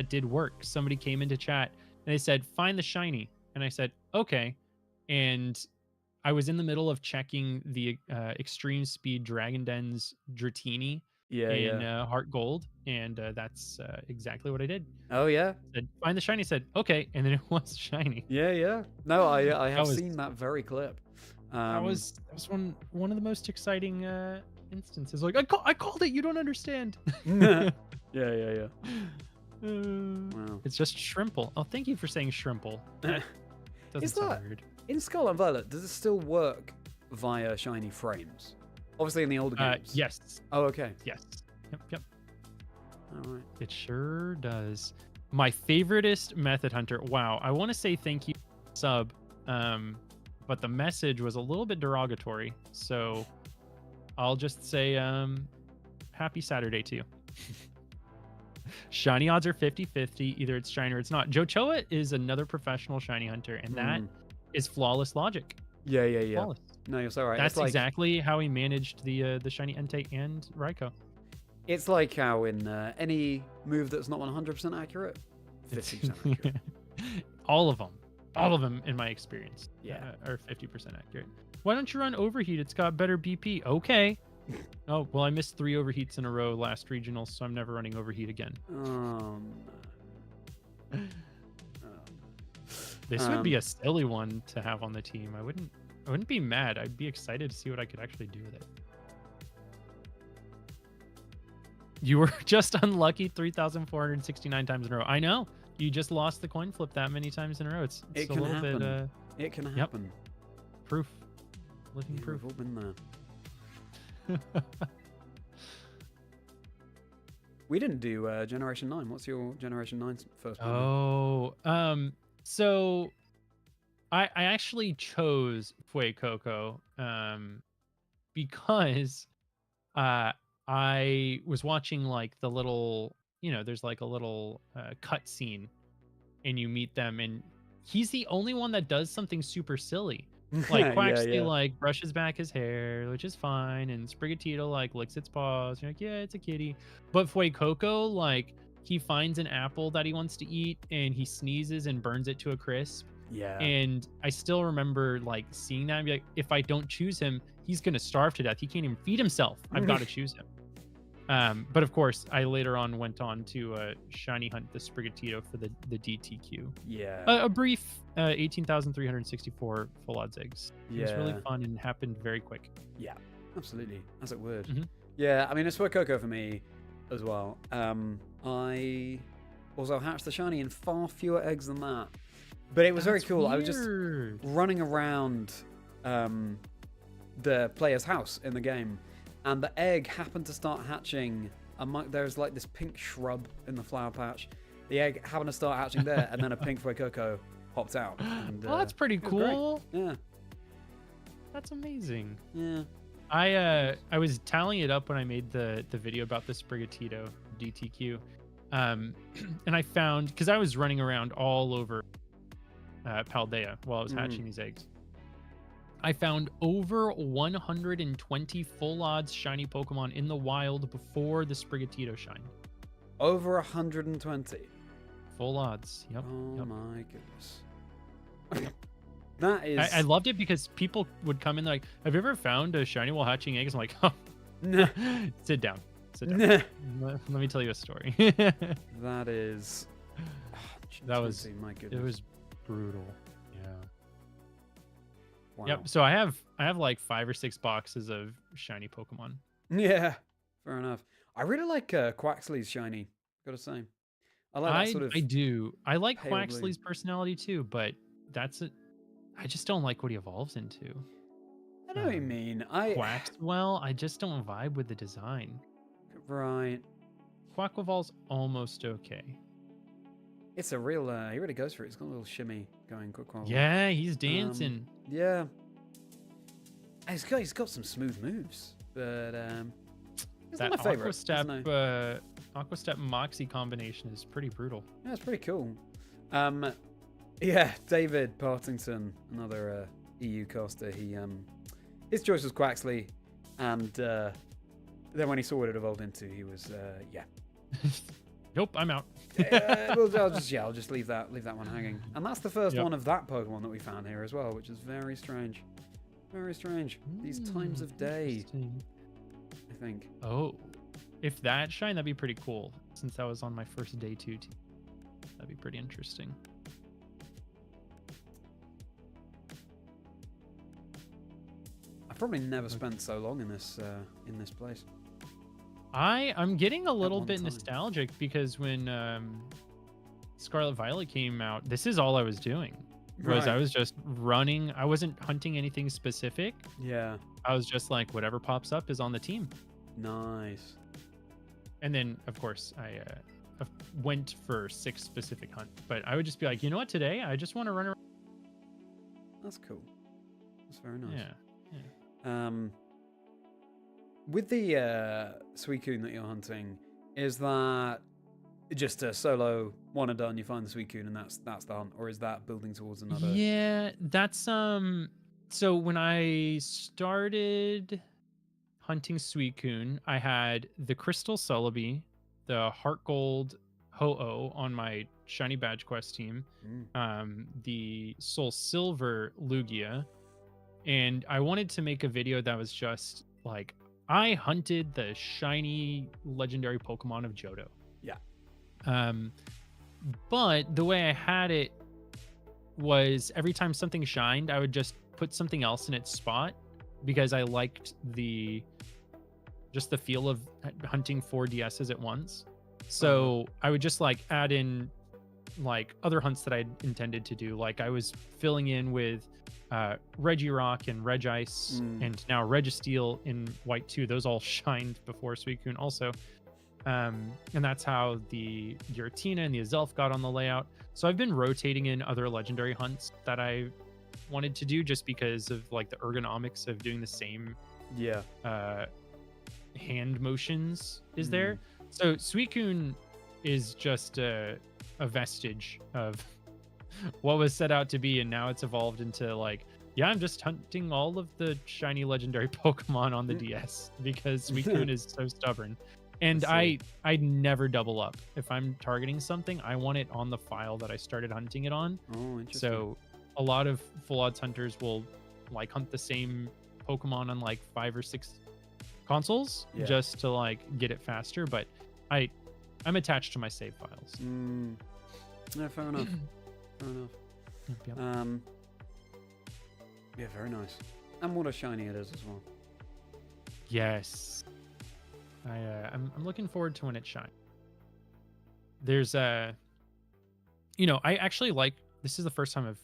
did work. Somebody came into chat and they said, "Find the shiny," and I said, "Okay." And I was in the middle of checking the extreme speed Dragon Den's Dratini in Heart Gold, and that's exactly what I did. Oh yeah. Said, "Find the shiny." Said, "Okay," and then it was shiny. Yeah. No, I have seen that very clip. That was one of the most exciting instances. Like I called it. You don't understand. Yeah. Wow. It's just Shrimple. Oh, thank you for saying Shrimple. That doesn't sound weird. In Scarlet Violet, does it still work via shiny frames? Obviously in the older games. Yes. Oh, okay. Yes. Yep. All right. It sure does. My favoriteest method hunter. Wow. I want to say thank you, sub, but the message was a little bit derogatory. So I'll just say happy Saturday to you. Shiny odds are 50-50. Either it's shiny or it's not. Jochoa is another professional shiny hunter, and that is flawless logic. Yeah. Flawless. No, you're so right. That's exactly how he managed the shiny Entei and Raikou. It's like how in any move that's not 100% accurate, 50% accurate. All of them, in my experience, are 50% accurate. Why don't you run Overheat? It's got better BP. Okay. Oh, well, I missed 3 overheats in a row last regional, so I'm never running Overheat again. This would be a silly one to have on the team. I wouldn't be mad. I'd be excited to see what I could actually do with it. You were just unlucky 3,469 times in a row. I know. You just lost the coin flip that many times in a row. It's it a can little happen. bit. It can happen. Proof. Living proof. We've all been there. We didn't do Generation 9. What's your Generation 9's first one? Oh, so I actually chose Fuecoco because I was watching like the little, there's like a little cut scene and you meet them and he's the only one that does something super silly. Like Quaxley like brushes back his hair, which is fine, and Sprigatito like licks its paws. You're like, yeah, it's a kitty. But Fuecoco, like, he finds an apple that he wants to eat and he sneezes and burns it to a crisp. Yeah. And I still remember like seeing that and be like, if I don't choose him, he's gonna starve to death. He can't even feed himself. I've got to choose him. But of course, I later on went on to shiny hunt the Sprigatito for the DTQ. Yeah. A brief 18,364 full odds eggs. It was really fun and happened very quick. Yeah, absolutely, as it would. Mm-hmm. Yeah, I mean, it's Fuecoco for me as well. I also hatched the shiny in far fewer eggs than that, but it was very cool. Weird. I was just running around the player's house in the game, and the egg happened to start hatching. There's like this pink shrub in the flower patch. The egg happened to start hatching there, and then a pink Fuecoco popped out. And, well, that's pretty cool. Yeah. That's amazing. Yeah. I was tallying it up when I made the video about the Sprigatito DTQ. And I found, because I was running around all over Paldea while I was hatching these eggs. I found over 120 full odds shiny Pokemon in the wild before the Sprigatito shine. Over 120. Full odds. Yep. Oh my goodness. That is. I loved it because people would come in like, "Have you ever found a shiny while hatching eggs?" I'm like, "Oh, nah. Sit down. Nah. Let me tell you a story." That is. That was. My goodness. It was brutal. Yeah. Wow. Yep. So I have like 5 or 6 boxes of shiny Pokemon. Yeah. Fair enough. I really like Quaxley's shiny. Gotta say. I like that sort of. I do. I like pale Quaxley's personality too, but that's I just don't like what he evolves into. I know what you mean. Quaxwell, I just don't vibe with the design. Right. Quaquaval's almost okay. It's a real, he really goes for it. He's got a little shimmy going, Quaquaval. Yeah, he's dancing. Yeah. He's got some smooth moves, but it's That not my favorite. Aqua Step Moxie combination is pretty brutal. Yeah, it's pretty cool. Yeah, David Partington, another EU caster. His choice was Quaxley, and then when he saw what it evolved into, he was yeah. Nope, I'm out. I'll just leave that one hanging. And that's the first one of that Pokemon that we found here as well, which is very strange. Very strange. These times of day, I think. Oh, if that shine, that'd be pretty cool. Since that was on my first day 2 team, that'd be pretty interesting. I've probably never spent so long in this place. I'm getting a little one bit time. nostalgic because when Scarlet Violet came out, this is all I was doing. Was I was just running. I wasn't hunting anything specific. Yeah. I was just like, whatever pops up is on the team. Nice. And then, of course, I went for 6 specific hunts. But I would just be like, you know what, today I just want to run around. That's cool. That's very nice. Yeah. With the Suicune that you're hunting, is that just a solo one and done? You find the Suicune and that's the hunt, or is that building towards another? Yeah, that's So when I started hunting Suicune, I had the Crystal Celebi, the Heart Gold Ho-Oh on my Shiny Badge Quest team, the Soul Silver Lugia, and I wanted to make a video that was just like, I hunted the shiny legendary Pokemon of Johto. Yeah. But the way I had it was every time something shined, I would just put something else in its spot because I liked the feel of hunting 4 DSs at once. So I would just like add in like other hunts that I intended to do. Like I was filling in with Regirock and Regice and now Registeel in White 2. Those all shined before Suicune also. And that's how the Giratina and the Azelf got on the layout. So I've been rotating in other legendary hunts that I wanted to do just because of like the ergonomics of doing the same hand motions is there. So Suicune is just a vestige of what was set out to be, and now it's evolved into like, yeah, I'm just hunting all of the shiny legendary Pokemon on the DS because Suicune is so stubborn. And I never double up. If I'm targeting something, I want it on the file that I started hunting it on. Oh, interesting. So a lot of full odds hunters will like hunt the same Pokemon on like 5 or 6 consoles just to like get it faster. But I'm attached to my save files. Yeah, fair enough. Fair enough. Yep. Yeah, very nice. And what a shiny it is as well. Yes. I'm looking forward to when it shines. There's I actually like, this is the first time I've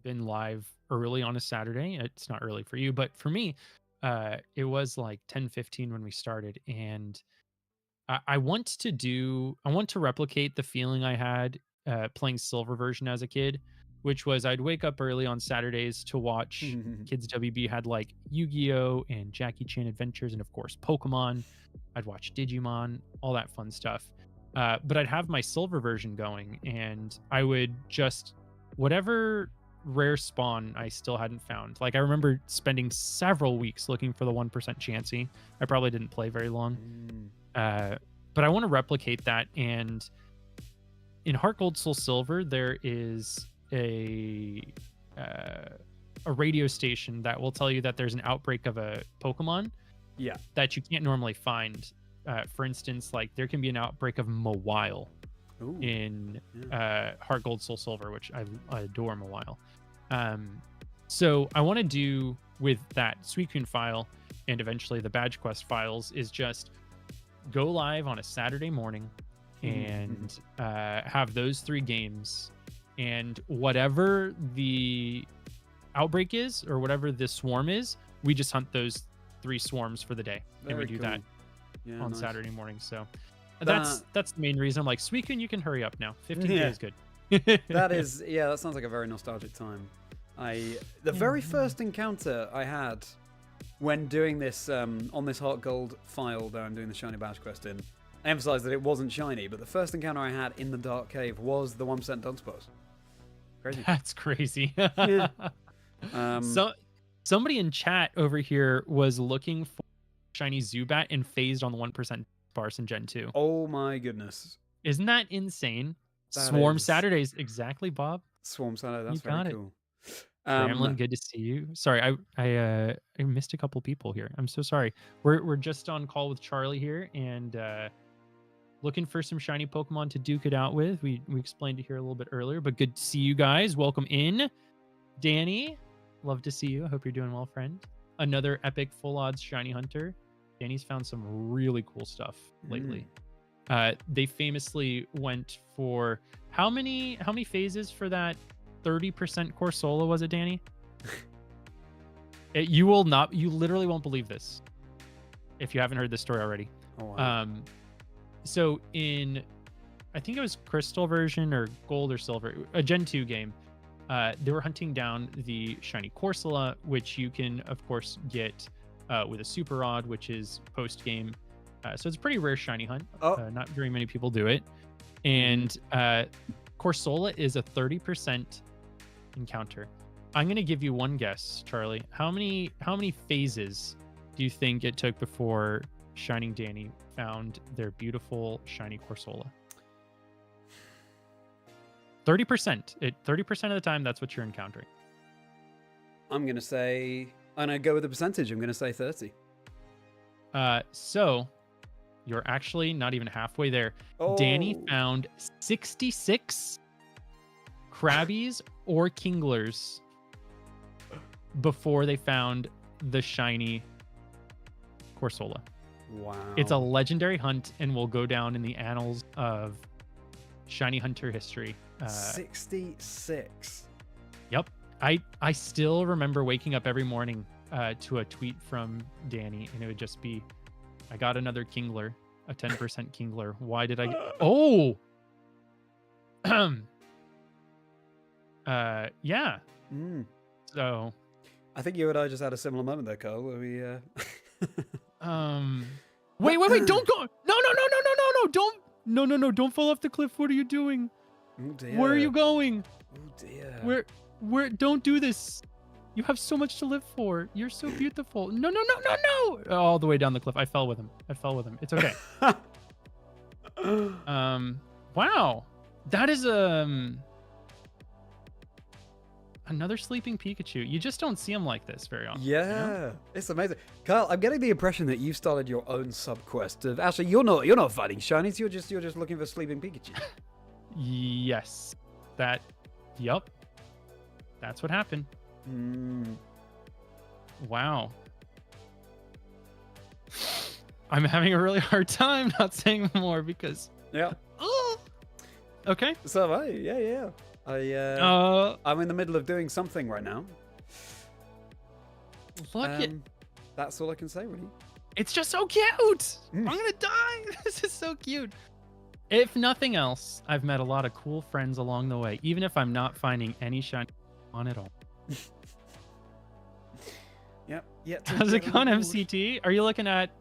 been live early on a Saturday. It's not early for you, but for me, it was like 10:15 when we started, and I want to replicate the feeling I had playing Silver version as a kid, which was I'd wake up early on Saturdays to watch Kids WB had like Yu-Gi-Oh! And Jackie Chan Adventures, and of course Pokemon. I'd watch Digimon, all that fun stuff. But I'd have my Silver version going, and I would just, whatever rare spawn I still hadn't found. Like I remember spending several weeks looking for the 1% Chansey. I probably didn't play very long. But I want to replicate that. And in Heart Gold Soul Silver, there is a radio station that will tell you that there's an outbreak of a Pokemon that you can't normally find. For instance, like there can be an outbreak of Mawile in Heart Gold Soul Silver, which I adore Mawile. So I want to do with that Suicune file and eventually the Badge Quest files is just go live on a Saturday morning and have those 3 games, and whatever the outbreak is, or whatever this swarm is, we just hunt those 3 swarms for the day, and we Very do cool. that on nice. Saturday morning. So that's the main reason. I'm like, Suicune, you can hurry up now. 15K is good. That is, yeah, that sounds like a very nostalgic time. The very first encounter I had when doing this on this Heart Gold file that I'm doing the Shiny Bash quest in, I emphasized that it wasn't shiny, but the first encounter I had in the Dark Cave was the 1% Dunsparce. Crazy. That's crazy. Yeah. So somebody in chat over here was looking for shiny Zubat and phased on the 1% Sparse in Gen 2. Oh my goodness. Isn't that insane? That Swarm is- Saturdays, exactly, Bob. Swarm Saturday, that's You got very it. cool. Gremlin, good to see you. Sorry, I missed a couple people here. I'm so sorry. We're just on call with Charlie here and looking for some shiny Pokemon to duke it out with. We explained it here a little bit earlier, but good to see you guys. Welcome in. Danny, love to see you. I hope you're doing well, friend. Another epic full odds shiny hunter. Danny's found some really cool stuff lately. They famously went for how many phases for that 30% Corsola, was it, Danny? You literally won't believe this if you haven't heard this story already. Oh, wow. So in, I think it was Crystal version or Gold or Silver, a Gen 2 game, they were hunting down the shiny Corsola, which you can, of course, get with a Super Rod, which is post-game. So it's a pretty rare shiny hunt. Not very many people do it. And Corsola is a 30% encounter. I'm going to give you one guess, Charlie. How many phases do you think it took before Shining Danny found their beautiful shiny Corsola? 30%. 30% of the time, that's what you're encountering. I'm going to say, and I go with the percentage, I'm going to say 30. So you're actually not even halfway there. Oh. Danny found 66 Krabbies or Kinglers before they found the shiny Corsola. Wow. It's a legendary hunt and will go down in the annals of shiny hunter history. 66. Yep. I still remember waking up every morning to a tweet from Danny, and it would just be, I got another Kingler, a 10% Kingler. Why did I get... Oh! Yeah. So... I think you and I just had a similar moment there, Carl, where we... Wait, don't go! No, don't fall off the cliff. What are you doing? Oh dear. Where are you going? Oh dear. Where, don't do this. You have so much to live for. You're so beautiful. No. All the way down the cliff. I fell with him. It's okay. Wow. That is, another sleeping Pikachu. You just don't see them like this very often. Yeah, you know? It's amazing. Kyle, I'm getting the impression that you've started your own sub-quest of... Actually, you're not fighting shinies, you're just looking for sleeping Pikachu. Yes. Yup. That's what happened. Wow. I'm having a really hard time not saying more because... Yeah. Oh. Okay. So am I. Yeah. I'm in the middle of doing something right now. Look it. That's all I can say, really. It's just so cute. I'm gonna die. This is so cute. If nothing else, I've met a lot of cool friends along the way, even if I'm not finding any shiny on at all. Yep. How's it going, MCT? Are you looking at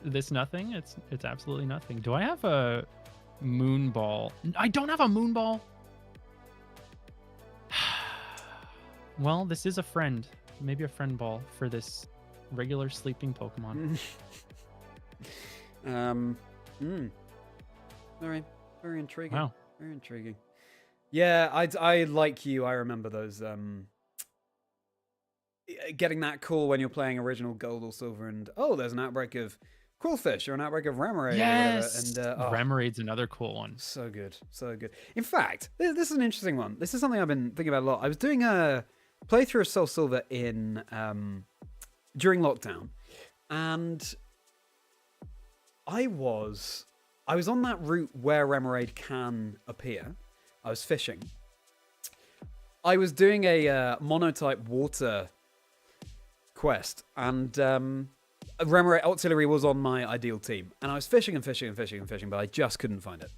this nothing? It's absolutely nothing. Do I have a moon ball? I don't have a moon ball. Well, this is a friend. Maybe a friend ball for this regular sleeping Pokemon. Very intriguing. Wow. Very intriguing. Yeah, I like you. I remember those getting that call when you're playing original Gold or Silver, and there's an outbreak of Quillfish or an outbreak of Remoraid. Yes, or whatever. And Remoraid's another cool one. So good. In fact, this is an interesting one. This is something I've been thinking about a lot. I was doing a playthrough of Soul Silver in during lockdown, and I was on that route where Remoraid can appear. I was fishing, I was doing a monotype water quest, and Remoraid Auxiliary was on my ideal team, and I was fishing and fishing and fishing and fishing, but I just couldn't find it.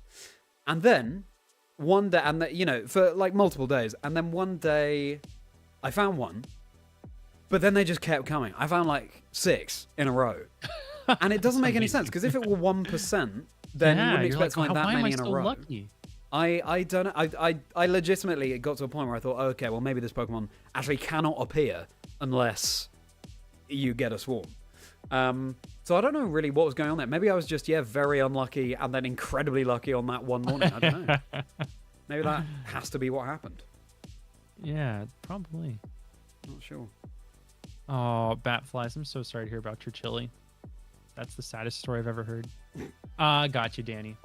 And then one day, and for like multiple days, and then one day I found one, but then they just kept coming. I found like 6 in a row, and it doesn't make any sense because if it were 1%, then you wouldn't expect to find that many in a row. Lucky? I don't know. I legitimately, it got to a point where I thought, okay, well maybe this Pokemon actually cannot appear unless you get a swarm. So I don't know really what was going on there. Maybe I was just very unlucky and then incredibly lucky on that one morning. I don't know. Maybe that has to be what happened. Yeah, probably. Not sure. Oh, Batflies, I'm so sorry to hear about your chili. That's the saddest story I've ever heard. Got you, Danny.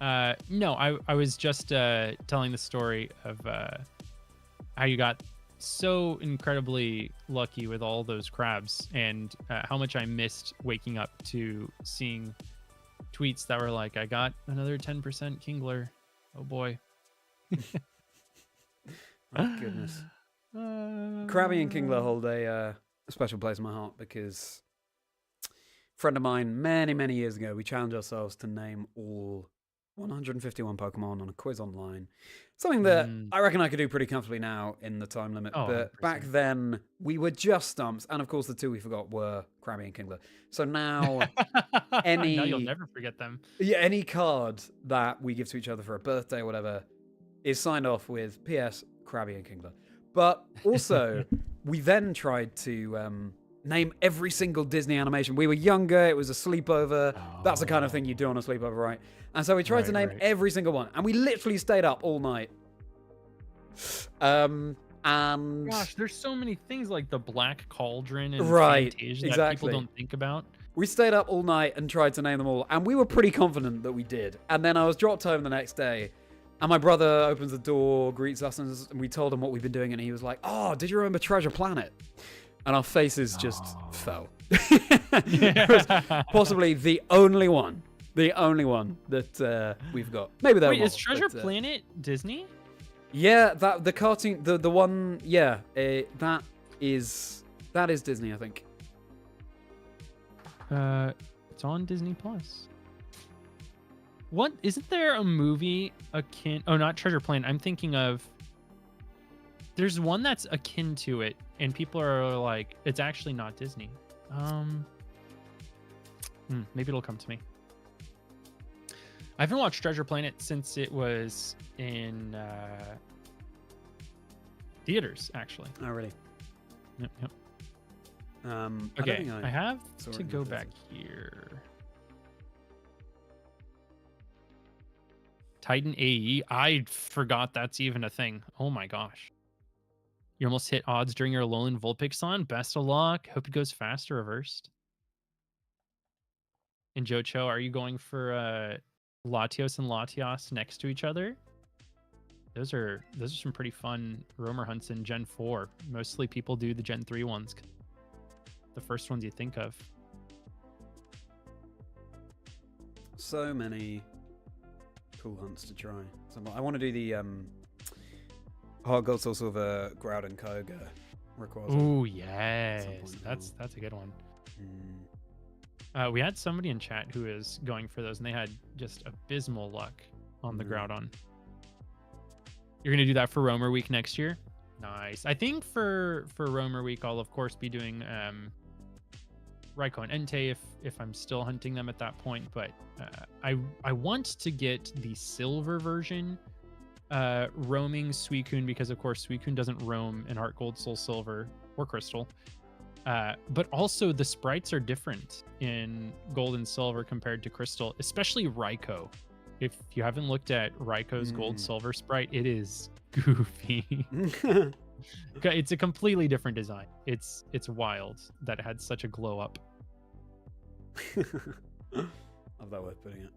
No, I was just telling the story of how you got so incredibly lucky with all those crabs, and how much I missed waking up to seeing tweets that were like, I got another 10% Kingler. Oh boy. Oh, goodness. Krabby and Kingler hold a special place in my heart because a friend of mine many years ago, we challenged ourselves to name all 151 Pokemon on a quiz online. Something that I reckon I could do pretty comfortably now in the time limit. Oh, but 100%. back then, we were just stumps. And of course, the 2 we forgot were Krabby and Kingler. So now, now you'll never forget them. Yeah, any card that we give to each other for a birthday or whatever is signed off with P.S. Krabby and Kingler. But also, we then tried to name every single Disney animation. We were younger. It was a sleepover. That's the kind of thing you do on a sleepover, right? And so we tried to name every single one. And we literally stayed up all night. And gosh, there's so many things like the Black Cauldron and Fantasia that people don't think about. We stayed up all night and tried to name them all. And we were pretty confident that we did. And then I was dropped home the next day. And my brother opens the door, greets us, and we told him what we've been doing. And he was like, oh, did you remember Treasure Planet? And our faces just fell. It was possibly the only one that we've got. Maybe there Wait, is Treasure Planet Disney? Yeah, that the cartoon, the one, that is Disney, I think. It's on Disney Plus. What, isn't there a movie akin? Oh, not Treasure Planet. I'm thinking of. There's one that's akin to it, and people are like, it's actually not Disney. Maybe it'll come to me. I haven't watched Treasure Planet since it was in theaters, actually. Oh, really? Yep. Okay, I have to go back here. Titan AE. I forgot that's even a thing. Oh my gosh. You almost hit odds during your Alolan Vulpix. Best of luck. Hope it goes fast or reversed. And Jocho, are you going for Latios and Latios next to each other? Those are some pretty fun roamer hunts in Gen 4. Mostly people do the Gen 3 ones. The first ones you think of. So many cool hunts to try. So I want to do the Heart Gold Soul Silver Groudon Kyogre Rayquaza. Oh yes, that's a good one. We had somebody in chat who is going for those, and they had just abysmal luck on the Groudon. You're gonna do that for Roamer Week next year? Nice. I think for Roamer Week, I'll of course be doing Raikou and Entei if I'm still hunting them at that point. But I want to get the silver version roaming Suicune, because of course Suicune doesn't roam in Heart Gold, Soul Silver, or Crystal. But also the sprites are different in Gold and Silver compared to Crystal, especially Raikou. If you haven't looked at Raikou's Gold Silver sprite, it is goofy. It's a completely different design. It's wild that it had such a glow up. Love that way of putting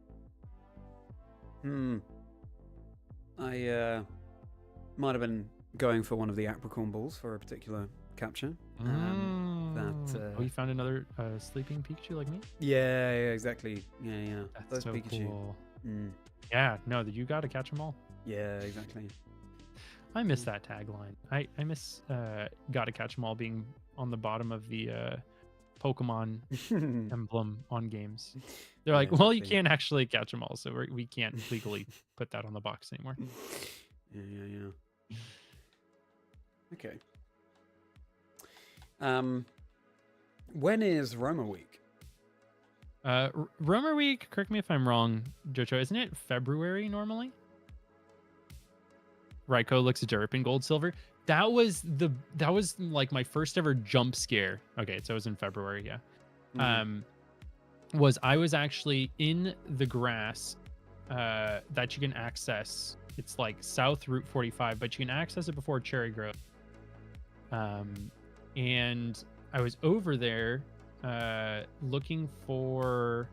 it. I might have been going for one of the Apricorn balls for a particular capture. You found another sleeping Pikachu like me? Yeah, exactly. Yeah. That's those so Pikachu. cool. Yeah, no, you got to catch them all. Yeah, exactly. I miss that tagline. I miss gotta catch 'em all being on the bottom of the Pokemon emblem on games. They're like, well, you exactly. can't actually catch them all, so we can't legally put that on the box anymore. Yeah. Okay. When is Roma Week? Romer Week, correct me if I'm wrong, Jojo, isn't it February normally? Raikou looks a derp in gold silver. That was like my first ever jump scare. Okay, so it was in February, yeah. I was actually in the grass that you can access. It's like South Route 45, but you can access it before Cherry Grove. And I was over there looking for.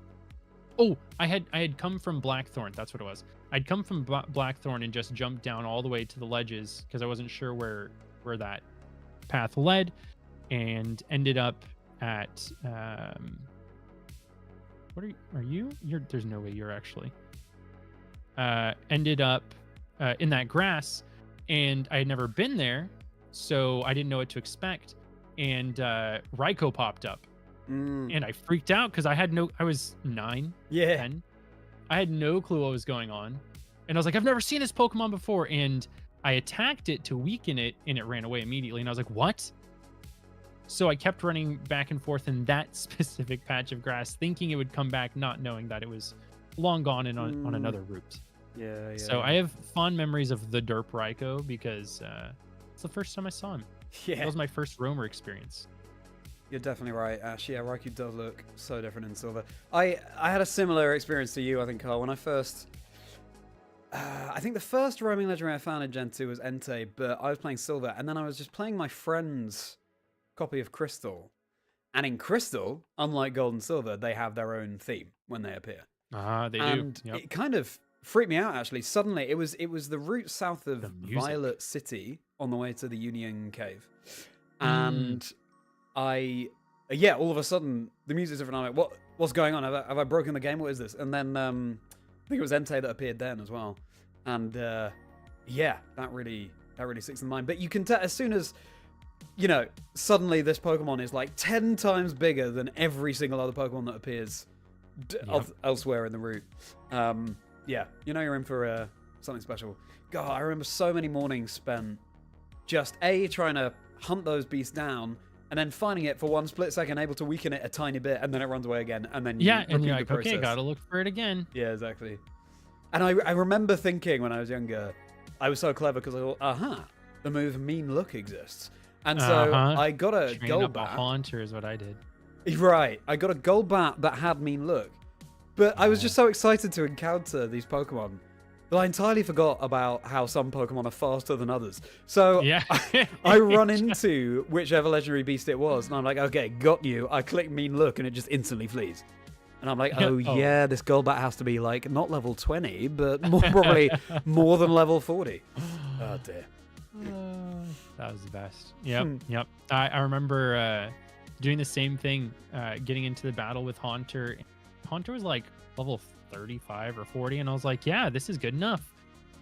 Oh, I had come from Blackthorn. That's what it was. I'd come from Blackthorn and just jumped down all the way to the ledges because I wasn't sure where that path led, and ended up at what are you? There's no way you're actually. Ended up in that grass, and I had never been there, so I didn't know what to expect, and Raikou popped up. And I freaked out because I was 9, 10. I had no clue what was going on. And I was like, I've never seen this Pokemon before. And I attacked it to weaken it, and it ran away immediately. And I was like, what? So I kept running back and forth in that specific patch of grass, thinking it would come back, not knowing that it was long gone and on another route. Yeah. So I have fond memories of the Derp Raikou because it's the first time I saw him. Yeah. That was my first roamer experience. You're definitely right, Ash. Yeah, Raikou does look so different in Silver. I had a similar experience to you, I think, Carl. When I first... I think the first roaming legendary I found in Gen 2 was Entei, but I was playing Silver, and then I was just playing my friend's copy of Crystal. And in Crystal, unlike Gold and Silver, they have their own theme when they appear. They and do. Yep. It kind of freaked me out, actually. Suddenly, it was the route south of Violet City on the way to the Union Cave. And... all of a sudden the music's different. I'm like, what's going on? Have I broken the game? What is this? And then I think it was Entei that appeared then as well. And that really sticks in the mind. But you can tell as soon as suddenly this Pokemon is like 10 times bigger than every single other Pokemon that appears elsewhere in the route. You're in for something special. God, I remember so many mornings spent just trying to hunt those beasts down, and then finding it for one split second, able to weaken it a tiny bit, and then it runs away again, and then and you're like, okay, gotta look for it again. Yeah, exactly. And I remember thinking when I was younger, I was so clever because I thought, the move Mean Look exists, and so I got a Golbat. Haunter is what I did. Right, I got a Golbat that had Mean Look, but I was just so excited to encounter these Pokemon. But I entirely forgot about how some Pokemon are faster than others. So I run into whichever legendary beast it was, and I'm like, okay, got you. I click Mean Look, and it just instantly flees. And I'm like, this Golbat has to be like, not level 20, but probably more than level 40. Oh, dear. That was the best. Yep. I remember doing the same thing, getting into the battle with Haunter. Haunter was like level 35 or 40, and I was like, yeah, this is good enough.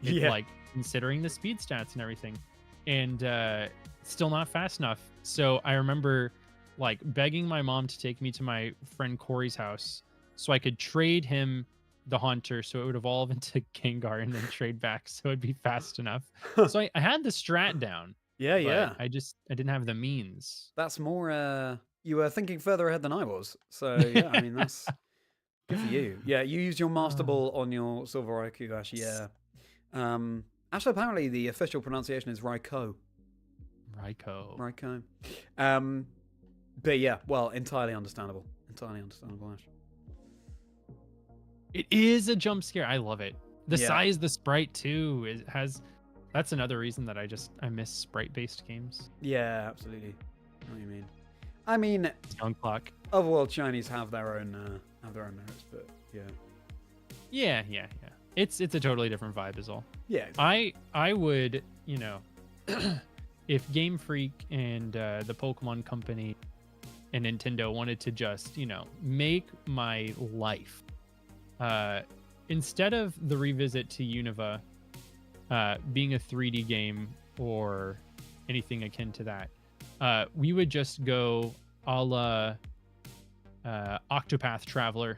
It's like considering the speed stats and everything, and still not fast enough. So I remember like begging my mom to take me to my friend Corey's house so I could trade him the Haunter so it would evolve into Gengar and then trade back so it'd be fast enough. So I had the strat down. I didn't have the means. That's more you were thinking further ahead than I was. So yeah, I mean that's good for you. Yeah, you used your Master Ball on your Silver Raikou, Ash. Yeah. Actually, apparently the official pronunciation is Raikou. Raikou. But yeah, well, entirely understandable. Ash. It is a jump scare. I love it. The size of the sprite too. It has. That's another reason that I miss sprite-based games. Yeah, absolutely. I know what you mean. I mean, Young Clock. Overworld Shinies have their own merits, but yeah. Yeah. It's a totally different vibe is all. Yeah. Exactly. I would, if Game Freak and the Pokemon Company and Nintendo wanted to just, make my life, instead of the revisit to Unova being a 3D game or anything akin to that. We would just go a la Octopath Traveler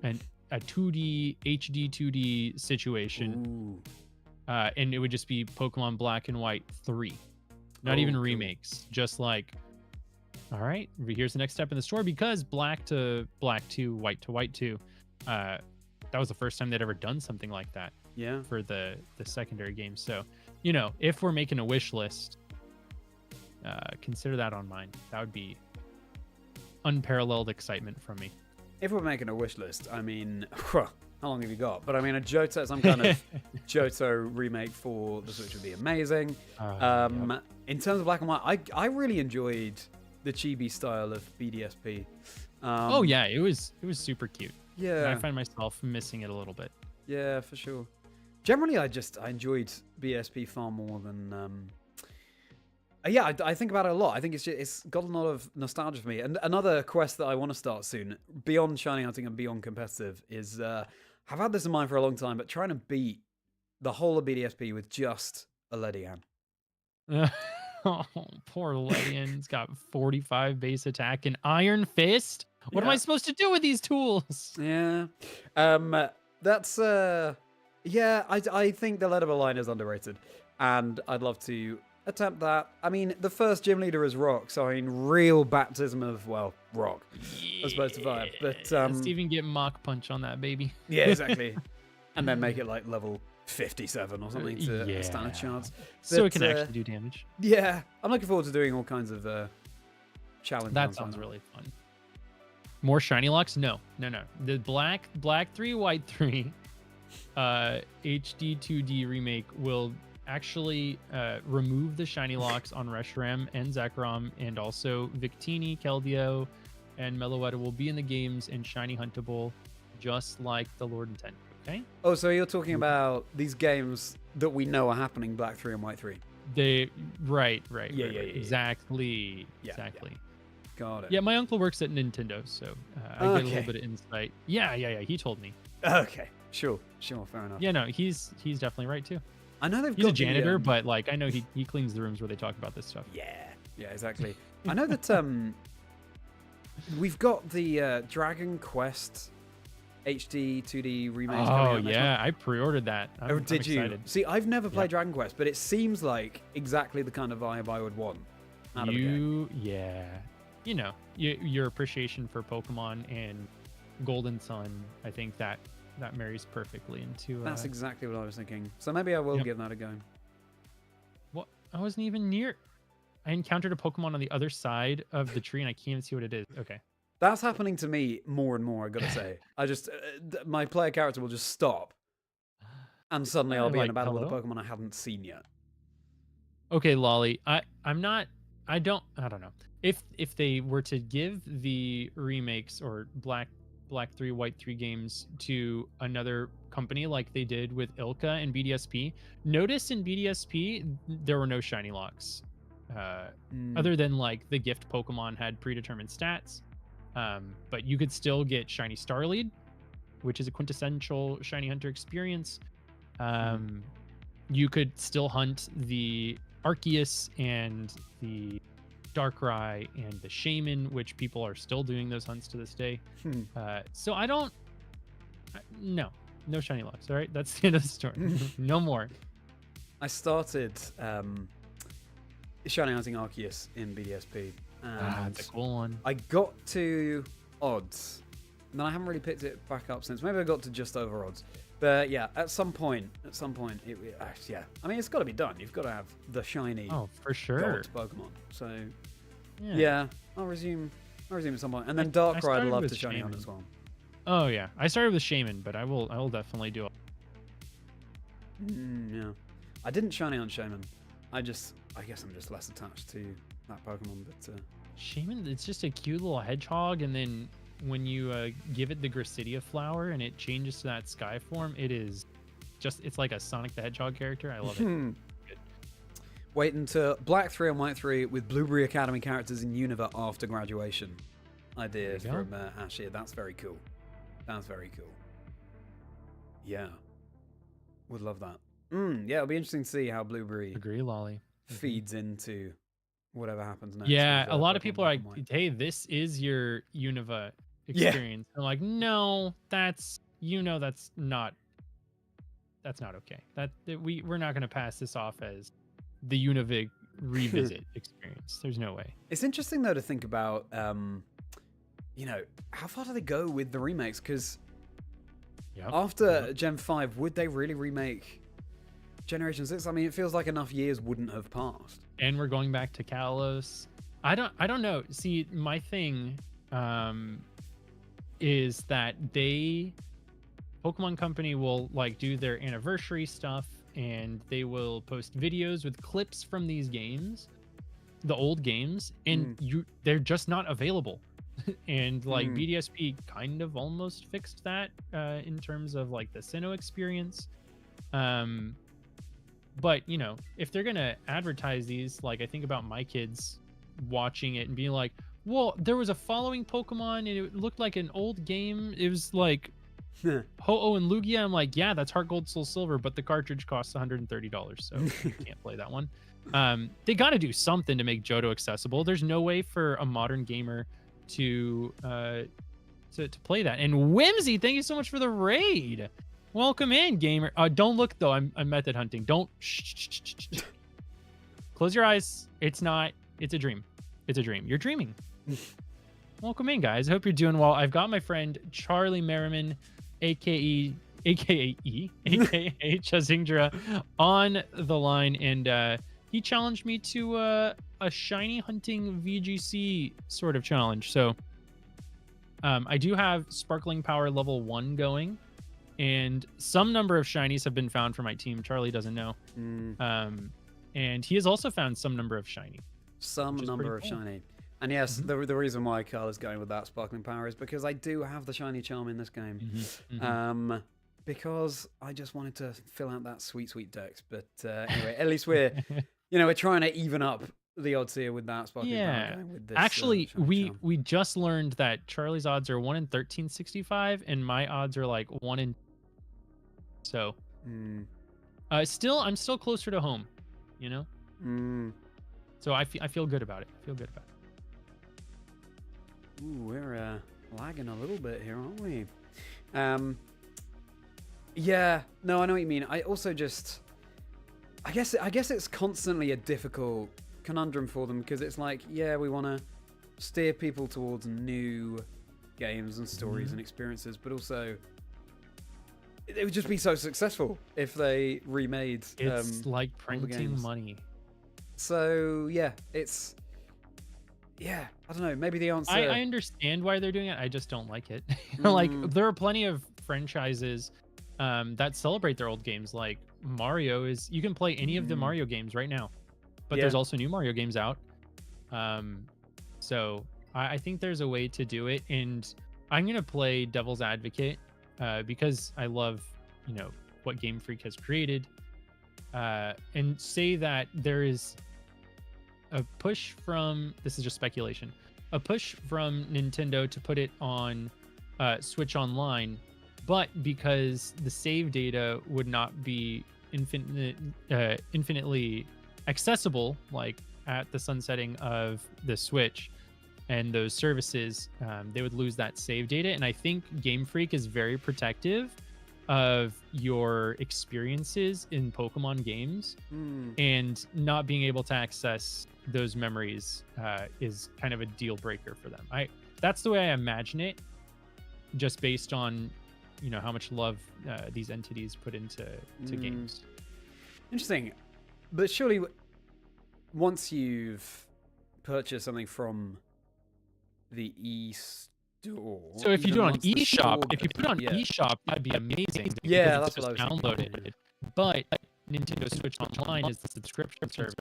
and a 2D HD 2D situation. And it would just be Pokemon Black and White 3. Not even remakes, just like, all right, here's the next step in the story, because Black to Black 2, White to White 2, that was the first time they'd ever done something like that. Yeah. For the secondary games. So, you know, if we're making a wish list, consider that on mine. That would be unparalleled excitement from me. If we're making a wish list, I mean, how long have you got? But I mean, some kind of Johto remake for the Switch would be amazing. Yep. In terms of Black and White, I really enjoyed the chibi style of BDSP. Oh yeah, it was super cute. Yeah, and I find myself missing it a little bit. Yeah, for sure. Generally, I enjoyed BSP far more than. I think about it a lot. I think it's got a lot of nostalgia for me. And another quest that I want to start soon, beyond shiny hunting and beyond competitive, is I've had this in mind for a long time, but trying to beat the whole of BDSP with just a Ledian. Oh, poor Ledian. He's got 45 base attack and Iron Fist. What am I supposed to do with these tools? Yeah. That's I think the lettable line is underrated, and I'd love to attempt that. I mean, the first gym leader is Rock, so I mean, real baptism of Rock as opposed to Vibe. But let's even get Mach Punch on that baby. Yeah, exactly. And then make it like level 57 or something to stand a chance. So it can actually do damage. Yeah, I'm looking forward to doing all kinds of challenges. That sounds really fun. More shiny locks? No. The black 3, white 3 HD 2D remake will actually remove the shiny locks on Reshiram and Zekrom, and also Victini, Keldeo, and Meloetta will be in the games and shiny huntable, just like the Lord Intent. Okay. Oh, so you're talking about these games that we know are happening, Black 3 and White 3? Right. Yeah. Exactly. Yeah. Got it. Yeah, my uncle works at Nintendo, so I get a little bit of insight. Yeah. He told me. Okay. Sure. Fair enough. Yeah, no, he's definitely right too. I know he's a janitor, but like I know he cleans the rooms where they talk about this stuff. Yeah, exactly. I know that we've got the Dragon Quest HD 2D remake. Oh yeah, I pre-ordered that. I'm did excited. You? See, I've never played Dragon Quest, but it seems like exactly the kind of vibe I would want out of a game. Yeah. You know, your appreciation for Pokemon and Golden Sun, I think that marries perfectly into. That's exactly what I was thinking. So maybe I will give that a go. What? I wasn't even near. I encountered a Pokemon on the other side of the tree, and I can't even see what it is. Okay. That's happening to me more and more, I gotta say. I just, my player character will just stop. And suddenly I'll be in a battle with a Pokemon I haven't seen yet. Okay, Lolly. I don't know. If they were to give the remakes or Black 3, White 3 games to another company like they did with Ilka and BDSP, notice in BDSP, there were no shiny locks. Other than like the gift Pokemon had predetermined stats. But you could still get shiny Starlead, which is a quintessential shiny hunter experience. You could still hunt the Arceus and the Darkrai and the Shaman, which people are still doing those hunts to this day. So I don't... No shiny locks, all right? That's the end of the story. No more. I started shiny hunting Arceus in BDSP. That's a cool one. I got to odds, and then I haven't really picked it back up since. Maybe I got to just over odds. But yeah, at some point, yeah. I mean, it's got to be done. You've got to have the shiny. Oh, for sure. Gold Pokemon. So yeah, I'll resume at some point. And then Darkrai, I'd love to shiny hunt as well. Oh yeah, I started with Shaman, but I will definitely do it. Yeah, I didn't shiny hunt Shaman. I guess I'm just less attached to that Pokemon. But Shaman, it's just a cute little hedgehog, and then when you give it the Gracidia flower and it changes to that sky form, it's like a Sonic the Hedgehog character. I love it. Good. Wait until Black 3 and White 3 with Blueberry Academy characters in Unova after graduation. Ideas from Ash here. That's very cool. Yeah. Would love that. Yeah, it'll be interesting to see how Blueberry agree, Lolly feeds into whatever happens next. Yeah, with, a lot of Pokemon people are Black like, and White. "Hey, this is your Unova Yeah. experience." I'm like, "No, that's that's not okay. We're not going to pass this off as the Unova revisit experience. There's no way." It's interesting though to think about, you know, how far do they go with the remakes? Because after Gen 5, would they really remake Generation 6? I mean, it feels like enough years wouldn't have passed. And we're going back to Kalos. I don't know. See, my thing is that Pokemon Company will like do their anniversary stuff, and they will post videos with clips from these games, the old games, and they're just not available. And like BDSP kind of almost fixed that in terms of like the Sinnoh experience. But you know, if they're gonna advertise these, like I think about my kids watching it and being like, well, there was a following Pokemon and it looked like an old game. It was like Ho-Oh and Lugia. I'm like, yeah, that's Heart Gold Soul Silver, but the cartridge costs $130, so you can't play that one. They got to do something to make Johto accessible. There's no way for a modern gamer to play that. And Whimsy, thank you so much for the raid. Welcome in, gamer. Don't look though. I'm method hunting. Don't. Close your eyes. It's not. It's a dream. It's a dream. You're dreaming. Welcome in, guys. I hope you're doing well. I've got my friend Charlie Merriman, aka Chazingdra, on the line, and he challenged me to a shiny hunting VGC sort of challenge. So I do have Sparkling Power level 1 going, and some number of shinies have been found for my team. Charlie doesn't know. And he has also found some number of shiny. Some number of shiny. And yes, the reason why Carl is going with that Sparkling Power is because I do have the shiny charm in this game. Because I just wanted to fill out that sweet dex. But anyway, at least we're trying to even up the odds here with that Sparkling Power going with this. Actually, charm. we just learned that Charlie's odds are 1 in 1365, and my odds are like 1 in. So, I'm still closer to home, you know. So I feel good about it. Ooh, we're lagging a little bit here, aren't we? Yeah, no, I know what you mean. I also just, I guess it's constantly a difficult conundrum for them, because it's like, yeah, we want to steer people towards new games and stories and experiences, but also it would just be so successful if they remade. It's like printing money. So yeah, I don't know. Maybe the answer. I understand why they're doing it. I just don't like it. Like there are plenty of franchises that celebrate their old games. Like Mario you can play any of the Mario games right now, but there's also new Mario games out. So I think there's a way to do it, and I'm gonna play devil's advocate because I love what Game Freak has created, and say that there is a push from, this is just speculation, a push from Nintendo to put it on Switch Online, but because the save data would not be infinitely accessible, like at the sunsetting of the Switch and those services, they would lose that save data. And I think Game Freak is very protective of your experiences in Pokemon games, and not being able to access those memories is kind of a deal breaker for them. That's the way I imagine it, just based on how much love these entities put into games. Interesting. But surely once you've purchased something from the eStore, so if you do it on eShop, eShop, that'd be amazing. Yeah, that's what I was downloaded. But Nintendo Switch Online is the subscription service,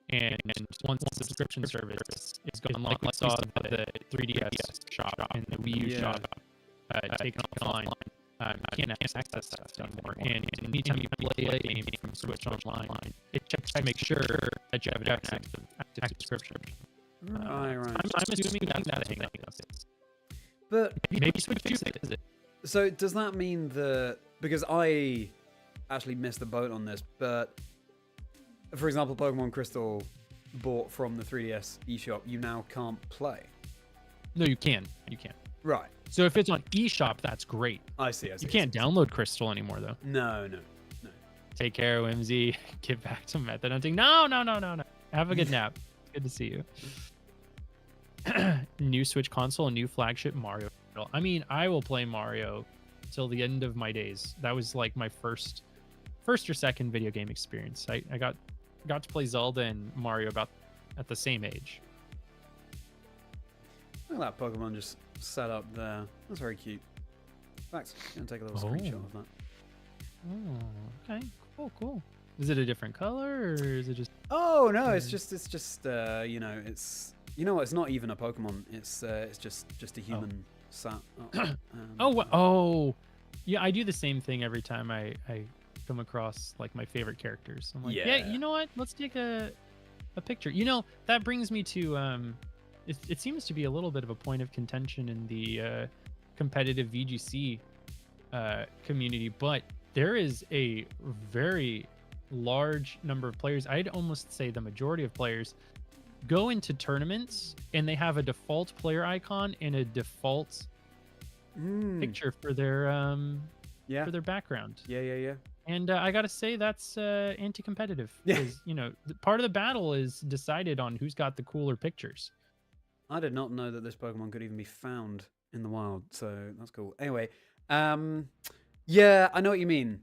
and once the subscription service is gone, like we saw the 3DS shop and the Wii U shop taken offline, you can't access that stuff anymore. And anytime you play a game from Switch Online, it checks to make sure that you have an active subscription. Right. I'm assuming that's thing. But maybe Switch fixes it. So does that mean that, because I actually missed the boat on this, but for example, Pokemon Crystal bought from the 3DS eShop, you now can't play. No, you can. You can. Right. So if it's on eShop, that's great. I see. You can't download Crystal anymore, though. No. Take care, Whimsy. Get back to method hunting. No. Have a good nap. Good to see you. New Switch console, new flagship Mario. I mean, I will play Mario till the end of my days. That was like my first or second video game experience. I got to play Zelda and Mario about at the same age. Look at that Pokemon just set up there. That's very cute. Thanks. I'm gonna take a little screenshot of that. Oh, okay. Cool. Is it a different color or is it just? Oh no, it's just you know, it's not even a Pokemon. It's just a human sat. Yeah, I do the same thing every time I come across like my favorite characters. I'm like, yeah, you know what? Let's take a picture. You know, that brings me to it seems to be a little bit of a point of contention in the competitive VGC community, but there is a very large number of players. I'd almost say the majority of players go into tournaments and they have a default player icon and a default picture for their for their background. Yeah. And I gotta say that's anti-competitive. Because, you know, part of the battle is decided on who's got the cooler pictures. I did not know that this Pokemon could even be found in the wild, so that's cool. Anyway, yeah, I know what you mean.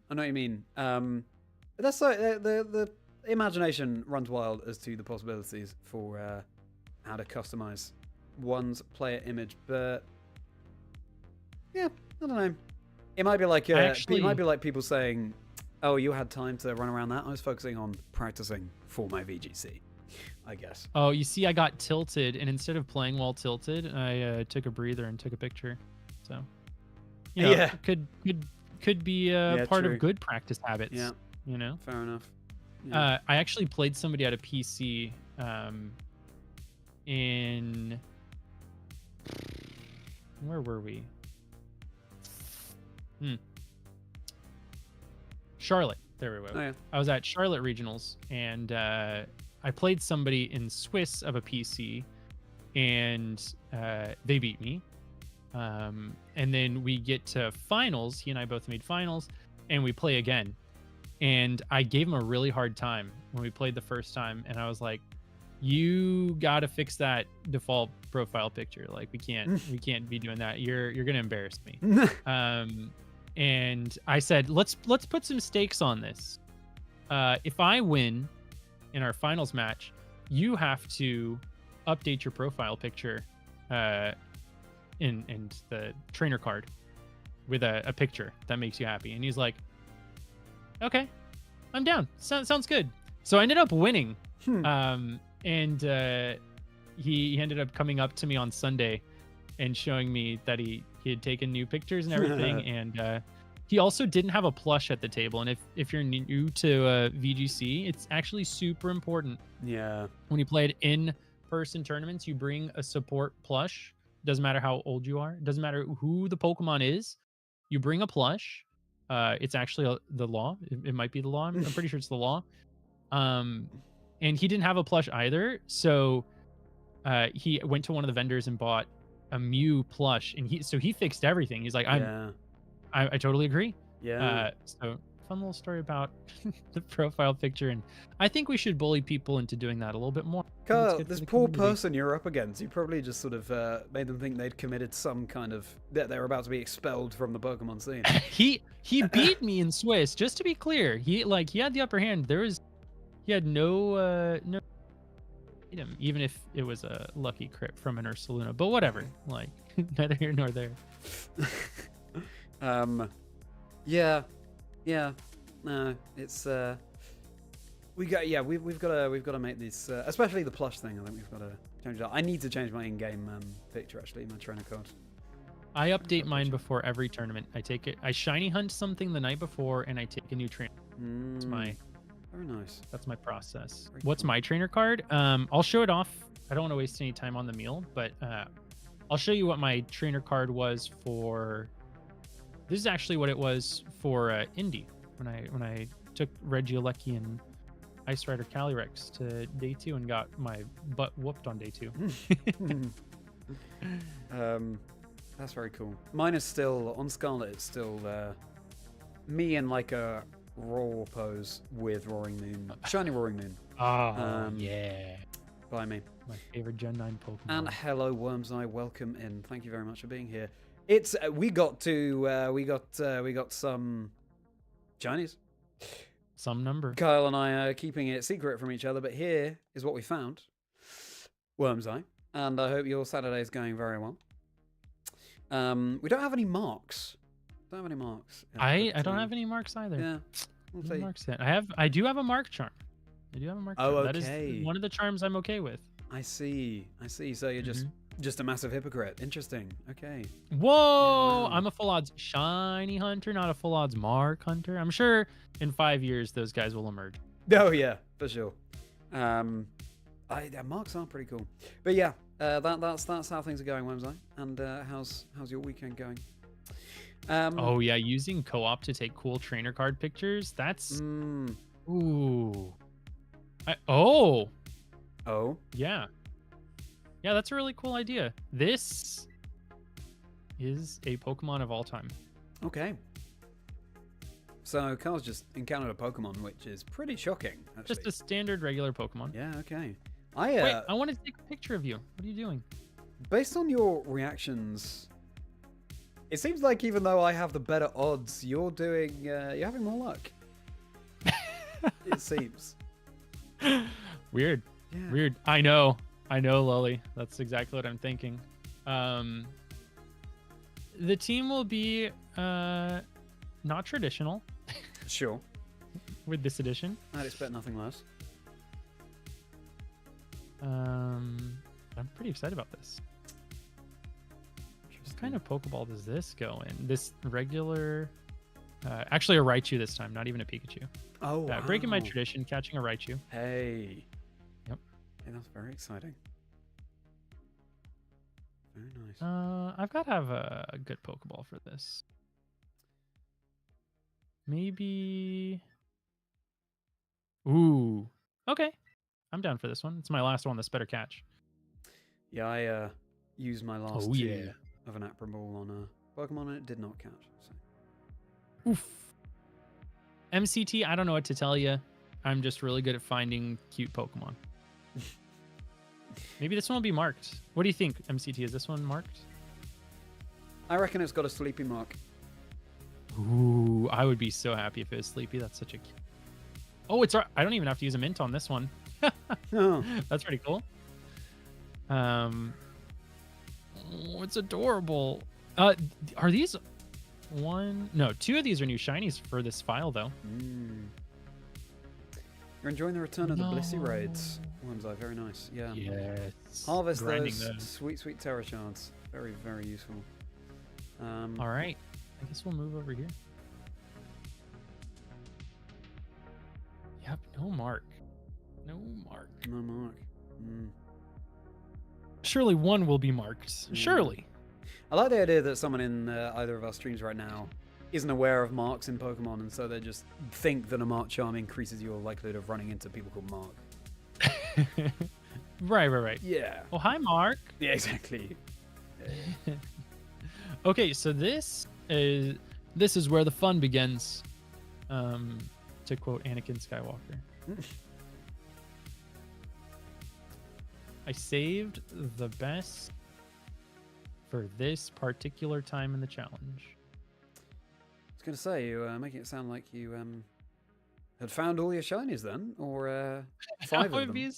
That's like the imagination runs wild as to the possibilities for how to customize one's player image, but yeah, I don't know. It might be like it might be like people saying, "Oh, you had time to run around that." I was focusing on practicing for my VGC, I guess. Oh, you see, I got tilted, and instead of playing while tilted, I took a breather and took a picture. So, you know, could be part of good practice habits. Yeah, you know. Fair enough. Yeah. I actually played somebody at a PC in where were we? Charlotte. There we go. Oh, yeah. I was at Charlotte Regionals, and I played somebody in Swiss of a PC, and they beat me. And then we get to finals. He and I both made finals, and we play again. And I gave him a really hard time when we played the first time, and I was like, "You got to fix that default profile picture. Like, we can't be doing that. You're gonna embarrass me." And I said, let's put some stakes on this. If I win in our finals match, you have to update your profile picture in the trainer card with a picture that makes you happy. And he's like, okay, I'm down. Sounds good. So I ended up winning. And he ended up coming up to me on Sunday and showing me that he had taken new pictures and everything. And he also didn't have a plush at the table. And if you're new to VGC, it's actually super important. Yeah. When you play it in person tournaments, you bring a support plush. Doesn't matter how old you are. Doesn't matter who the Pokemon is. You bring a plush. It's actually the law. It might be the law. I'm pretty sure it's the law. And he didn't have a plush either. So he went to one of the vendors and bought a Mew plush, and he fixed everything. He's like, I totally agree. Yeah. So fun little story about the profile picture, and I think we should bully people into doing that a little bit more. Carl, this poor person you're up against, you probably just sort of made them think they'd committed some kind of that they were about to be expelled from the Pokemon scene. he beat me in Swiss. Just to be clear, he had the upper hand. He had no even if it was a lucky crit from an Ursaluna, but whatever. Like, neither here nor there. No, it's we've got to make these especially the plush thing. I think we've got to change that. I need to change my in-game picture, actually, my trainer card. I update mine before every tournament. I shiny hunt something the night before, and I take a new trainer. It's very nice. That's my process. What's my trainer card? I'll show it off. I don't want to waste any time on the meal, but I'll show you what my trainer card was for. This is actually what it was for Indy when I took Regieleki and Ice Rider Calyrex to day 2 and got my butt whooped on day 2. That's very cool. Mine is still on Scarlet. It's still me in like a raw pose with Roaring Moon, Shiny Roaring Moon. Oh, yeah. By me. My favorite Gen 9 Pokemon. And hello, Wormseye. Welcome in. Thank you very much for being here. It's we got some Chinese. Some number. Kyle and I are keeping it secret from each other, but here is what we found. Wormseye. And I hope your Saturday is going very well. We don't have any marks. Don't have any marks. I don't have any marks either. Yeah. We'll see. Marks yet. I do have a mark charm. I do have a mark charm. Okay. That is one of the charms I'm okay with. I see. So you're just a massive hypocrite. Interesting. Okay. Whoa! Yeah. I'm a full odds shiny hunter, not a full odds mark hunter. I'm sure in 5 years those guys will emerge. Oh yeah, for sure. Marks are pretty cool. But yeah, that's how things are going, Wormseye. And how's your weekend going? Oh yeah, using co-op to take cool trainer card pictures. That's ooh. Oh yeah, that's a really cool idea. This is a Pokemon of all time. Okay. So Carl's just encountered a Pokemon, which is pretty shocking. Actually. Just a standard regular Pokemon. Yeah. Okay. Wait, I want to take a picture of you. What are you doing? Based on your reactions, it seems like even though I have the better odds, you're having more luck. It seems. Weird. Yeah. Weird. I know, Lolly. That's exactly what I'm thinking. The team will be not traditional. Sure. With this edition. I'd expect nothing less. I'm pretty excited about this. What kind of Pokeball does this go in? This regular... actually a Raichu this time, not even a Pikachu. Oh, wow. Breaking my tradition, catching a Raichu. Hey. Yep. Hey, that's very exciting. Very nice. I've got to have a good Pokeball for this. Maybe... Ooh. Okay. I'm down for this one. It's my last one that's better catch. Yeah, I used my last Oh, two yeah. of an Acro Ball on a Pokemon and it did not catch. So. Oof. MCT, I don't know what to tell you. I'm just really good at finding cute Pokemon. Maybe this one will be marked. What do you think, MCT? Is this one marked? I reckon it's got a sleepy mark. Ooh, I would be so happy if it was sleepy. That's such a... Oh, it's... I don't even have to use a mint on this one. Oh. That's pretty cool. Oh, it's adorable. Are these... two of these are new shinies for this file, though. You're enjoying the return of the Blissey raids. Wormseye, very nice. Yeah. Yes. Harvest Grinding those sweet Terra shards. Very, very useful. All right. I guess we'll move over here. Yep, no mark. No mark. No mark. Surely one will be marked. Surely. I like the idea that someone in either of our streams right now isn't aware of marks in Pokemon, and so they just think that a mark charm increases your likelihood of running into people called Mark. Right. Yeah. Oh, hi, Mark. Yeah, exactly. Okay, so this is where the fun begins. To quote Anakin Skywalker. I saved the best for this particular time in the challenge. I was going to say, you making it sound like you had found all your shinies then, or 5 of them.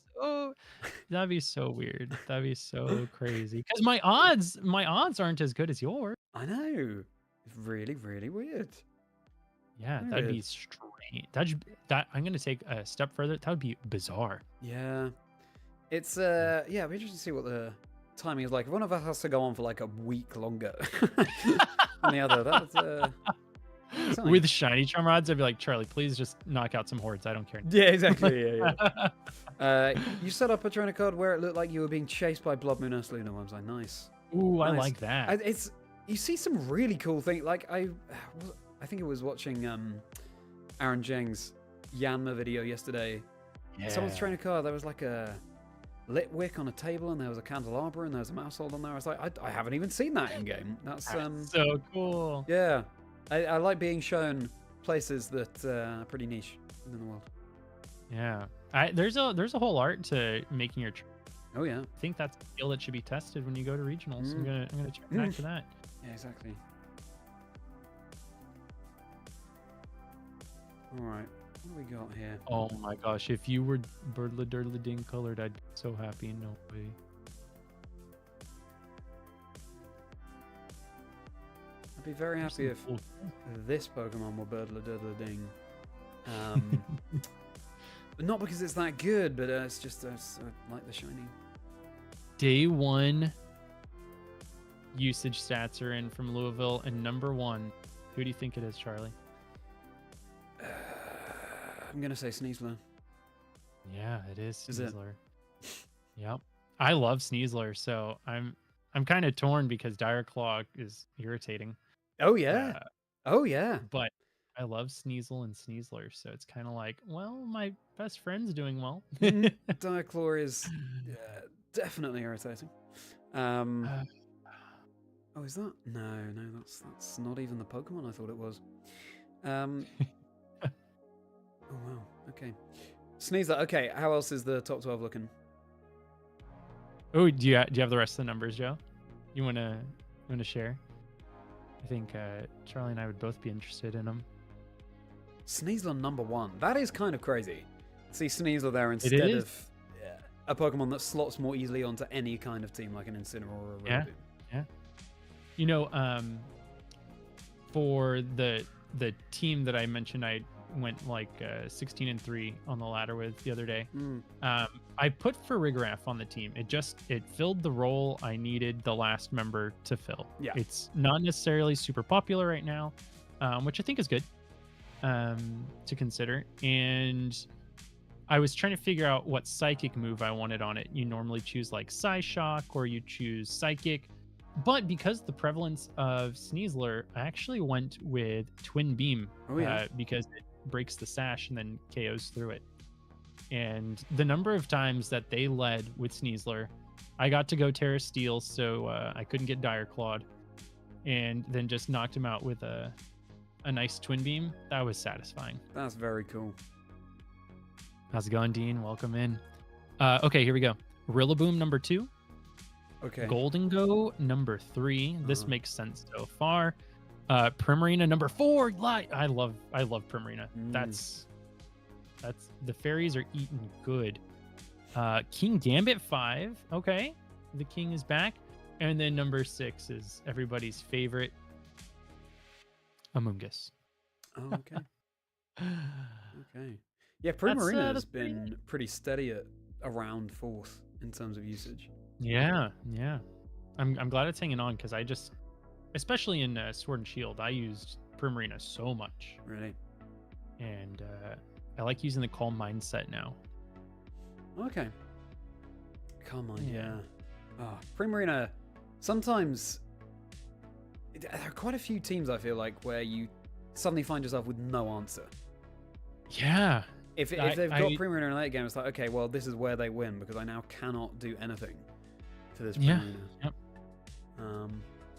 That'd be so weird. That'd be so crazy. Because my odds aren't as good as yours. I know. It's really, really weird. Yeah, that'd be strange. That I'm gonna take a step further. That would be bizarre. Yeah. It's it'd be interesting to see what the timing is like. If one of us has to go on for like a week longer than the other, that's with shiny charm rods, I'd be like, Charlie, please just knock out some hordes. I don't care. Yeah, exactly. Yeah. You set up a trainer card where it looked like you were being chased by Blood Moon Ursaluna. I was like, nice. Ooh, nice. I like that. You see some really cool things. Like I think I was watching Aaron Jeng's Yanma video yesterday, someone's trainer card. There was like a lit wick on a table, and there was a candelabra, and there was a mouse hold on there. I was like, I haven't even seen that in game. That's so cool. Yeah, I like being shown places that are pretty niche in the world. Yeah, there's a whole art to making your. Oh yeah. I think that's a skill that should be tested when you go to regionals. I'm gonna check back for that. Yeah, exactly. All right, what do we got here? Oh my gosh, if you were Birdla Durdla Ding colored, I'd be so happy. No way. I'd be very happy if this Pokemon were Birdla Durdla Ding. But not because it's that good, but it's just I like the shiny. Day 1 usage stats are in from Louisville, and number 1, who do you think it is, Charlie? I'm gonna say Sneasler. Yeah, it is Sneasler. Is it? Yep. I love Sneasler, so I'm kind of torn because Dire Claw is irritating. Oh yeah. Oh yeah. But I love Sneasel and Sneasler, so it's kind of like, well, my best friend's doing well. Diaclaw is definitely irritating. Oh, is that? No, that's not even the Pokemon I thought it was. Oh wow. Okay. Sneasler. Okay. How else is the top 12 looking? Oh, do you have the rest of the numbers, Joe? You wanna share? I think Charlie and I would both be interested in them. Sneasler number 1. That is kind of crazy. See Sneasler there instead of a Pokemon that slots more easily onto any kind of team, like an Incineroar or a Rillaboom. Yeah. You know, for the team that I mentioned, I went like 16-3 on the ladder with the other day. I put Farigiraf on the team. It filled the role I needed the last member to fill. Yeah. It's not necessarily super popular right now, which I think is good to consider. And I was trying to figure out what psychic move I wanted on it. You normally choose like Psyshock or you choose Psychic. But because the prevalence of Sneasler, I actually went with Twin Beam because it breaks the sash and then KOs through it. And the number of times that they led with Sneasler, I got to go Terra Steel, so I couldn't get Dire Clawed, and then just knocked him out with a nice Twin Beam. That was satisfying. That's very cool. How's it going, Dean? Welcome in. Okay, here we go. Rillaboom number 2. Okay. Golden Go number 3. This makes sense so far. Primarina number 4. I love Primarina. That's the fairies are eating good. King Gambit 5. Okay, the king is back. And then number 6 is everybody's favorite, Amoonguss. Oh, okay. Okay. Yeah, Primarina has been pretty steady at around 4th in terms of usage. Yeah. I'm glad it's hanging on because I just, especially in Sword and Shield, I used Primarina so much. Really? And I like using the Calm Mindset now. Okay. Calm Mind, yeah. Oh, Primarina, sometimes there are quite a few teams I feel like where you suddenly find yourself with no answer. Yeah. If they've got Primarina in a late game, it's like, okay, well, this is where they win because I now cannot do anything to this Primarina. Yep.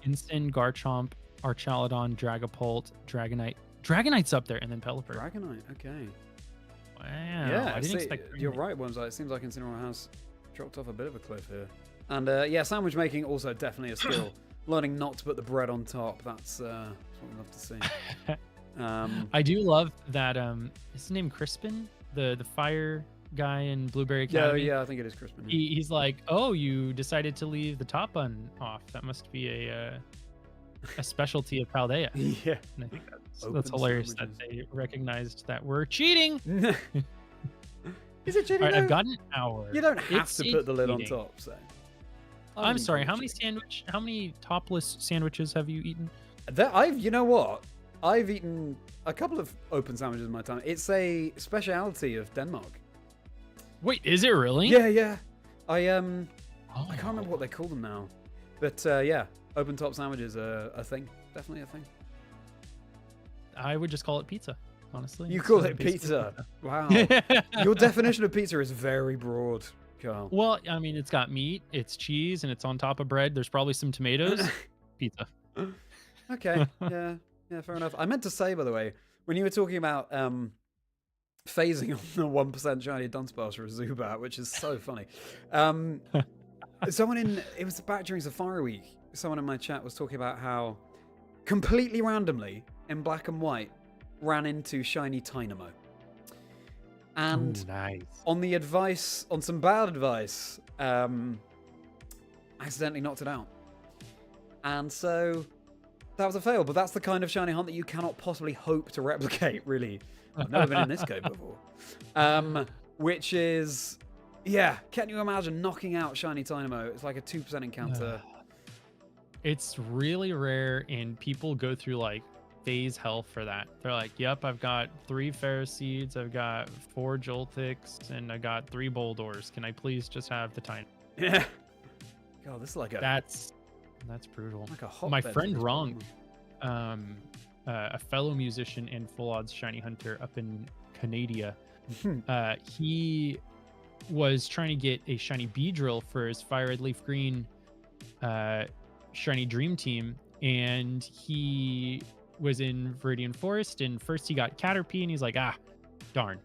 Instant, Garchomp, Archaludon, Dragapult, Dragonite. Dragonite's up there, and then Pelipper. Dragonite, okay. Wow. Yeah, I didn't expect you're right, Wormsite. It seems like Incineroar has dropped off a bit of a cliff here. And yeah, sandwich making also definitely a skill. Learning not to put the bread on top, that's what we love to see. I do love that, is his name Crispin? The fire guy in Blueberry Academy? Yeah, I think it is Crispin. He's like, oh, you decided to leave the top bun off. That must be a specialty of Paldea. Yeah. And I think that's hilarious that they recognized that we're cheating. Is it cheating? All right, I've got an hour. You don't have to put the lid on top, so. I'm sorry, how many topless sandwiches have you eaten? You know what? I've eaten a couple of open sandwiches in my time. It's a speciality of Denmark. Wait, is it really? Yeah. I can't remember what they call them now. But yeah, open top sandwiches are a thing. Definitely a thing. I would just call it pizza. honestly. You It's, call it basically pizza? Wow. Your definition of pizza is very broad, Carl. Well, I mean, it's got meat, it's cheese, and it's on top of bread. There's probably some tomatoes. Pizza. Okay. Yeah. Yeah. Fair enough. I meant to say, by the way, when you were talking about phasing on the 1% shiny Dunsparce for a Zubat, which is so funny. It was back during Safari Week. Someone in my chat was talking about how completely randomly in black and white ran into shiny Tynamo. And Ooh, nice. on some bad advice, accidentally knocked it out. And so that was a fail, but that's the kind of shiny hunt that you cannot possibly hope to replicate, really. I've never been in this game before. Which is, yeah, can you imagine knocking out shiny Tynamo? It's like a 2% encounter. It's really rare, and people go through like phase hell for that. They're like, yep, I've got 3 Ferroseeds, I've got 4 Joltics, and I got 3 Boldors. Can I please just have the Tynamo? Yeah. God, this is like That's brutal. like a hotbed. My friend Wrong, a fellow musician and full odds shiny hunter up in Canada, he was trying to get a shiny Beedrill for his Fire Red Leaf Green shiny Dream Team, and he was in Viridian Forest, and first he got Caterpie, and he's like, darn.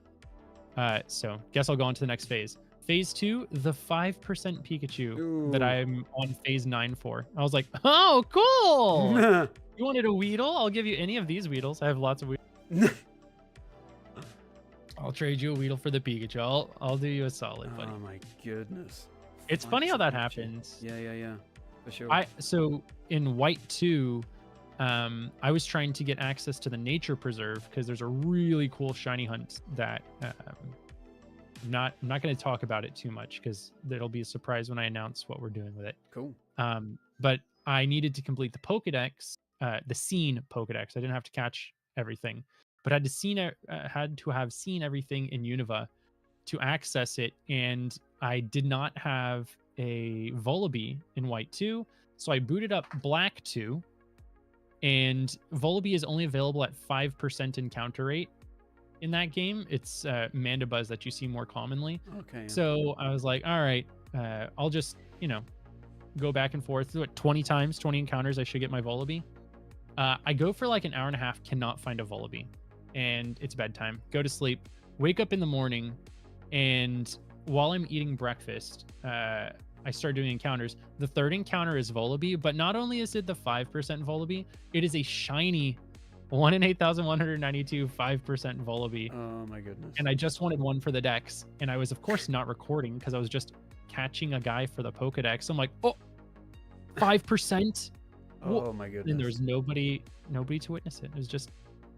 So guess I'll go on to the next phase. Phase 2, the 5% Pikachu that I'm on phase 9 for. I was like, oh, cool. You wanted a Weedle? I'll give you any of these Weedles. I have lots of Weedles. I'll trade you a Weedle for the Pikachu. I'll do you a solid, buddy. Oh my goodness. It's funny how that happens. Yeah. For sure. So in White 2, I was trying to get access to the Nature Preserve because there's a really cool shiny hunt that I'm not going to talk about it too much because it'll be a surprise when I announce what we're doing with it. Cool. But I needed to complete the Pokedex, the Scene Pokedex. I didn't have to catch everything, but had to have seen everything in Unova to access it, and I did not have a Volibee in White 2, so I booted up Black 2, and Volibee is only available at 5% encounter rate in that game. It's Mandibuzz that you see more commonly. Okay. So I was like, all right, I'll just, go back and forth. 20 times, 20 encounters, I should get my Volibee. I go for like an hour and a half, cannot find a Volibee, and it's bedtime. Go to sleep, wake up in the morning, and while I'm eating breakfast, I start doing encounters. The third encounter is Volibee, but not only is it the 5% Volibee, it is a shiny 1 in 8,192 5% Volibee. Oh my goodness. And I just wanted one for the Dex, and I was of course not recording because I was just catching a guy for the Pokedex. I'm like, 5%. Oh my goodness. And there was nobody to witness it. It was just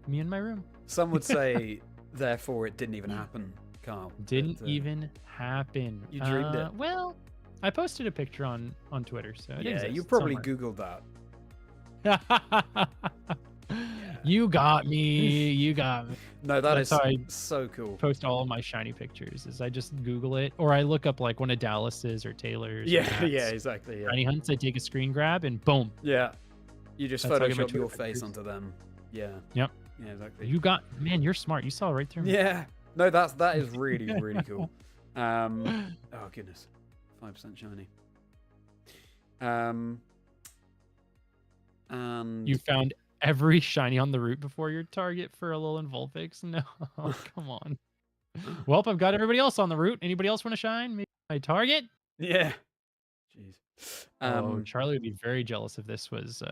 me in my room. Some would say, therefore, it didn't even happen, Carl. Didn't even happen. You dreamed it. Well, I posted a picture on Twitter, so it exists you probably somewhere. Googled that. You got me. No, That's how I so cool. post all of my shiny pictures is I just Google it, or I look up like one of Dallas's or Taylor's. Yeah, exactly. Yeah. Shiny hunts, I take a screen grab and boom. Yeah. You just That's how I get my Photoshop your Twitter face pictures. onto them. Yeah. Yep. Yeah, exactly. Man, you're smart. You saw right through me. Yeah. No, that is really, really cool. Oh goodness. 5% shiny. And You found every shiny on the route before your target for Alolan Vulpix? No, come on. Well, I've got everybody else on the route. Anybody else want to shine? Maybe my target? Yeah. Jeez. Charlie would be very jealous if this was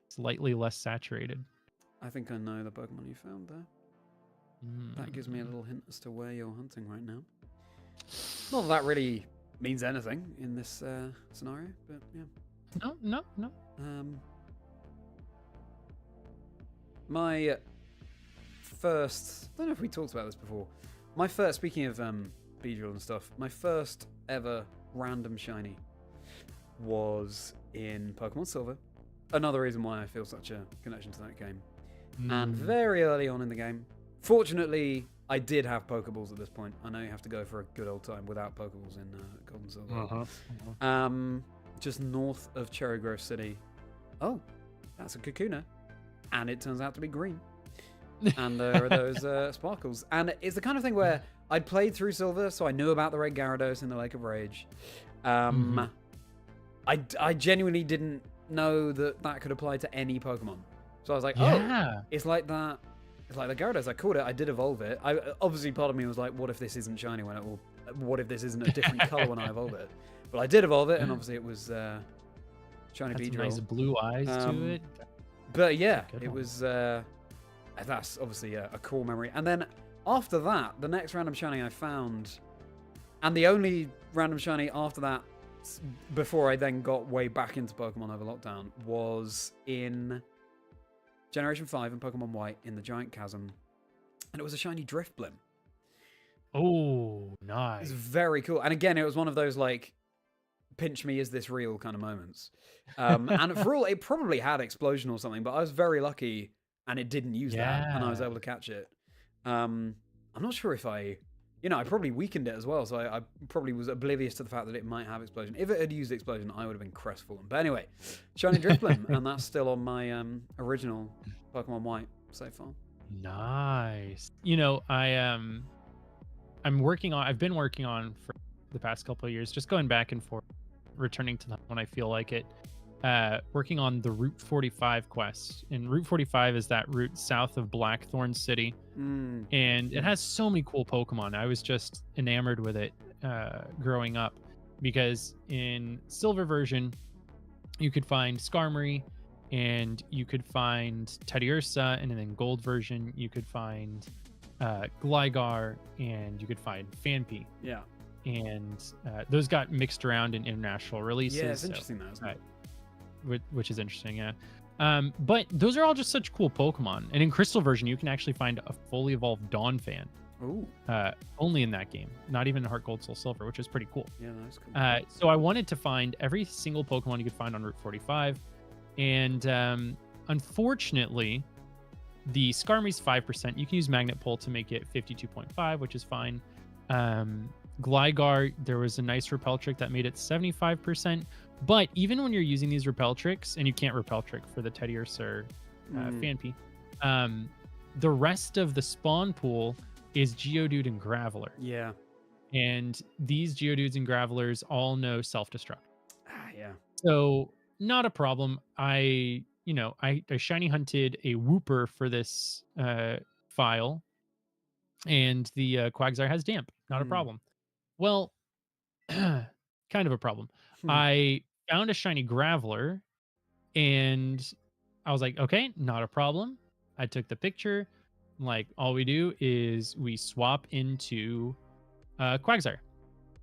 slightly less saturated. I think I know the Pokemon you found there. That gives me a little hint as to where you're hunting right now. Not that really means anything in this scenario, but yeah. No. My first... I don't know if we talked about this before. Speaking of Beedrill and stuff, my first ever random shiny was in Pokemon Silver. Another reason why I feel such a connection to that game. And very early on in the game, fortunately, I did have Pokeballs at this point. I know you have to go for a good old time without Pokeballs in Gold and Silver. Just north of Cherry Grove City. Oh, that's a Kakuna. And it turns out to be green. and there are those sparkles. And it's the kind of thing where I'd played through Silver, so I knew about the Red Gyarados in the Lake of Rage. I genuinely didn't know that could apply to any Pokemon. So I was like, oh, it's like that. It's like the Gyarados. I caught it. I did evolve it. Obviously, part of me was like, what if this isn't shiny when it will? What if this isn't a different color when I evolve it? But I did evolve it, and obviously it was shiny Beedrill. Nice blue eyes to it. But yeah, it was. That's obviously a cool memory. And then after that, the next random shiny I found, and the only random shiny after that, before I then got way back into Pokemon over lockdown, was in Generation 5 in Pokemon White in the Giant Chasm, and it was a shiny Drifblim. Oh, nice. It's very cool. And again, it was one of those like, pinch me, is this real kind of moments. And for all, it probably had Explosion or something, but I was very lucky and it didn't use that, and I was able to catch it. I'm not sure if I probably weakened it as well, so I probably was oblivious to the fact that it might have Explosion. If it had used Explosion, I would have been crestfallen. But anyway, shiny Drifblim, and that's still on my original Pokemon White so far. Nice. I've been working on for the past couple of years, just going back and forth, returning to them when I feel like it. Working on the Route 45 quest. And Route 45 is that route south of Blackthorn City. And it has so many cool Pokemon. I was just enamored with it growing up, because in Silver version, you could find Skarmory, and you could find Teddiursa, and then in Gold version, you could find Gligar, and you could find Phanpy. Yeah. And those got mixed around in international releases. Yeah, it's interesting that, isn't it? Which is interesting, yeah. But those are all just such cool Pokemon. And in Crystal version, you can actually find a fully evolved Dawnfan. Ooh. Only in that game, not even in Heart Gold, Soul Silver, which is pretty cool. Yeah, that's cool. So I wanted to find every single Pokemon you could find on Route 45. And unfortunately, the Skarmory's 5%. You can use Magnet Pull to make it 52.5, which is fine. Gligar, there was a nice repel trick that made it 75%. But even when you're using these repel tricks, and you can't repel trick for the Teddiursa or Phanpy, the rest of the spawn pool is Geodude and Graveler. Yeah. And these Geodudes and Gravelers all know self-destruct. Yeah. So not a problem. I shiny hunted a Wooper for this file, and the Quagsire has Damp. Not a problem. Well, kind of a problem. I found a shiny Graveler, and I was like, okay, not a problem. I took the picture. Like, all we do is we swap into Quagsire.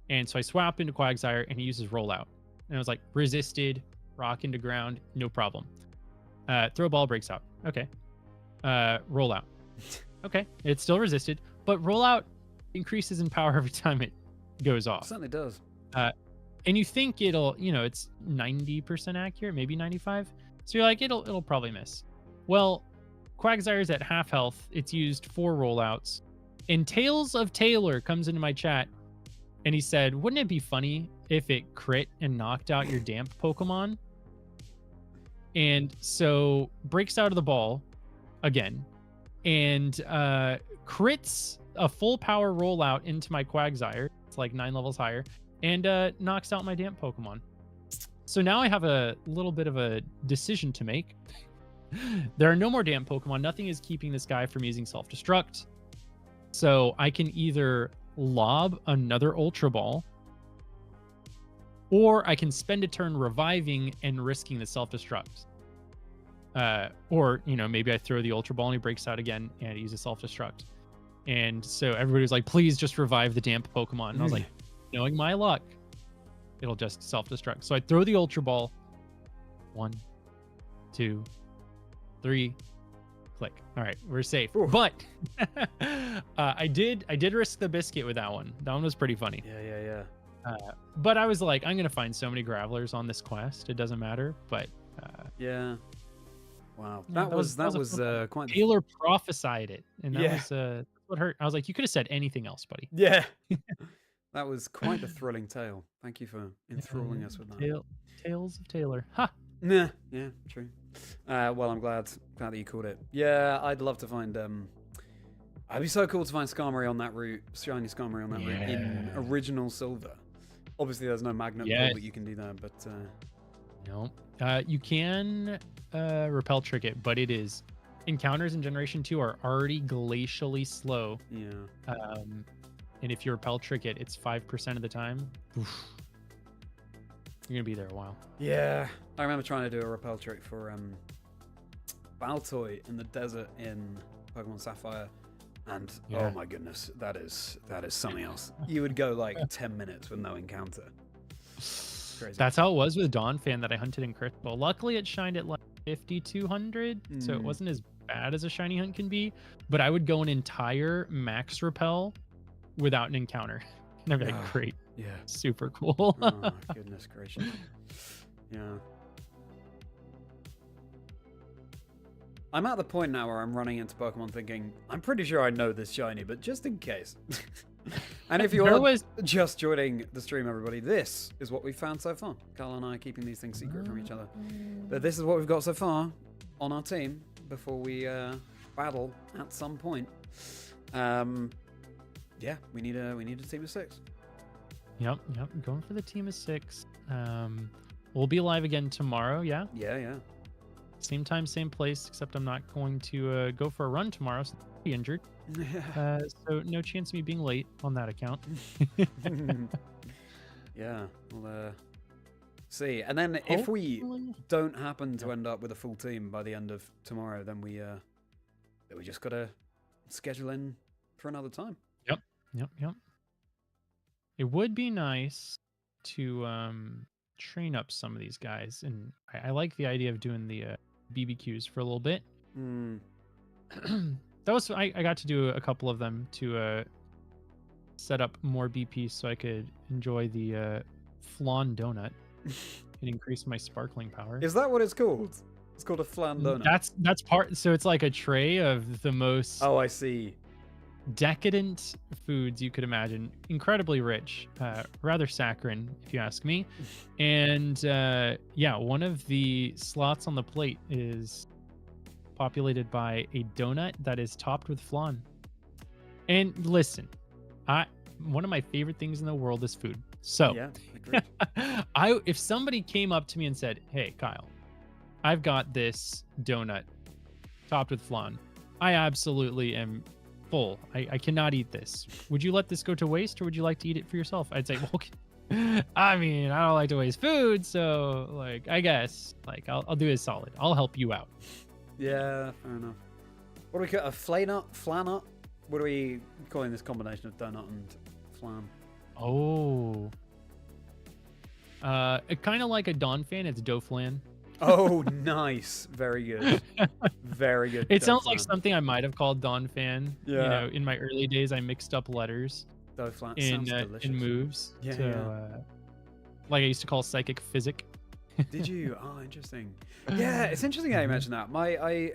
And so I swap into Quagsire, and he uses Rollout. And I was like, resisted, rock into ground, no problem. Throw ball, breaks out. Okay. Rollout. Okay, it's still resisted, but Rollout increases in power every time it goes off. It certainly does. And you think it'll, it's 90% accurate, maybe 95. So you're like, it'll probably miss. Well, Quagsire's at half health. It's used 4 rollouts. And Tales of Taylor comes into my chat, and he said, wouldn't it be funny if it crit and knocked out your Damp Pokemon? And so breaks out of the ball again, and crits a full power rollout into my Quagsire. It's like 9 levels higher. And knocks out my Damp Pokemon. So now I have a little bit of a decision to make. There are no more Damp Pokemon. Nothing is keeping this guy from using self-destruct. So I can either lob another Ultra Ball, or I can spend a turn reviving and risking the self-destruct. Or, maybe I throw the Ultra Ball and he breaks out again and he uses self-destruct. And so everybody was like, please just revive the Damp Pokemon. And I was like, knowing my luck, it'll just self-destruct. So I throw the Ultra Ball. 1, 2, 3, click. All right, we're safe. Ooh. But I did risk the biscuit with that one. That one was pretty funny. Yeah. But I was like, I'm gonna find so many Gravelers on this quest. It doesn't matter. But yeah. Wow, that was quite. Taylor prophesied it, and that was what hurt. I was like, you could have said anything else, buddy. Yeah. That was quite a thrilling tale. Thank you for enthralling us with that. Tales of Taylor. Ha! Yeah, true. Well, I'm glad that you caught it. Yeah, I'd love to find. It'd be so cool to find Skarmory on that route, shiny Skarmory on that route in original silver. Obviously, there's no magnet pull that you can do that, but no, you can repel trick it, but it is encounters in Generation 2 are already glacially slow. Yeah. And if you repel trick it, it's 5% of the time. Oof. You're gonna be there a while. Yeah, I remember trying to do a repel trick for Baltoy in the desert in Pokemon Sapphire, and oh my goodness, that is something else. You would go like 10 minutes with no encounter. Crazy. That's how it was with Donphan that I hunted in Crystal. Luckily, it shined at like 5,200, so it wasn't as bad as a shiny hunt can be. But I would go an entire max repel without an encounter, and I'd be like, great, super cool. Oh goodness gracious, yeah. I'm at the point now where I'm running into Pokemon thinking, I'm pretty sure I know this shiny, but just in case. And if you're just joining the stream, everybody, this is what we've found so far. Carl and I are keeping these things secret from each other. But this is what we've got so far on our team before we battle at some point. Yeah, we need a team of 6. Yep, going for the team of 6. We'll be live again tomorrow, yeah? Yeah. Same time, same place, except I'm not going to go for a run tomorrow, so I'll be injured. So no chance of me being late on that account. Yeah, we'll see. And then if we don't happen to end up with a full team by the end of tomorrow, then we just gotta schedule in for another time. Yep. It would be nice to train up some of these guys, and I like the idea of doing the BBQs for a little bit. That was I got to do a couple of them to set up more BP so I could enjoy the flan donut and increase my sparkling power. Is that what it's called? It's called a flan donut. That's part. So it's like a tray of the most. Oh, I see. Decadent foods you could imagine, incredibly rich, rather saccharine if you ask me. And one of the slots on the plate is populated by a donut that is topped with flan. And listen, one of my favorite things in the world is food. So yeah, agreed. If somebody came up to me and said, "Hey Kyle, I've got this donut topped with flan, I absolutely am full. I cannot eat this. Would you let this go to waste, or would you like to eat it for yourself?" I'd say, well, I mean, I don't like to waste food, so like, I guess, like, I'll do it solid. I'll help you out. Yeah, fair enough. What do we call a flanut? What are we calling this combination of donut and flan? Oh, kind of like a Donphan. It's Doflan. Oh, nice. Very good. Very good. It sounds like something I might have called Donphan. Yeah. You know, in my early days, I mixed up letters in moves. Yeah. Like I used to call psychic physic. Did you? Oh, interesting. Yeah, it's interesting how you mentioned that.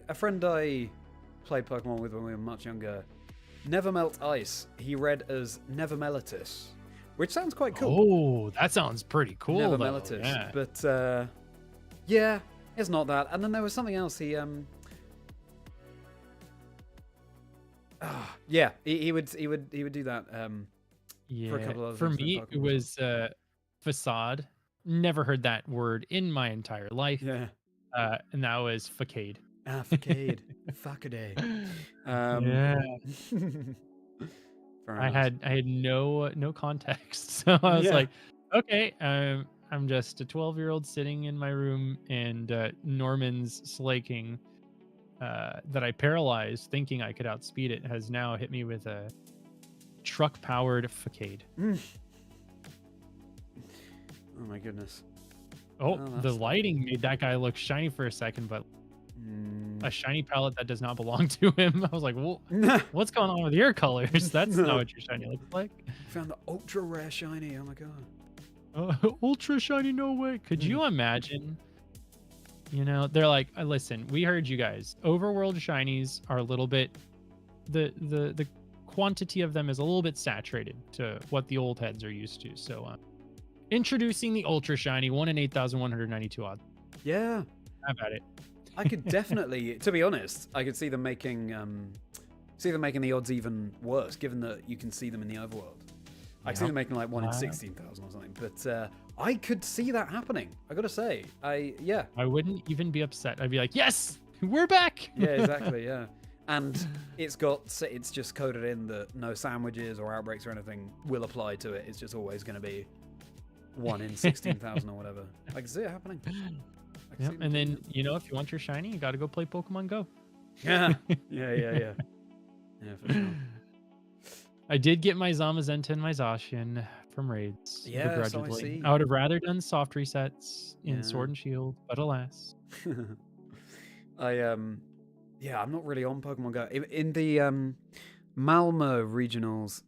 A friend I played Pokemon with when we were much younger, Never Melt Ice, he read as Never Melitus, which sounds quite cool. Oh, that sounds pretty cool. Never though. Melitus. Yeah. But yeah, it's not that. And then there was something else. He he would do that for a couple of For me, it was facade. Never heard that word in my entire life. Yeah. And that was facade. Facade. Fuckaday. I had no context. So I was like, okay, I'm just a 12-year-old sitting in my room, and Norman's slaking that I paralyzed thinking I could outspeed it has now hit me with a truck-powered facade. Oh my goodness. Oh, the lighting made that guy look shiny for a second, but a shiny palette that does not belong to him. I was like, well, what's going on with your colors? That's not what your shiny looks like. Found the ultra rare shiny. Oh my god. Ultra shiny, no way. Could you imagine? You know, they're like, listen, we heard you guys. Overworld shinies are a little bit, the quantity of them is a little bit saturated to what the old heads are used to. So, introducing the ultra shiny, 1 in 8,192 odds. Yeah. How about it? I could definitely, to be honest, I could see them making the odds even worse, given that you can see them in the overworld. I could see them making like 1 in 16,000 or something. But I could see that happening. I gotta say, I wouldn't even be upset. I'd be like, yes, we're back. Yeah, exactly. Yeah. And it's just coded in that no sandwiches or outbreaks or anything will apply to it. It's just always going to be 1 in 16,000 or whatever. I can see it happening. Yep. And then, if you want your shiny, you got to go play Pokemon Go. Yeah. Yeah, for sure. I did get my Zamazenta and my Zacian from raids. Yeah, so I begrudgingly. see. I would have rather done soft resets in Sword and Shield, but alas. I'm not really on Pokemon Go. In the Malmo regionals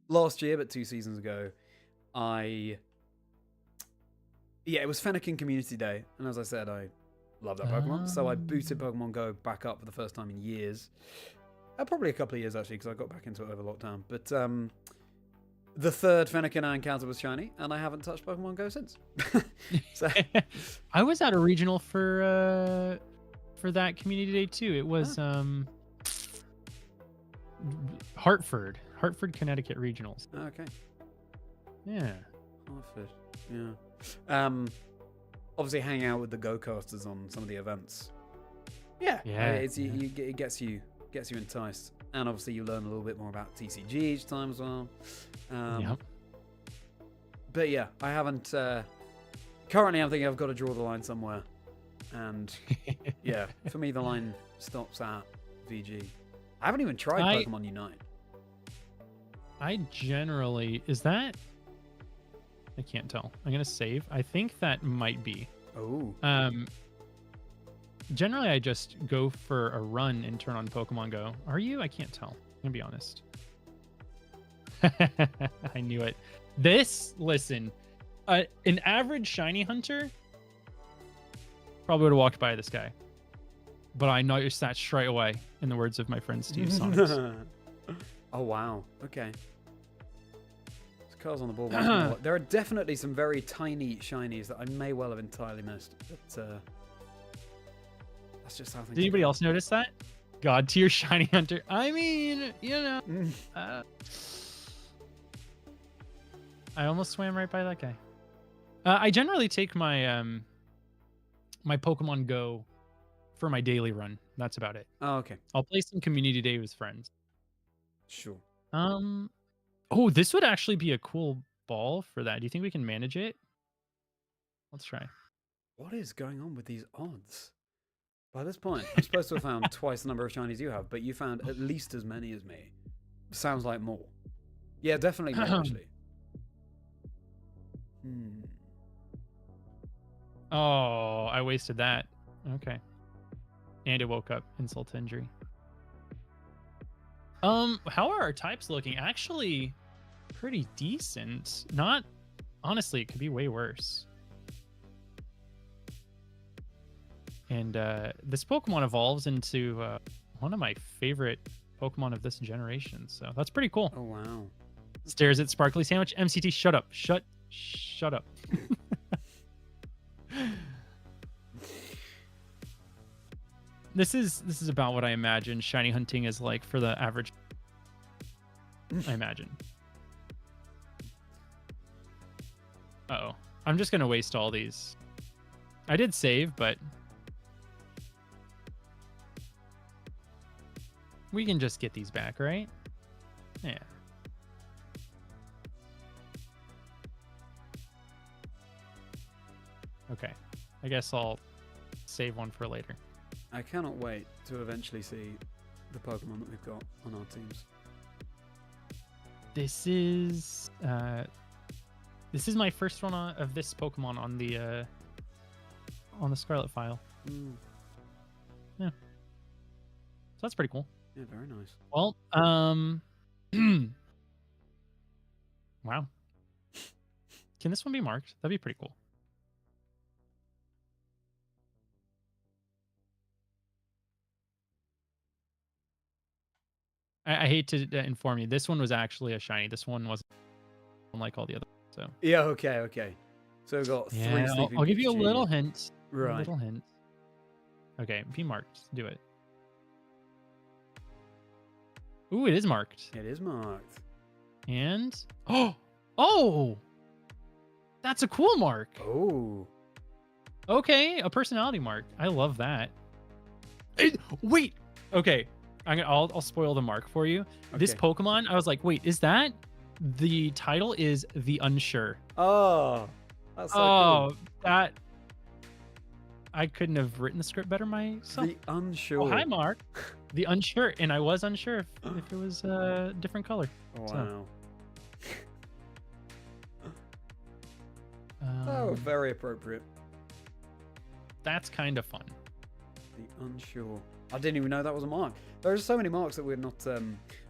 last year, but 2 seasons ago, it was Fennekin Community Day, and as I said, I love that Pokemon, so I booted Pokemon Go back up for the first time in years. Probably a couple of years, actually, because I got back into it over lockdown. But the third Fennekin I encountered was shiny, and I haven't touched Pokemon Go since. So I was at a regional for that community day too. It was Hartford, Connecticut regionals. Okay. Yeah. Hartford. Yeah. Obviously, hang out with the go-casters on some of the events. Yeah. It gets you enticed, and obviously you learn a little bit more about TCG each time as well. But yeah, I haven't. Currently, I'm thinking I've got to draw the line somewhere. And yeah, for me, the line stops at VG. I haven't even tried Pokemon Unite. I can't tell. I'm going to save. I think that might be. Oh. Generally, I just go for a run and turn on Pokemon Go. Are you? I can't tell. I'm going to be honest. I knew it. Listen, an average shiny hunter probably would have walked by this guy. But I noticed that straight away, in the words of my friend Steve Sonics. Oh, wow. Okay. There's cars on the ball. There are definitely some very tiny shinies that I may well have entirely missed. But that's just how things Did anybody else notice that? God tier shiny hunter. I mean, I almost swam right by that guy. I generally take my my Pokemon Go for my daily run. That's about it. Oh, okay. I'll play some community day with friends. Sure. Oh, this would actually be a cool ball for that. Do you think we can manage it? Let's try. What is going on with these odds? By this point, I'm supposed to have found twice the number of shinies you have, but you found at least as many as me. Sounds like more. Yeah, definitely more, actually. Oh, I wasted that. Okay. And it woke up. Insult to injury. How are our types looking? Actually, pretty decent. Not, honestly, it could be way worse. And this Pokemon evolves into one of my favorite Pokemon of this generation. So that's pretty cool. Oh, wow. Stares at Sparkly Sandwich. MCT, shut up. Shut up. This is about what I imagine shiny hunting is like for the average. I imagine. Uh-oh. I'm just gonna waste all these. I did save, but we can just get these back, right? Yeah. Okay. I guess I'll save one for later. I cannot wait to eventually see the Pokemon that we've got on our teams. This is my first one of this Pokemon on the Scarlet file. Yeah. So that's pretty cool. Yeah, very nice. Well, wow. Can this one be marked? That'd be pretty cool. I hate to inform you. This one was actually a shiny. This one wasn't like all the others. So yeah, okay. So we've got three. I'll give you a little hint. Right. A little hint. Okay, be marked. Do it. Ooh, it is marked. It is marked. And oh, that's a cool mark. Oh. Okay, a personality mark. I love that. Wait. Okay, I'll spoil the mark for you. This Okay. Pokemon, I was like, wait, is that the title? Is the Unsure? Oh, that's so Oh, that I couldn't have written the script better myself. cool. The unsure. Oh, hi, Mark. The Unsure, and I was unsure if it was a different color. Wow. So, Oh, very appropriate. that's kind of fun. The unsure. I didn't even know that was a mark. There's so many marks that we're not. I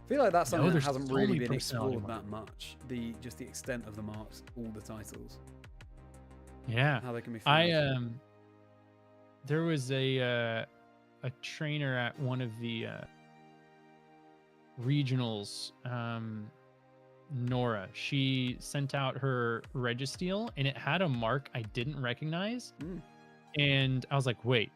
feel like that's something that there's hasn't so really many been personality explored that much. Just the extent of the marks, all the titles, Yeah. how they can be found. There was a trainer at one of the regionals, Nora. She sent out her Registeel and it had a mark I didn't recognize. Mm. And I was like, wait,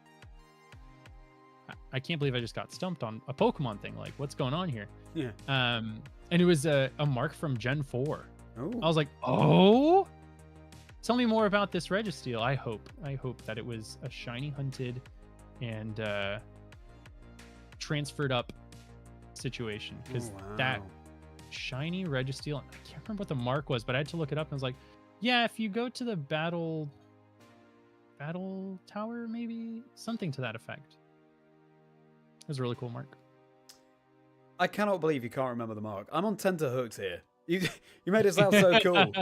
I can't believe I just got stumped on a Pokemon thing. Like, what's going on here? Yeah. And it was a mark from Gen 4. Oh. I was like, oh, tell me more about this Registeel. I hope that it was a shiny hunted and transferred up situation, because that shiny Registeel, I can't remember what the mark was, but I had to look it up and I was like, yeah, if you go to the battle tower, maybe something to that effect. It was a really cool mark. I cannot believe you can't remember the mark. I'm on tenterhooks here. You made it sound so cool.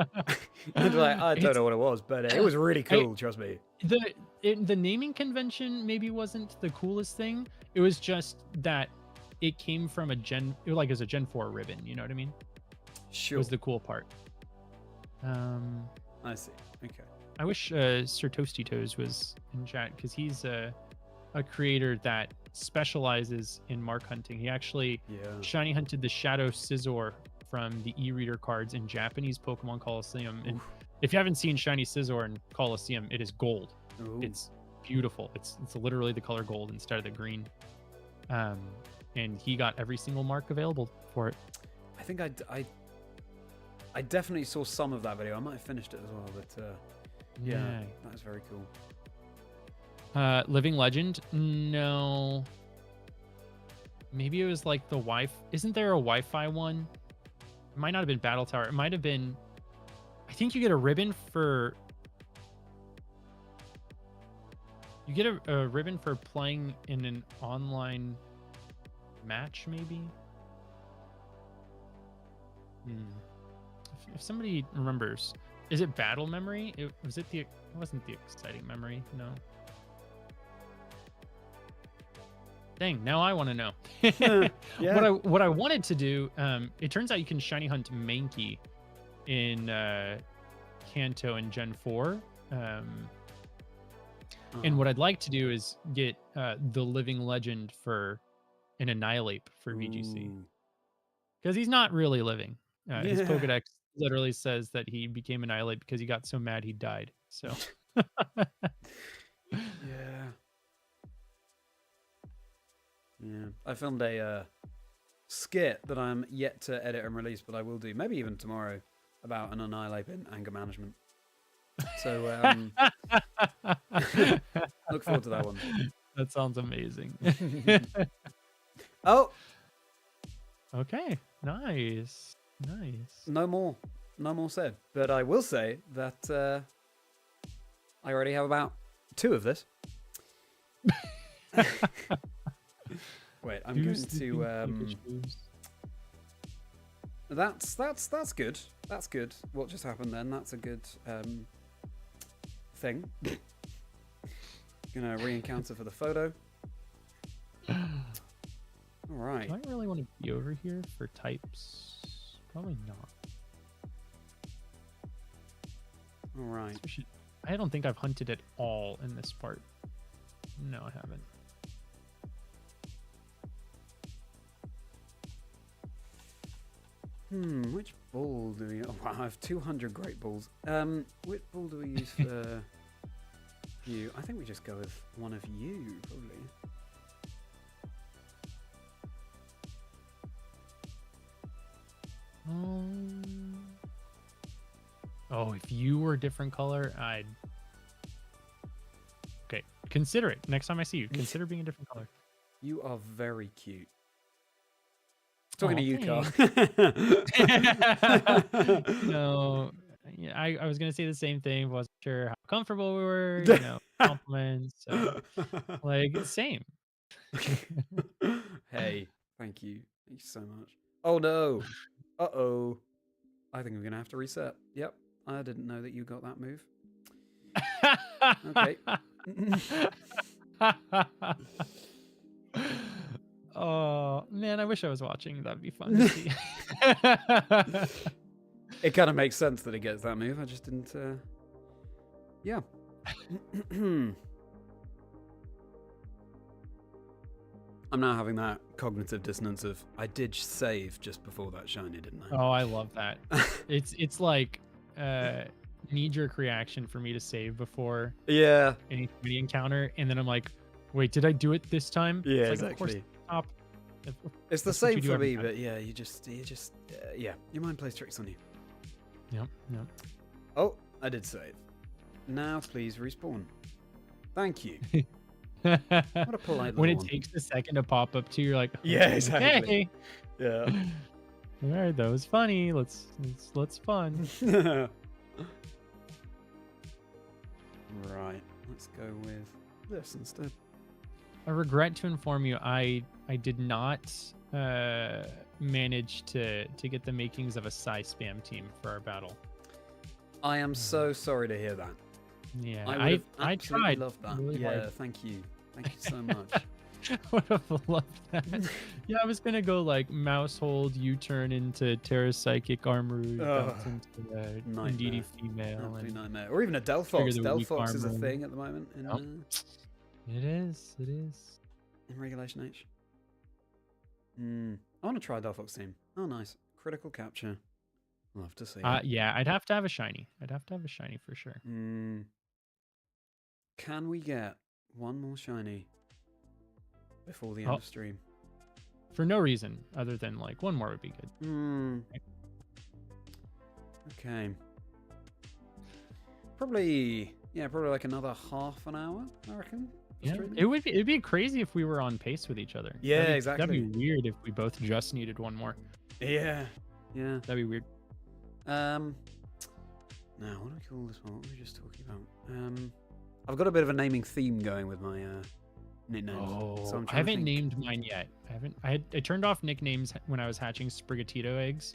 And like, I don't know what it was, but it was really cool. Trust me. The naming convention maybe wasn't the coolest thing. It was just that it came from it was a Gen 4 ribbon. You know what I mean? Sure. It was the cool part. I see. Okay. I wish Sir Toasty Toes was in chat, because he's a creator that specializes in mark hunting. He actually shiny hunted the Shadow Scizor from the e-reader cards in Japanese Pokemon Coliseum. And if you haven't seen Shiny Scizor in Coliseum, it is gold. Ooh. It's beautiful. It's literally the color gold instead of the green. And he got every single mark available for it. I think I definitely saw some of that video. I might have finished it as well, but yeah, that was very cool. Living Legend? No. Maybe it was like the Isn't there a Wi-Fi one? It might not have been Battle Tower. It might have been. I think you get a ribbon for. You get a ribbon for playing in an online match, maybe. If somebody remembers, is it Battle Memory? It wasn't the Exciting Memory, no. Dang, now I want to know. Yeah. What I wanted to do, it turns out you can shiny hunt Mankey in Kanto and Gen 4. And what I'd like to do is get the Living Legend for an Annihilate for VGC. Because he's not really living. His Pokedex literally says that he became Annihilate because he got so mad he died. So. Yeah, I filmed a skit that I'm yet to edit and release, but I will do maybe even tomorrow, about an Annihilate in anger management. So look forward to that one. That sounds amazing. Oh, okay, nice. no more said, but I will say that I already have about 2 of this. Wait, I'm going to. That's good. That's good. What just happened then? That's a good thing. Gonna re-encounter for the photo. All right. Do I really want to be over here for types? Probably not. All right. I don't think I've hunted at all in this part. No, I haven't. Which ball do we... Oh, wow, I have 200 great balls. Which ball do we use for you. I think we just go with one of you, probably. Oh, if you were a different color, I'd. Okay, consider it. Next time I see you, consider being a different color. You are very cute. Talking to you, Carl. No, yeah, I was gonna say the same thing. Wasn't sure how comfortable we were. You know, compliments. So, like, same. Hey, thank you. Thank you so much. Oh no. Uh-oh. I think I'm gonna have to reset. Yep. I didn't know that you got that move. Okay. Oh man, I wish I was watching. That'd be fun to see. It kind of makes sense that it gets that move. I just didn't. Yeah. I'm now having that cognitive dissonance of I did save just before that shiny, didn't I? Oh, I love that. It's like knee-jerk reaction for me to save before any encounter, and then I'm like, wait, did I do it this time? Yeah, it's like, exactly. Of course, it's the same for me, but yeah, you just yeah, your mind plays tricks on you. Yep. Oh, I did save. Now please respawn. Thank you. What a polite when it one. takes a second to pop up too, you're like, yeah, exactly. Hey. Yeah. All right, that was funny. Let's fun. Right. Let's go with this instead. I regret to inform you, I did not manage to get the makings of a Psy spam team for our battle. I am so sorry to hear that. Yeah, I tried. Loved that. Really yeah, hard. thank you so much. Would have loved that. Yeah, I was gonna go like mouse hold, U-turn into Terra Psychic Armor, bounce into Indeedee female, Absolute and nightmare. Or even a Delphox. Delphox is a thing at the moment in It is. in Regulation H. I want to try Delphox team. Oh, nice. Critical capture. Love to see it. Yeah, I'd have to have a shiny. I'd have to have a shiny for sure. Can we get one more shiny before the end of stream? For no reason other than like one more would be good. Okay. Probably like another half an hour, I reckon. Yeah, it'd be crazy if we were on pace with each other. Yeah, exactly. That'd be weird if we both just needed one more. Yeah. That'd be weird. Now what do we call this one? What were we just talking about? I've got a bit of a naming theme going with my nicknames. So I haven't named mine yet. I turned off nicknames when I was hatching Sprigatito eggs,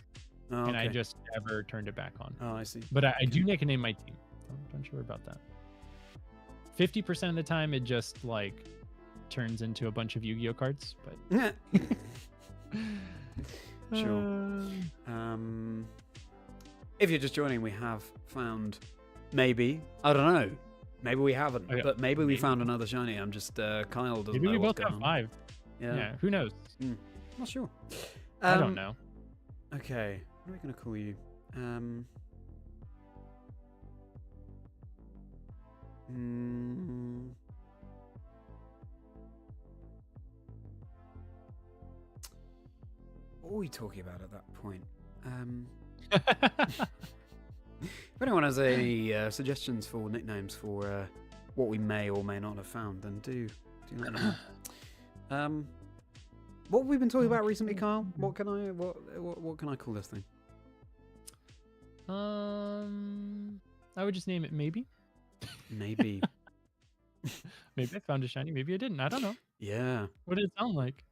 and I just never turned it back on. Oh, I see. But I do nickname my team. Don't you worry about that. 50% of the time, it just like turns into a bunch of Yu-Gi-Oh cards. But sure. If you're just joining, we have found maybe we haven't, but maybe we found another shiny. I'm just Kyle doesn't maybe know we what's both going have on. 5. Yeah, who knows? Not sure. I don't know. Okay, what are we gonna call you? What were we talking about at that point? If anyone has any suggestions for nicknames for what we may or may not have found, then do let me know. What have we been talking about recently, Kyle? What can I call this thing? I would just name it maybe. Maybe. Maybe I found a shiny. Maybe I didn't. I don't know. Yeah. What did it sound like?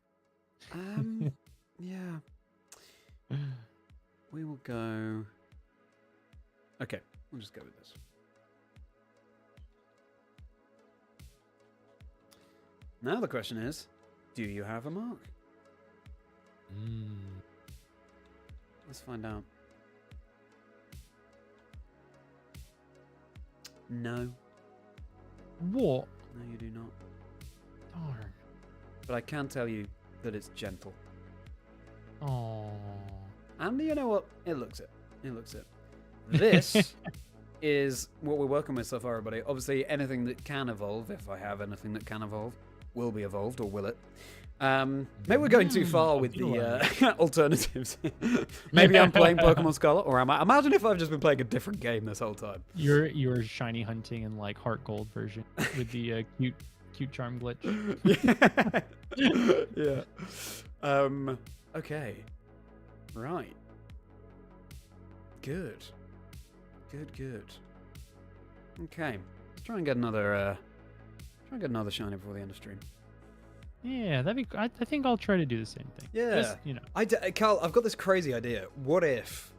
Yeah. We will go. Okay, we'll just go with this. Now the question is, do you have a mark? Let's find out. No. What? No, you do not. Darn. But I can tell you that it's gentle. Oh. And you know what? It looks it. This is what we're working with so far, everybody. Obviously, anything that can evolve, if I have anything that can evolve, will be evolved, or will it? Maybe we're going too far with the alternatives. Maybe I'm playing Pokemon Scarlet, or am I? Imagine if I've just been playing a different game this whole time. You're shiny hunting in like Heart Gold version with the cute charm glitch. Yeah. Okay. Right. Good. Okay. Let's try and get another shiny before the end of stream. Yeah, that'd be. I think I'll try to do the same thing. Yeah. Just, Carl, I've got this crazy idea. What if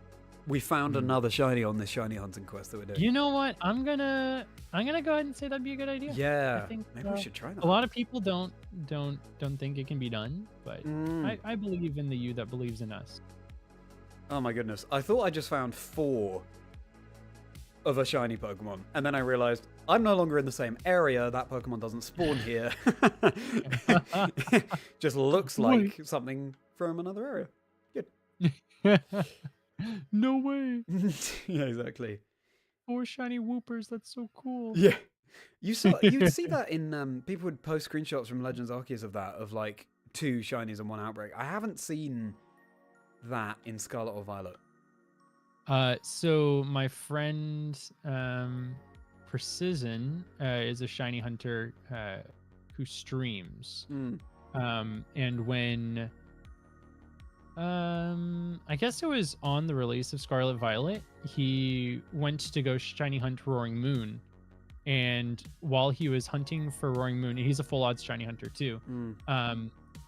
we found another shiny on this shiny hunting quest that we're doing? You know what? I'm gonna go ahead and say that'd be a good idea. Yeah. I think maybe we should try that. A lot of people don't think it can be done, but I believe in the you that believes in us. Oh my goodness. I thought I just found 4 of a shiny Pokemon, and then I realized I'm no longer in the same area. That Pokemon doesn't spawn here. Just looks like something from another area. Good. No way. Yeah, exactly. 4 shiny Whoopers. That's so cool. Yeah. You'd see that in people would post screenshots from Legends Arceus of that, of like 2 shinies and 1 outbreak. I haven't seen that in Scarlet or Violet. So my friend Precision is a shiny hunter who streams. And when I guess it was on the release of Scarlet Violet, he went to go shiny hunt Roaring Moon. And while he was hunting for Roaring Moon, and he's a full odds shiny hunter too,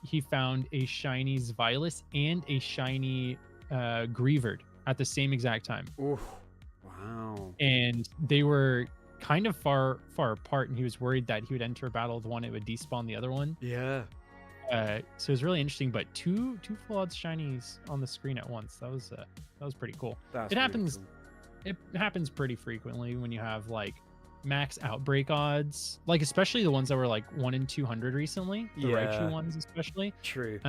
he found a shiny Zvilis and a shiny Grievard at the same exact time. Oof. Wow. And they were kind of far apart, and he was worried that he would enter a battle with one, it would despawn the other one. Yeah. So it was really interesting, but two full odds shinies on the screen at once. That was pretty cool. It happens pretty frequently when you have like max outbreak odds, like especially the ones that were like 1 in 200 recently, the Raichu ones especially. True.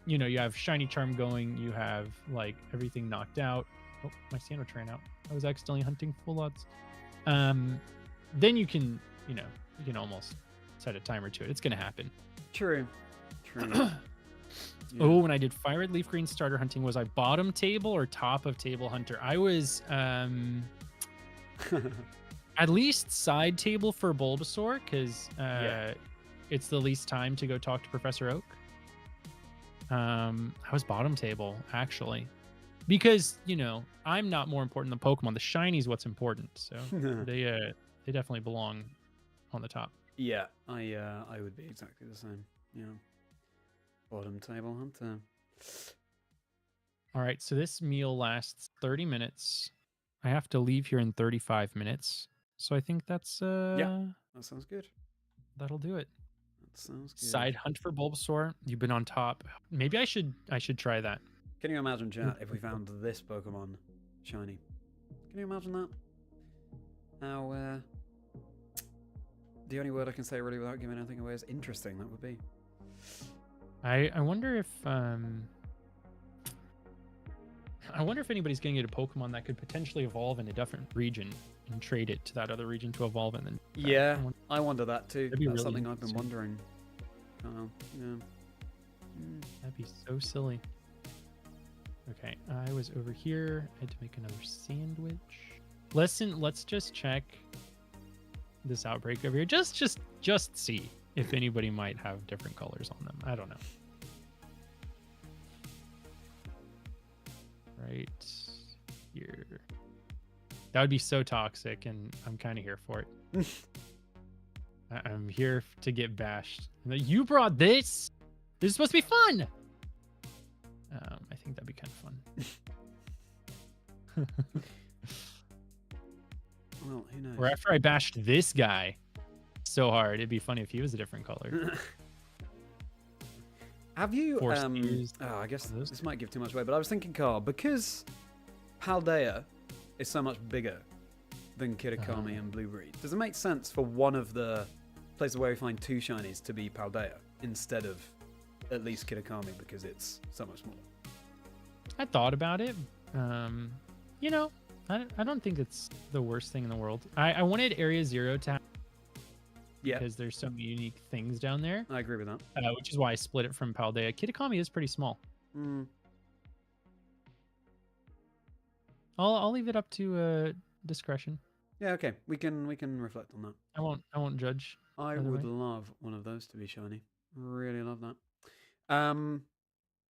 You have shiny charm going, you have like everything knocked out. Oh, my Sandwich ran out. I was accidentally hunting full odds. Then you can almost set a timer to it. It's gonna happen. True. Yeah. Oh, when I did Fire Red Leaf Green starter hunting, was I bottom table or top of table hunter? I was at least side table for Bulbasaur, because it's the least time to go talk to Professor Oak. I was bottom table, actually, because I'm not more important than Pokemon. The shiny is what's important, so they definitely belong on the top. Yeah, I would be exactly the same. Yeah, bottom table hunter. All right, so this meal lasts 30 minutes. I have to leave here in 35 minutes, so I think that's that sounds good. That'll do it. That sounds good. Side hunt for Bulbasaur. You've been on top. Maybe I should try that. Can you imagine, chat, if we found this Pokemon shiny? Can you imagine that? How the only word I can say really without giving anything away is interesting. That would be. I wonder if anybody's going to get a Pokemon that could potentially evolve in a different region and trade it to that other region to evolve in. Then yeah, I wonder that too. That's really something I've been wondering. That'd be so silly. Okay, I was over here. I had to make another sandwich. Listen, let's just check this outbreak over here. Just see if anybody might have different colors on them. I don't know. Right here. That would be so toxic, and I'm kind of here for it. I'm here to get bashed. You brought this? This is supposed to be fun! I think that'd be kind of fun. Well, who knows? Or after I bashed this guy so hard, it'd be funny if he was a different color. Have you? I guess this might give too much away, but I was thinking, Carl, because Paldea is so much bigger than Kitakami and Blueberry, does it make sense for one of the places where we find 2 shinies to be Paldea instead of at least Kitakami, because it's so much smaller? I thought about it. I don't think it's the worst thing in the world. I wanted Area Zero to have because there's so many unique things down there. I agree with that. Which is why I split it from Paldea. Kitakami is pretty small. Mm. I'll leave it up to discretion. Yeah, okay. We can reflect on that. I won't judge. I would love one of those to be shiny. Really love that.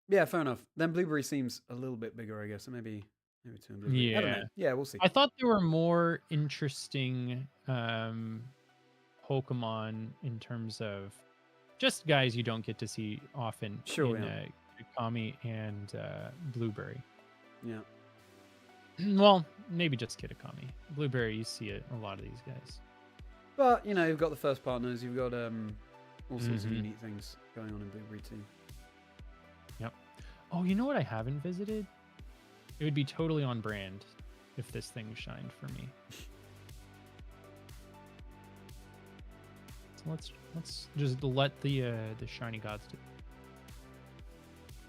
Yeah, fair enough. Then Blueberry seems a little bit bigger, I guess. So maybe two and Blueberry. I don't know. Yeah, we'll see. I thought there were more interesting Pokemon in terms of just guys you don't get to see often in Kitakami and Blueberry. Yeah. Well, maybe just Kitakami. Blueberry, you see it a lot of these guys. But, you know, you've got the first partners. You've got all sorts of unique things going on in Blueberry too. Yep. Oh, you know what I haven't visited? It would be totally on brand if this thing shined for me. So let's just let the shiny gods do.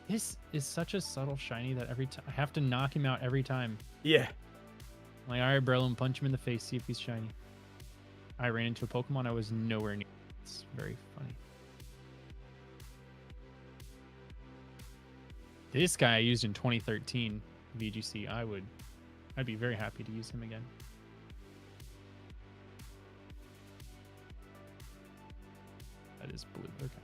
This is such a subtle shiny that every time I have to knock him out every time. Yeah. I'm like, all right, Brelum, punch him in the face, see if he's shiny. I ran into a Pokemon I was nowhere near. It's very funny. This guy I used in 2013 VGC. I'd be very happy to use him again. That is blue. Okay.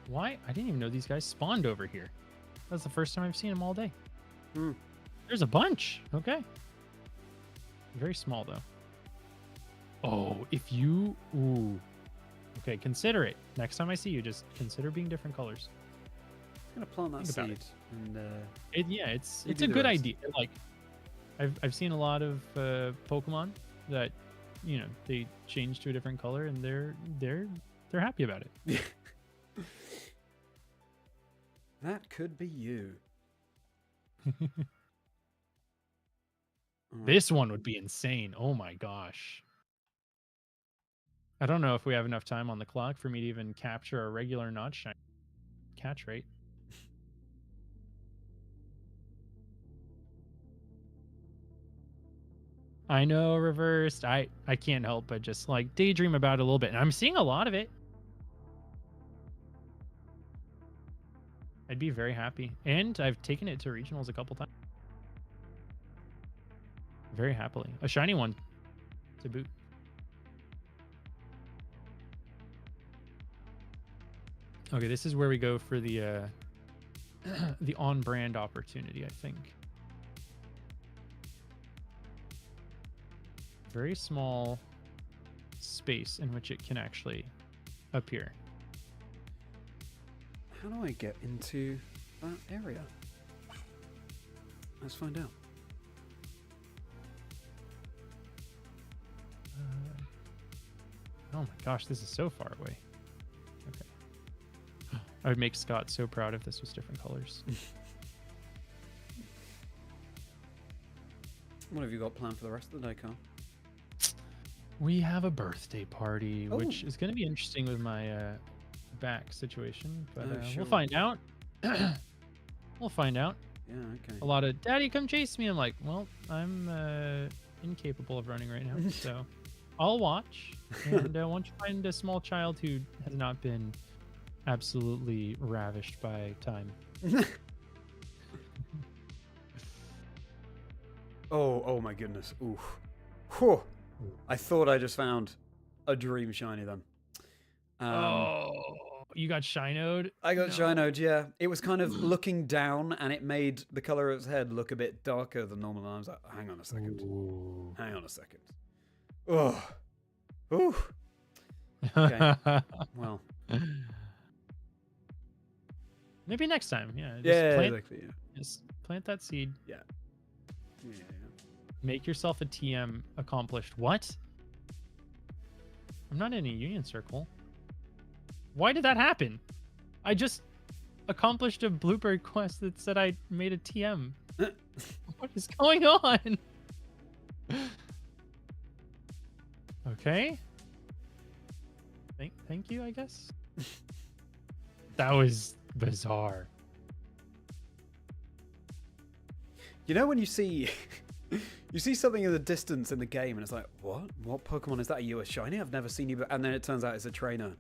Why? I didn't even know these guys spawned over here. That's the first time I've seen them all day. There's a bunch. Okay. Very small, though. Oh, if you... Ooh. Okay, consider it. Next time I see you, just consider being different colors. I'm going to plant that seed. And, it's a good idea. Like, I've seen a lot of Pokemon that, you know, they change to a different color and they're happy about it. That could be you. This one would be insane. Oh my gosh. I don't know if we have enough time on the clock for me to even capture a regular not shiny catch rate. I know, reversed. I can't help but just like daydream about it a little bit. And I'm seeing a lot of it. I'd be very happy. And I've taken it to regionals a couple times. Very happily. A shiny one to boot. Okay, this is where we go for the on-brand opportunity, I think. Very small space in which it can actually appear. How do I get into that area? Let's find out. Oh my gosh, this is so far away. Okay. I would make Scott so proud if this was different colors. What have you got planned for the rest of the day, Carl? We have a birthday party, which is going to be interesting with my back situation, but sure. We'll find out. We'll find out. Yeah, okay. A lot of, Daddy, come chase me. I'm like, well, I'm incapable of running right now, so I'll watch. And once you find a small child who has not been absolutely ravished by time. Oh my goodness. Ooh. Whew. I thought I just found a dream shiny then. You got Shinoed? I got Shinoed, yeah. It was kind of looking down and it made the color of its head look a bit darker than normal. And I was like, hang on a second. Ooh. Hang on a second. Oh. Ooh. Okay. Well. Maybe next time. Yeah. Just plant that seed. Yeah. Make yourself a TM accomplished. What? I'm not in a union circle. Why did that happen? I just accomplished a Blueberry quest that said I made a TM. What is going on? Okay. Thank you, I guess. That was bizarre. You know when you see you see something in the distance in the game and it's like, what Pokemon is that? Are you a shiny? I've never seen you, and then it turns out it's a trainer.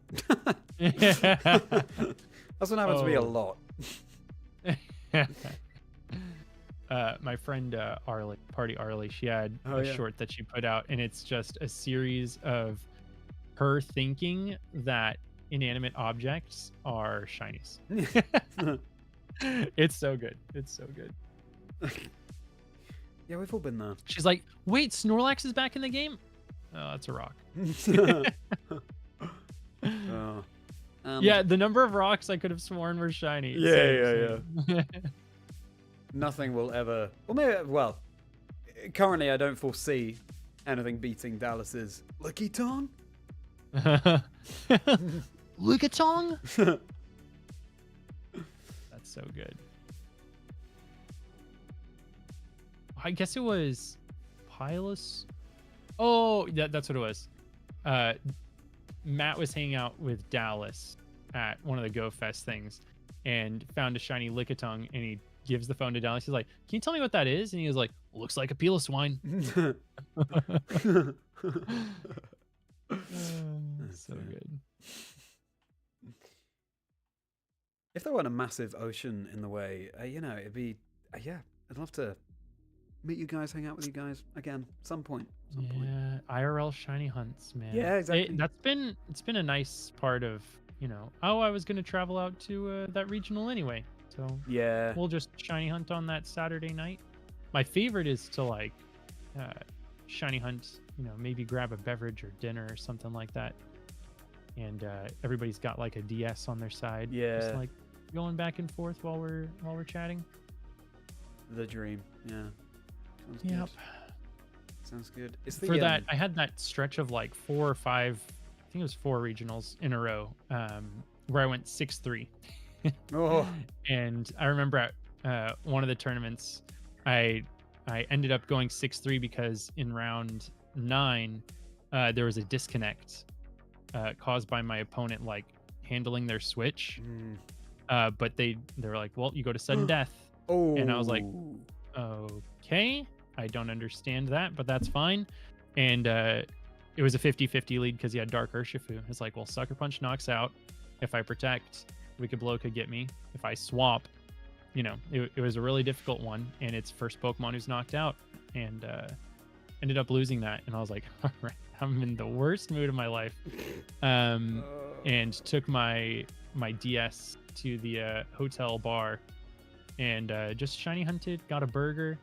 That's what happens to me a lot. My friend Arlie, she had a short that she put out, and it's just a series of her thinking that inanimate objects are shinies. It's so good. It's so good. Yeah, we've all been there. She's like, wait, Snorlax is back in the game? Oh, that's a rock. Yeah, the number of rocks I could have sworn were shiny. Yeah. Nothing will ever... Well, currently I don't foresee anything beating Dallas's Lickitung. Lickitung? That's so good. I guess it was Pilus. Oh, that's what it was. Matt was hanging out with Dallas at one of the Go Fest things and found a shiny Lickitung, and he gives the phone to Dallas. He's like, "Can you tell me what that is?" And he was like, "Looks like a Piloswine." So good. If there weren't a massive ocean in the way, it'd be, I'd love to meet you guys, hang out with you guys again, some point. IRL shiny hunts, man. Yeah, exactly. It's been a nice part of, I was going to travel out to that regional anyway. So yeah, we'll just shiny hunt on that Saturday night. My favorite is to shiny hunt, maybe grab a beverage or dinner or something like that. And everybody's got like a DS on their side. Yeah. Just like going back and forth while we're chatting. The dream. Yeah. Sounds yep. Good. Sounds good. For that, I had that stretch of like 4 or 5, I think it was 4 regionals in a row, where I went 6-3. Oh. And I remember at one of the tournaments, I ended up going 6-3 because in round 9, there was a disconnect caused by my opponent handling their switch. But they were like, "Well, you go to sudden death." Oh. And I was like, "Okay, I don't understand that, but that's fine." And it was a 50-50 lead because he had Dark Urshifu. It's like, well, Sucker Punch knocks out. If I protect, Wicked Blow could get me. If I swap, it was a really difficult one, and it's first Pokemon who's knocked out, and ended up losing that. And I was like, all right, I'm in the worst mood of my life. And took my DS to the hotel bar and just shiny hunted, got a burger,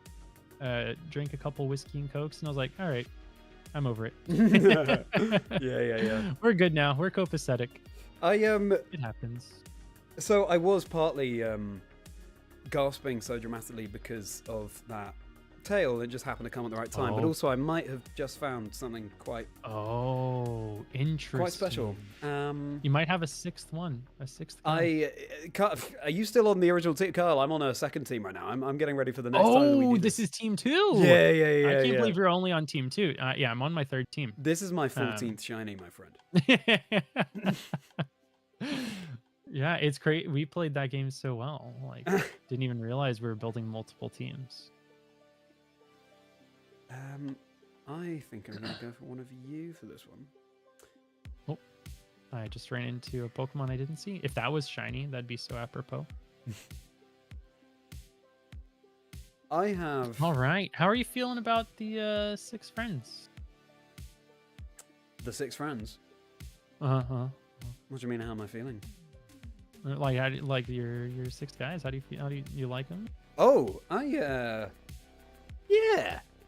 drank a couple whiskey and cokes, and I was like, all right, I'm over it. Yeah. We're good now. We're copacetic. It happens. So I was partly gasping so dramatically because of that tail. It just happened to come at the right time. But also I might have just found something quite interesting. Quite special. You might have a sixth one. Are you still on the original team? Carl, I'm on a second team right now. I'm getting ready for the next time that we do this is team 2. Yeah. I can't believe you're only on team 2. Yeah, I'm on my 3rd team. This is my 14th shiny, my friend. Yeah, it's great. We played that game so well. Didn't even realize we were building multiple teams. I think I'm going to go for one of you for this one. Oh, I just ran into a Pokemon I didn't see. If that was shiny, that'd be so apropos. I have... All right. How are you feeling about the 6 friends? The 6 friends? Uh-huh. What do you mean, how am I feeling? Like your 6 guys. How do you feel? How do you like them? Oh, yeah.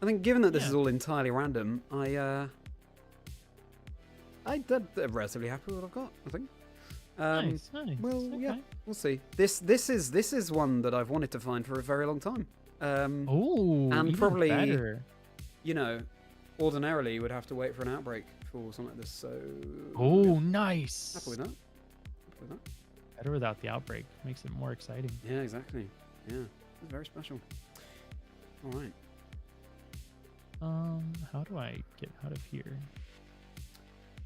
I think given that this is all entirely random, I'm relatively happy with what I've got, I think. Nice. Well, okay. yeah, we'll see. This is one that I've wanted to find for a very long time. And probably better. Ordinarily you would have to wait for an outbreak for something like this. So nice. Happy with that. Better without the outbreak. Makes it more exciting. Yeah, exactly. Yeah, it's very special. All right. How do I get out of here?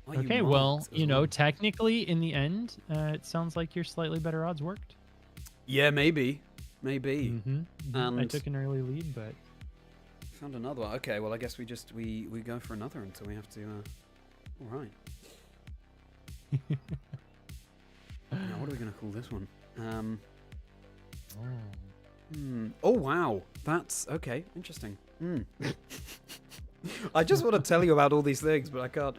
Oh, okay, well, technically in the end, it sounds like your slightly better odds worked. Yeah, maybe. maybe. I And took an early lead, but found another one. Okay, well I guess we go for another until we have to. All right. Now what are we gonna call this one? Oh wow, that's okay. Interesting. I just want to tell you about all these things, but I can't.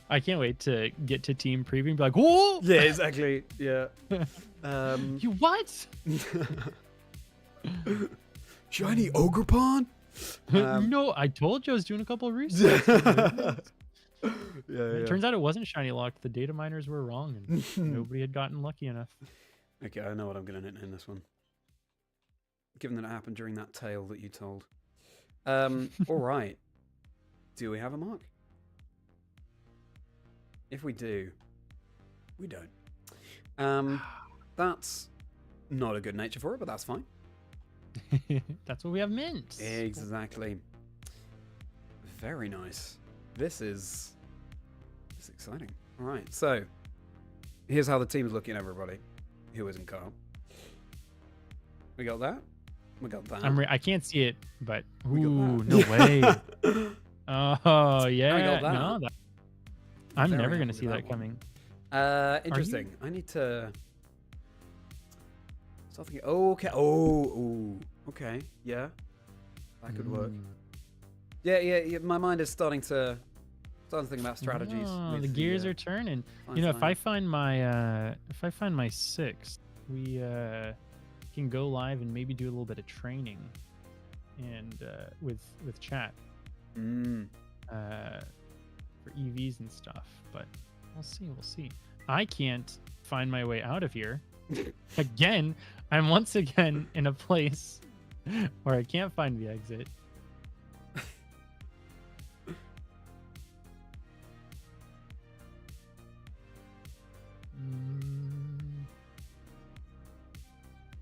I can't wait to get to team preview and be like, whoa! Yeah, exactly. Yeah. You what? Shiny ogre pawn? No, I told you I was doing a couple of resets. Yeah. It turns out it wasn't shiny locked. The data miners were wrong, and nobody had gotten lucky enough. Okay, I know what I'm going to in this one. Given that it happened during that tale that you told. All right. Do we have a mark? If we do, we don't. That's not a good nature for it, but that's fine. That's what we have mints. Exactly. Very nice. This is exciting. All right, so here's how the team's looking, everybody. Who isn't Carl? We got that. We got that. I can't see it, but We got ooh, that. no way. Oh yeah, I got that. no, I'm Very never happy gonna see with that one. coming. Interesting. I need to start thinking. Okay. Oh. Okay. Yeah. That could work. Yeah. My mind is starting to think about strategies. Oh, with the gears are turning. You know, if I find my sixth, we can go live and maybe do a little bit of training, and with chat for EVs and stuff. But we'll see. I can't find my way out of here. Again, I'm once again in a place where I can't find the exit.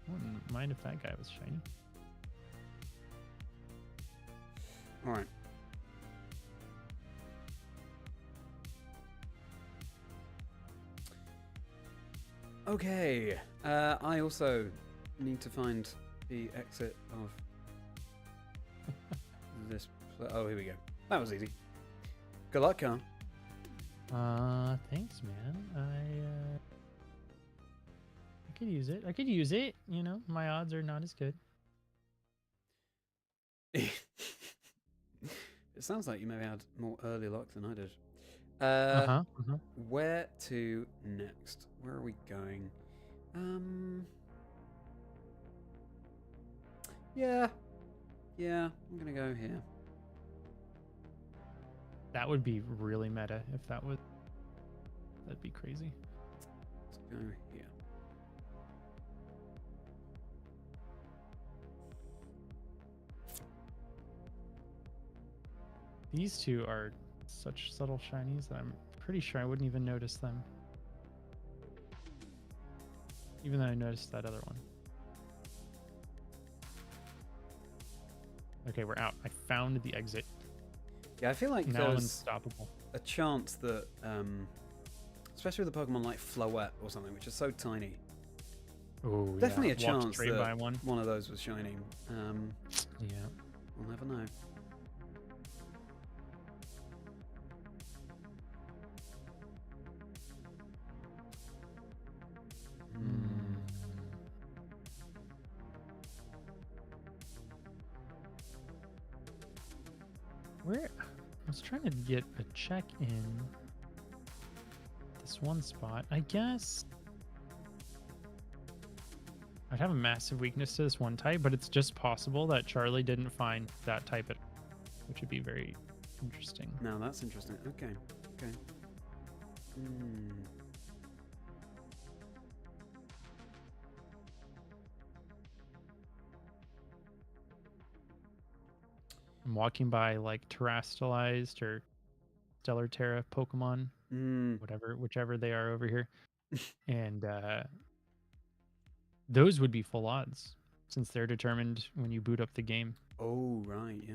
Wouldn't mind if that guy was shiny. All right. Okay. I also need to find the exit of this. Oh, here we go. That was easy. Good luck, Carl. Thanks, man. I could use it. You know, my odds are not as good. It sounds like you maybe had more early luck than I did. Where to next? Where are we going? Yeah, I'm gonna go here. That would be really meta if that was. That'd be crazy. Let's go here. These two are such subtle shinies that I'm pretty sure I wouldn't even notice them. Even though I noticed that other one. Okay, we're out. I found the exit. Yeah, I feel like Now there's unstoppable. a chance that, especially with a Pokemon like Floette or something, which is so tiny, Oh, definitely a Walked chance straight that by one. one of those was shining. Yeah. We'll never know. Where? I was trying to get a check in this one spot. I guess I'd have a massive weakness to this one type, but it's just possible that Charlie didn't find that type, which would be very interesting. Now that's interesting. Okay. I'm walking by like terrestrialized or stellar terra Pokemon, whichever they are over here, and those would be full odds since they're determined when you boot up the game. Oh right, yeah.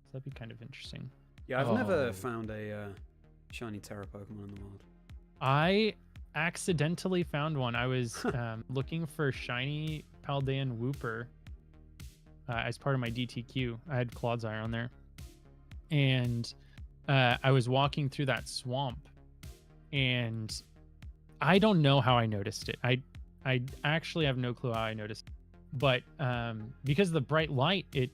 So that'd be kind of interesting. Yeah, I've never found a shiny Terra Pokemon in the wild. I accidentally found one. I was looking for shiny Paldean Wooper as part of my DTQ. I had Clodsire on there. And I was walking through that swamp, and I don't know how I noticed it. I actually have no clue how I noticed it. But because of the bright light, it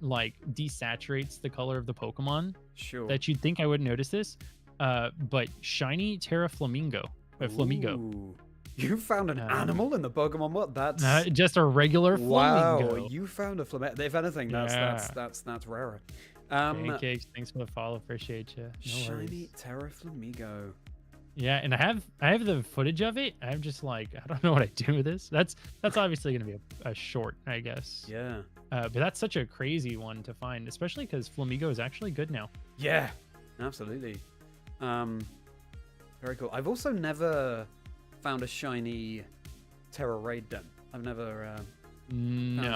like desaturates the color of the Pokemon. Sure. That you'd think I wouldn't notice this. But shiny Terra Flamingo. Flamigo. You found an animal in the Pokemon world? That's just a regular Flamingo. Wow, you found a Flamingo. If anything, that's rarer. Pancakes, thanks for the follow. Appreciate you. No shiny worries. Terra Flamingo. Yeah, and I have the footage of it. I'm just like, I don't know what I do with this. That's obviously going to be a short, I guess. Yeah. But that's such a crazy one to find, especially because Flamigo is actually good now. Yeah, absolutely. Very cool. I've also never found a shiny Terra Raid Den. I've never. No,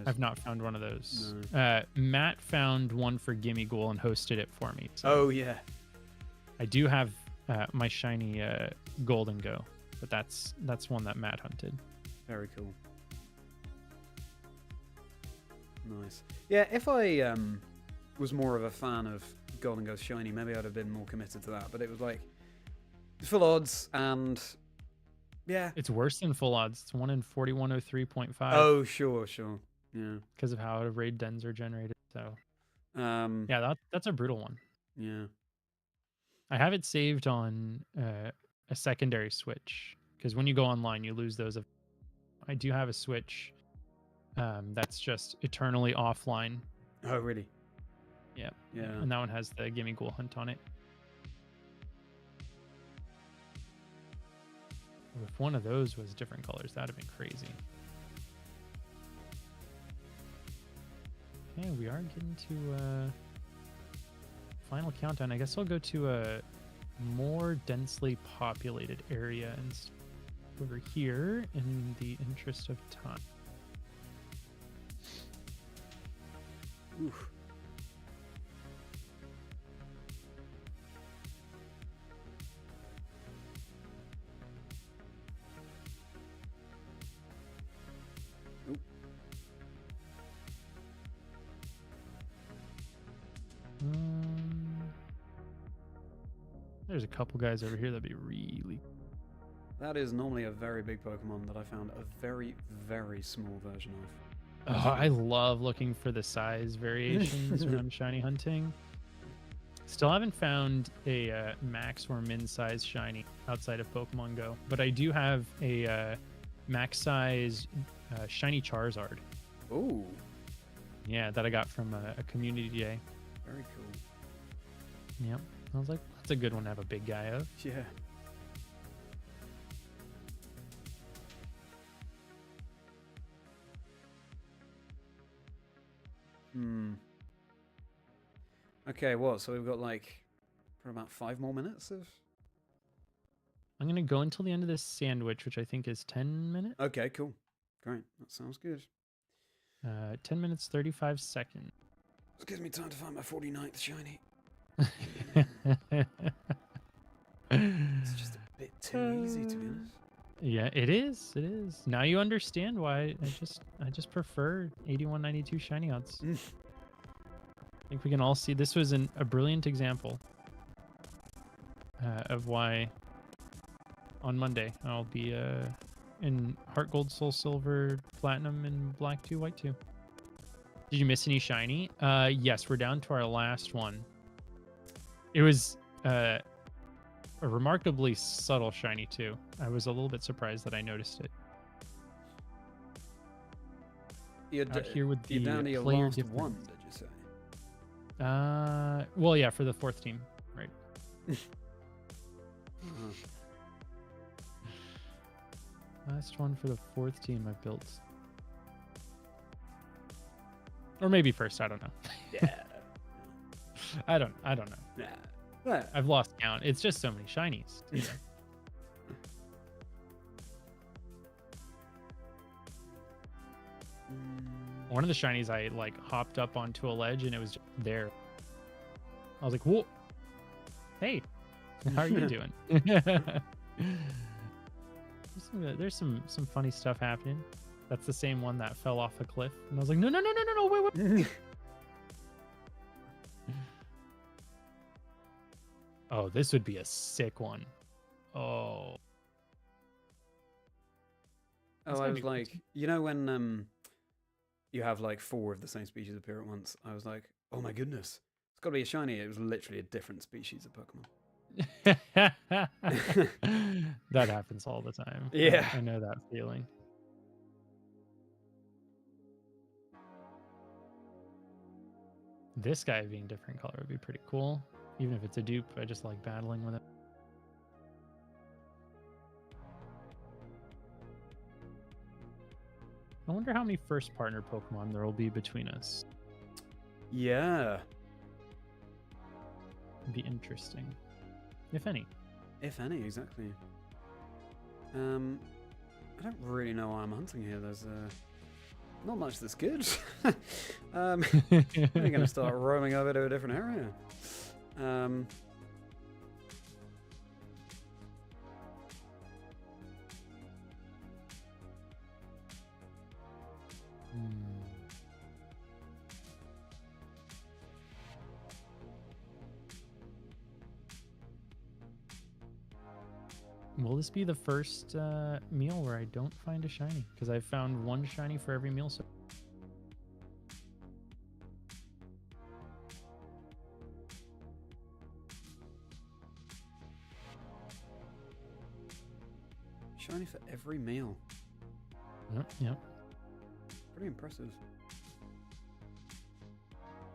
I've not found one of those. No. Matt found one for Gimme Ghoul and hosted it for me. So oh yeah. I do have my shiny Golden Go, but that's one that Matt hunted. Very cool. Nice. Yeah, if I was more of a fan of Golden Go shiny, maybe I'd have been more committed to that. But it was like full odds, and yeah, it's worse than full odds. It's 1 in 4103.5. Oh, sure, yeah, because of how raid dens are generated. So yeah, that's a brutal one. Yeah, I have it saved on a secondary switch, because when you go online, you lose those. I do have a switch that's just eternally offline. Oh, really? Yeah. Yeah. And that one has the Gimme Ghoul Hunt on it. If one of those was different colors, that'd have been crazy. Okay, we are getting to final countdown. I guess I'll go to a more densely populated area and over here in the interest of time. Oof. There's a couple guys over here that'd be really. That is normally a very big Pokemon that I found a very, very small version of. Oh, I love looking for the size variations when I'm shiny hunting. Still haven't found a max or min size shiny outside of Pokemon Go, but I do have a max size shiny Charizard. Oh. Yeah, that I got from a community day. Very cool. Yep. I was like, that's a good one to have a big guy of. Yeah. Okay, what? So we've got like for about 5 more minutes of. I'm gonna go until the end of this sandwich, which I think is 10 minutes. Okay, cool. Great. That sounds good. 10 minutes, 35 seconds. This gives me time to find my 49th shiny. It's just a bit too easy, to be honest. Yeah, it is. It is. Now you understand why I just prefer 8192 shiny odds. I think we can all see this was a brilliant example of why on Monday I'll be in Heart Gold, Soul Silver, Platinum, and Black 2, White 2. Did you miss any shiny? Yes, we're down to our last one. It was a remarkably subtle shiny too. I was a little bit surprised that I noticed it. You're here with the down to your player last difference. one, did you say? Well, yeah, for the 4th team, right? Last one for the 4th team I built. Or maybe first, I don't know. Yeah. I don't know. Yeah. I've lost count. It's just so many shinies. You know? One of the shinies, I like hopped up onto a ledge and it was just there. I was like, "Whoa, hey, how are you doing?" There's some funny stuff happening. That's the same one that fell off a cliff, and I was like, no, wait. Oh, this would be a sick one. Oh. Oh, I was like, you know when you have like 4 of the same species appear at once? I was like, oh my goodness, it's got to be a shiny. It was literally a different species of Pokemon. That happens all the time. Yeah. I know that feeling. This guy being different color would be pretty cool. Even if it's a dupe, I just like battling with it. I wonder how many first partner Pokemon there will be between us. Yeah. It'd be interesting. If any. If any, exactly. I don't really know why I'm hunting here. There's not much that's good. I'm going to start roaming over to a different area. Will this be the first meal where I don't find a shiny? Because I've found 1 shiny for every meal. So Shiny for every meal. Yep. Pretty impressive.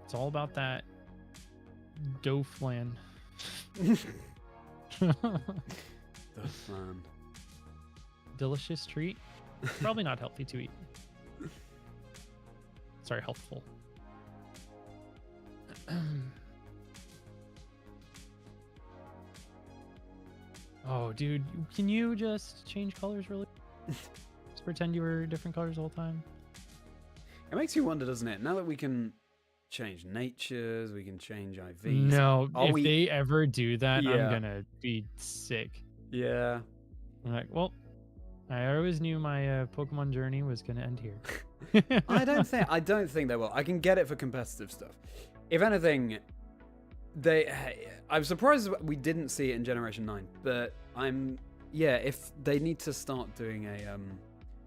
It's all about that dough flan. The flan. Delicious treat. Probably not healthy to eat. Sorry, healthful. Oh, dude, can you just change colors really? Just pretend you were different colors the whole time. It makes you wonder, doesn't it? Now that we can change natures, we can change IVs. No, if they ever do that, Yeah. I'm gonna be sick. Yeah. I'm like, well, I always knew my Pokemon journey was gonna end here. I don't think they will. I can get it for competitive stuff. If anything, I'm surprised we didn't see it in Generation 9, but if they need to start doing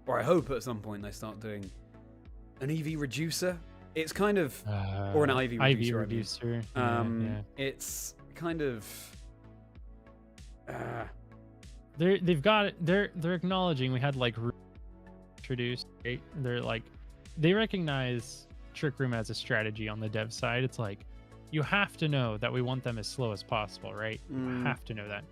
or I hope at some point they start doing an EV reducer. It's kind of or an IV reducer. It's kind of they've got it. They're acknowledging we had like introduced. Right? They're like they recognize Trick Room as a strategy on the dev side. It's like you have to know that we want them as slow as possible, right? You have to know that.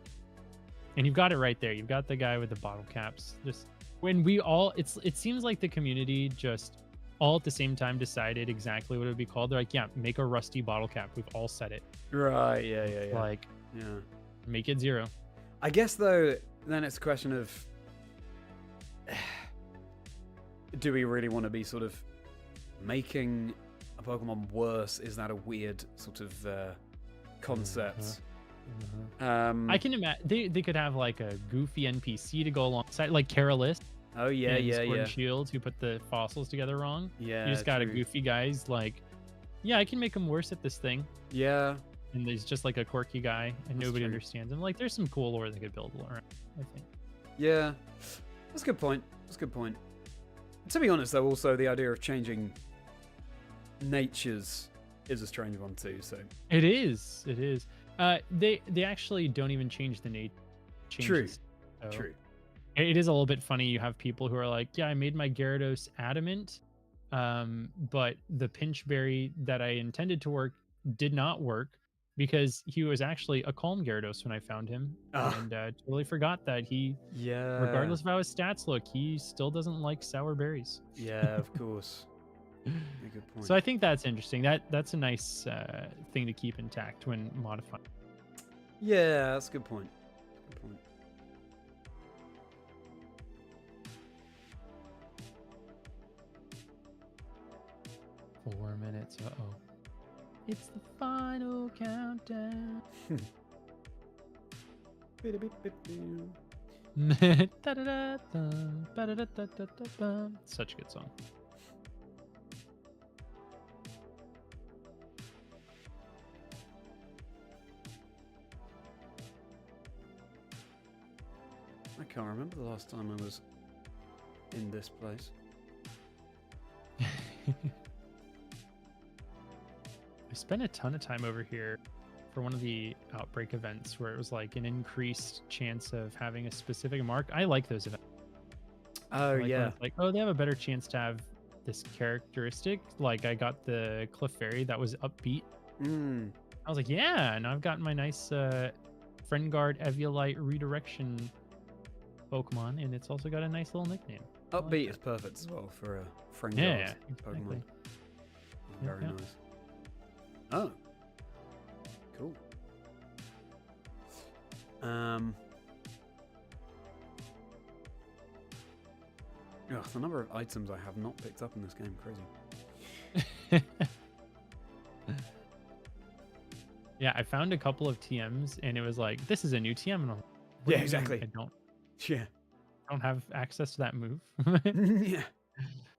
And you've got it right there. You've got the guy with the bottle caps. Just when we all, it seems like the community just all at the same time decided exactly what it would be called. They're like, yeah, make a rusty bottle cap. We've all said it. Right. Yeah. Like, make it 0. I guess though, then it's a question of, do we really want to be sort of making a Pokemon worse? Is that a weird sort of concept? I can imagine they could have like a goofy NPC to go alongside, like Carolus. Oh yeah. Shields who put the fossils together wrong. Yeah, you just got a goofy guy's like, yeah, I can make him worse at this thing. Yeah, and he's just like a quirky guy, and nobody understands him. Like, there's some cool lore they could build around, I think. Yeah, that's a good point. To be honest, though, also the idea of changing natures is a strange one too. So it is. They actually don't even change the nature. True. So True. It is a little bit funny. You have people who are like, yeah, I made my Gyarados adamant, but the pinch berry that I intended to work did not work because he was actually a calm Gyarados when I found him. And totally forgot that regardless of how his stats look, he still doesn't like sour berries. Yeah, of course. A good point. So I think that's interesting. That's a nice thing to keep intact when modifying. Yeah, that's a good point. 4 minutes. Uh-oh. It's the final countdown. Such a good song. I can't remember the last time I was in this place. I spent a ton of time over here for one of the outbreak events where it was like an increased chance of having a specific mark. I like those events. Oh, Like when yeah. it's like, oh, they have a better chance to have this characteristic. Like I got the Cliff Fairy that was upbeat. Mm. I was like, yeah, and I've gotten my nice Friend Guard Eviolite redirection Pokemon, and it's also got a nice little nickname. I like Upbeat that. is perfect as well for a friend Yeah, guard Pokemon. exactly. Very Yep. nice. Oh. Cool. Ugh, the number of items I have not picked up in this game, crazy. Yeah, I found a couple of TMs, and it was like, this is a new TM, and I'm like, what Yeah, do you mean exactly. I Yeah. don't have access to that move. Yeah.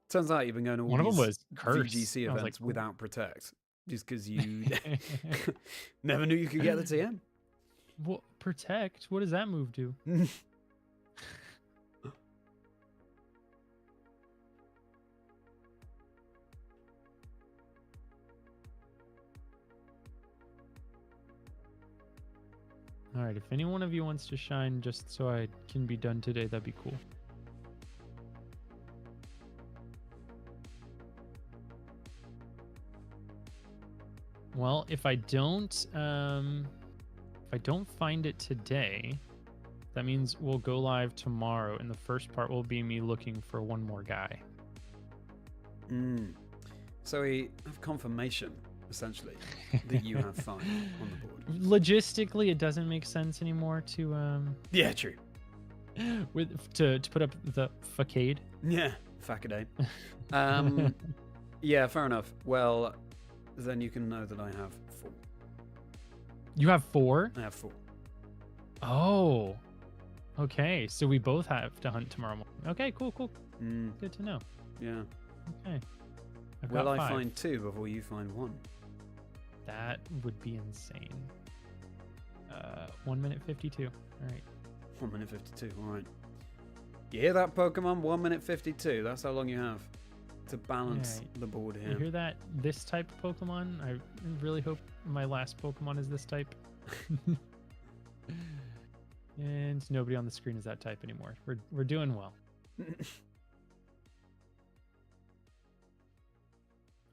Turns out you've been going to all One of them these was Curse. VGC I was like, events without Protect. Just because you never knew you could get the TM. What Protect? What does that move do? All right, if any one of you wants to shine just so I can be done today, that'd be cool. Well, if I don't find it today, that means we'll go live tomorrow, and the first part will be me looking for one more guy. So we have confirmation, essentially, that you have 5 on the board. Logistically, it doesn't make sense anymore to Yeah, true. to put up the facade. Yeah, Facade. Yeah, fair enough. Well, then you can know that I have 4. You have 4? I have 4. Oh. Okay, so we both have to hunt tomorrow morning. Okay, cool. Good to know. Yeah. Okay. I've Will got I 5. find 2 before you find 1? That would be insane. 1 minute 52. All right. 1 minute 52. All right. You hear that, Pokemon? 1 minute 52. That's how long you have to balance Yeah, the board You here. hear that? This type of Pokemon? I really hope my last Pokemon is this type. And nobody on the screen is that type anymore. We're doing well.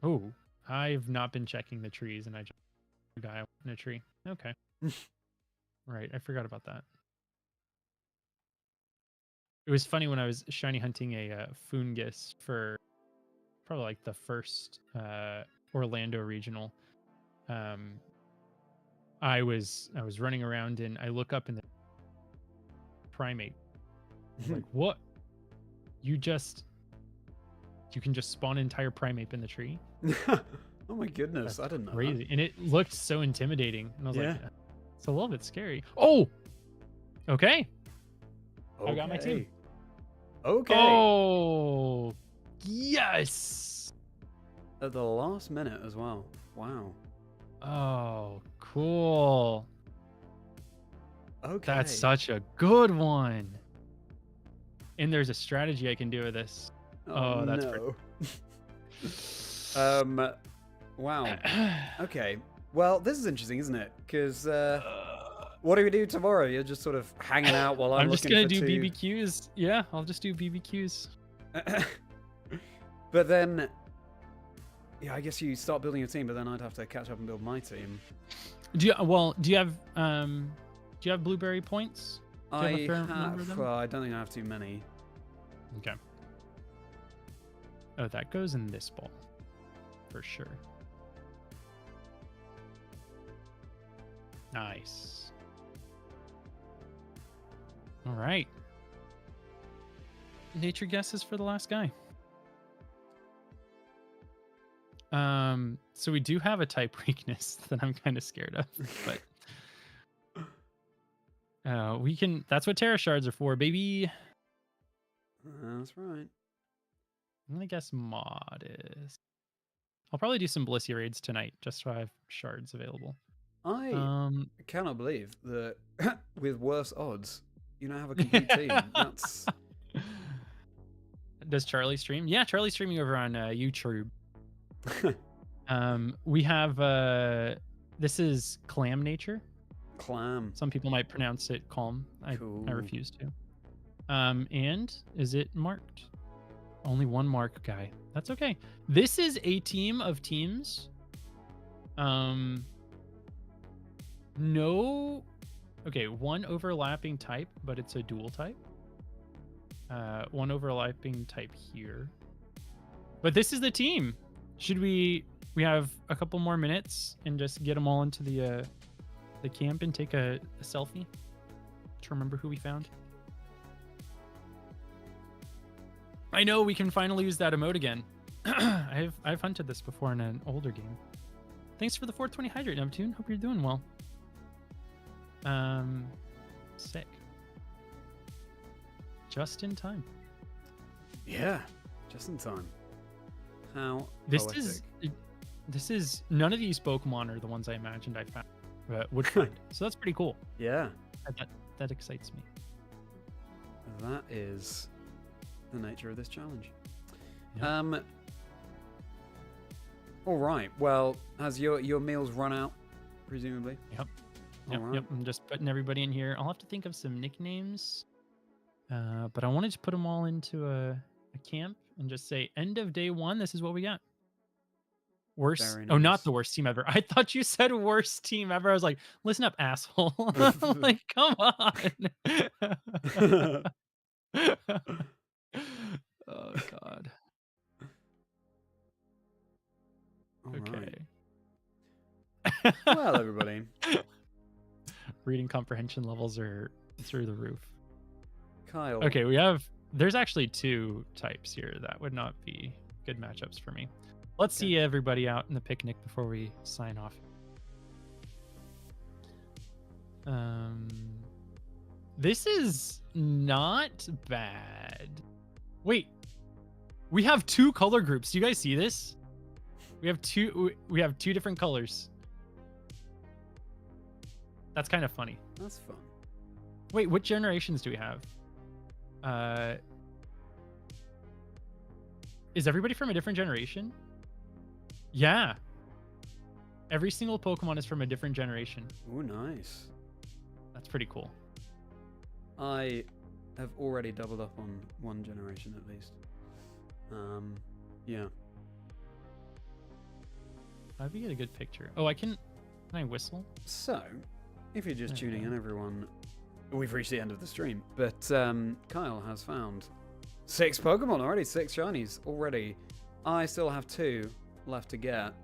Oh, I've not been checking the trees, and I just a guy in a tree. Okay. Right, I forgot about that. It was funny when I was shiny hunting a Fungus for probably like the first Orlando regional. I was running around and I look up and the primate. I was like, what? You can just spawn an entire primate in the tree? Oh my goodness, That's I didn't know crazy. And it looked so intimidating. And I was Yeah. like, it's a little bit scary. Oh, okay. that. I got my team. Okay. Oh, yes. At the last minute as well. Wow. Oh, cool. Okay. That's such a good one. And there's a strategy I can do with this. Oh, that's no. Wow. Okay. Well, this is interesting, isn't it? Because what do we do tomorrow? You're just sort of hanging out while I'm just looking gonna for do 2... BBQs. Yeah, I'll just do BBQs. But then, yeah, I guess you start building your team, but then I'd have to catch up and build my team. Do you have blueberry points? Do you have a fair number of them? Well, I don't think I have too many. Okay. Oh, that goes in this ball for sure. Nice. All right. Nature guesses for the last guy. So we do have a type weakness that I'm kind of scared of, but We can. That's what Terra Shards are for, baby. That's right. I'm gonna guess Modest. I'll probably do some Blissey raids tonight, just so I have shards available. I cannot believe that with worse odds, you now have a complete team. That's. Does Charlie stream? Yeah, Charlie's streaming over on YouTube. We have this is Clam Nature. Clam. Some people might pronounce it calm. Cool. I refuse to. And is it marked? Only one mark, guy. That's okay. This is a team of teams. No. Okay, one overlapping type, but it's a dual type. One overlapping type here. But this is the team. Should we have a couple more minutes and just get them all into the camp and take a selfie to remember who we found? I know we can finally use that emote again. I've hunted this before in an older game. Thanks for the 420 hydrate, Neptune. Hope you're doing well. Sick. Just in time. Yeah, just in time. How This poetic. is none of these Pokemon are the ones I imagined I found. Would find. So that's pretty cool. Yeah. That excites me. That is the nature of this challenge. Yep. All right. Well, has your meals run out, presumably? Yep. All right. Yep. I'm just putting everybody in here. I'll have to think of some nicknames. But I wanted to put them all into a camp and just say, end of day one, this is what we got. Worst. Very Oh, not nice. the worst team ever. I thought you said worst team ever. I was like, listen up, asshole. Like, come on. Oh, God. All Okay. right. Well, everybody. Reading comprehension levels are through the roof. Kyle. Okay, there's actually two types here. That would not be good matchups for me. Let's see everybody out in the picnic before we sign off. This is not bad. Wait, we have two color groups. Do you guys see this? We have two different colors. That's kind of funny. That's fun. Wait, what generations do we have? Is everybody from a different generation? Yeah. Every single Pokemon is from a different generation. Oh, nice. That's pretty cool. I have already doubled up on one generation at least. Yeah. How do you get a good picture? Oh, can I whistle? So, if you're just tuning Okay. in, everyone, we've reached the end of the stream. But Kyle has found 6 Pokemon already, 6 Shinies already. I still have 2 left to get.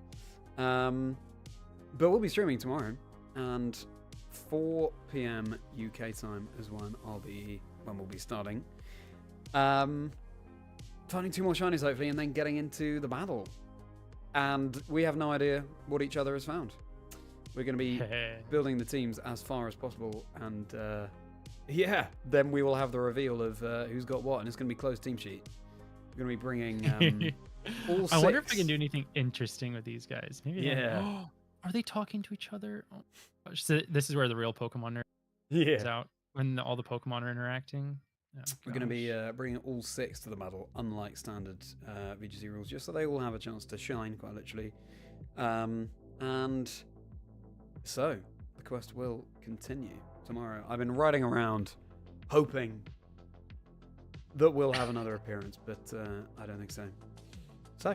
But we'll be streaming tomorrow, and 4 p.m. UK time is when we'll be starting. Finding 2 more Shinies hopefully, and then getting into the battle. And we have no idea what each other has found. We're going to be building the teams as far as possible, and then we will have the reveal of who's got what, and it's going to be closed team sheet. We're going to be bringing all 6. I wonder if I can do anything interesting with these guys. Maybe. Yeah. Are they talking to each other? Oh, gosh. So this is where the real Pokemon is out, when all the Pokemon are interacting. Oh, we're going to be gosh. bringing all 6 to the battle, unlike standard VGC rules, just so they all have a chance to shine, quite literally. And so, the quest will continue tomorrow. I've been riding around, hoping that we'll have another appearance, but I don't think so. So,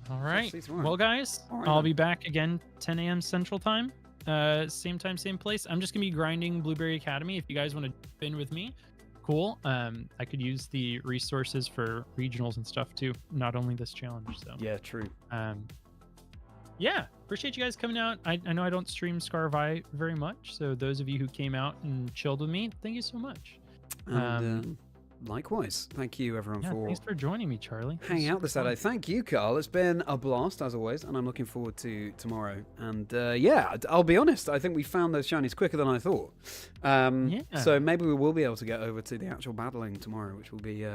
all right. see you tomorrow. Well, guys, All right, I'll then. be back again 10 a.m. Central Time. Same time, same place. I'm just going to be grinding Blueberry Academy. If you guys want to jump in with me, cool. I could use the resources for regionals and stuff too, not only this challenge. So Yeah, true. yeah, appreciate you guys coming out. I know I don't stream Scarvi very much, so those of you who came out and chilled with me, thank you so much. And likewise. Thank you, everyone, for thanks for joining me, Charlie. hanging out this Saturday. Thank you, Carl. It's been a blast, as always, and I'm looking forward to tomorrow. And yeah, I'll be honest, I think we found those shinies quicker than I thought. So maybe we will be able to get over to the actual battling tomorrow, which will be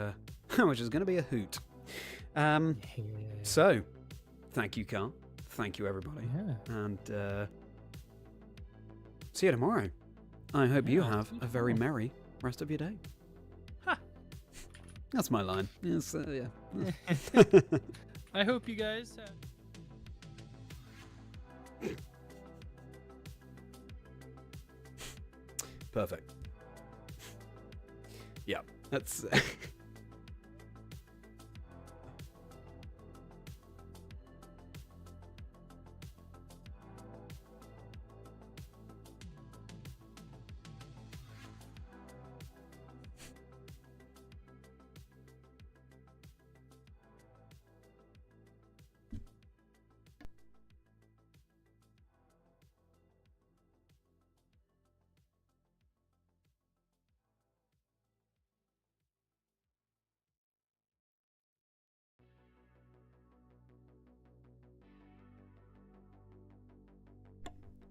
which is going to be a hoot. So, thank you, Carl. Thank you, everybody. Yeah. And see you tomorrow. I hope you have a very merry rest of your day. That's my line. Yes, yeah. I hope you guys. Perfect. Yeah, that's.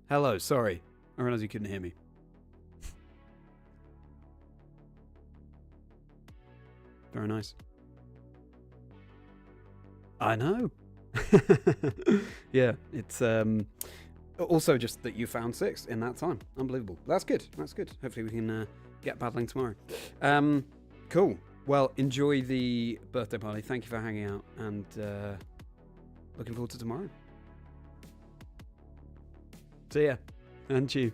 Hello, sorry. I realized you couldn't hear me. Very nice. I know. Yeah, it's also just that you found 6 in that time. Unbelievable. That's good. That's good. Hopefully we can get battling tomorrow. Cool. Well, enjoy the birthday party. Thank you for hanging out, and looking forward to tomorrow. See ya. And you.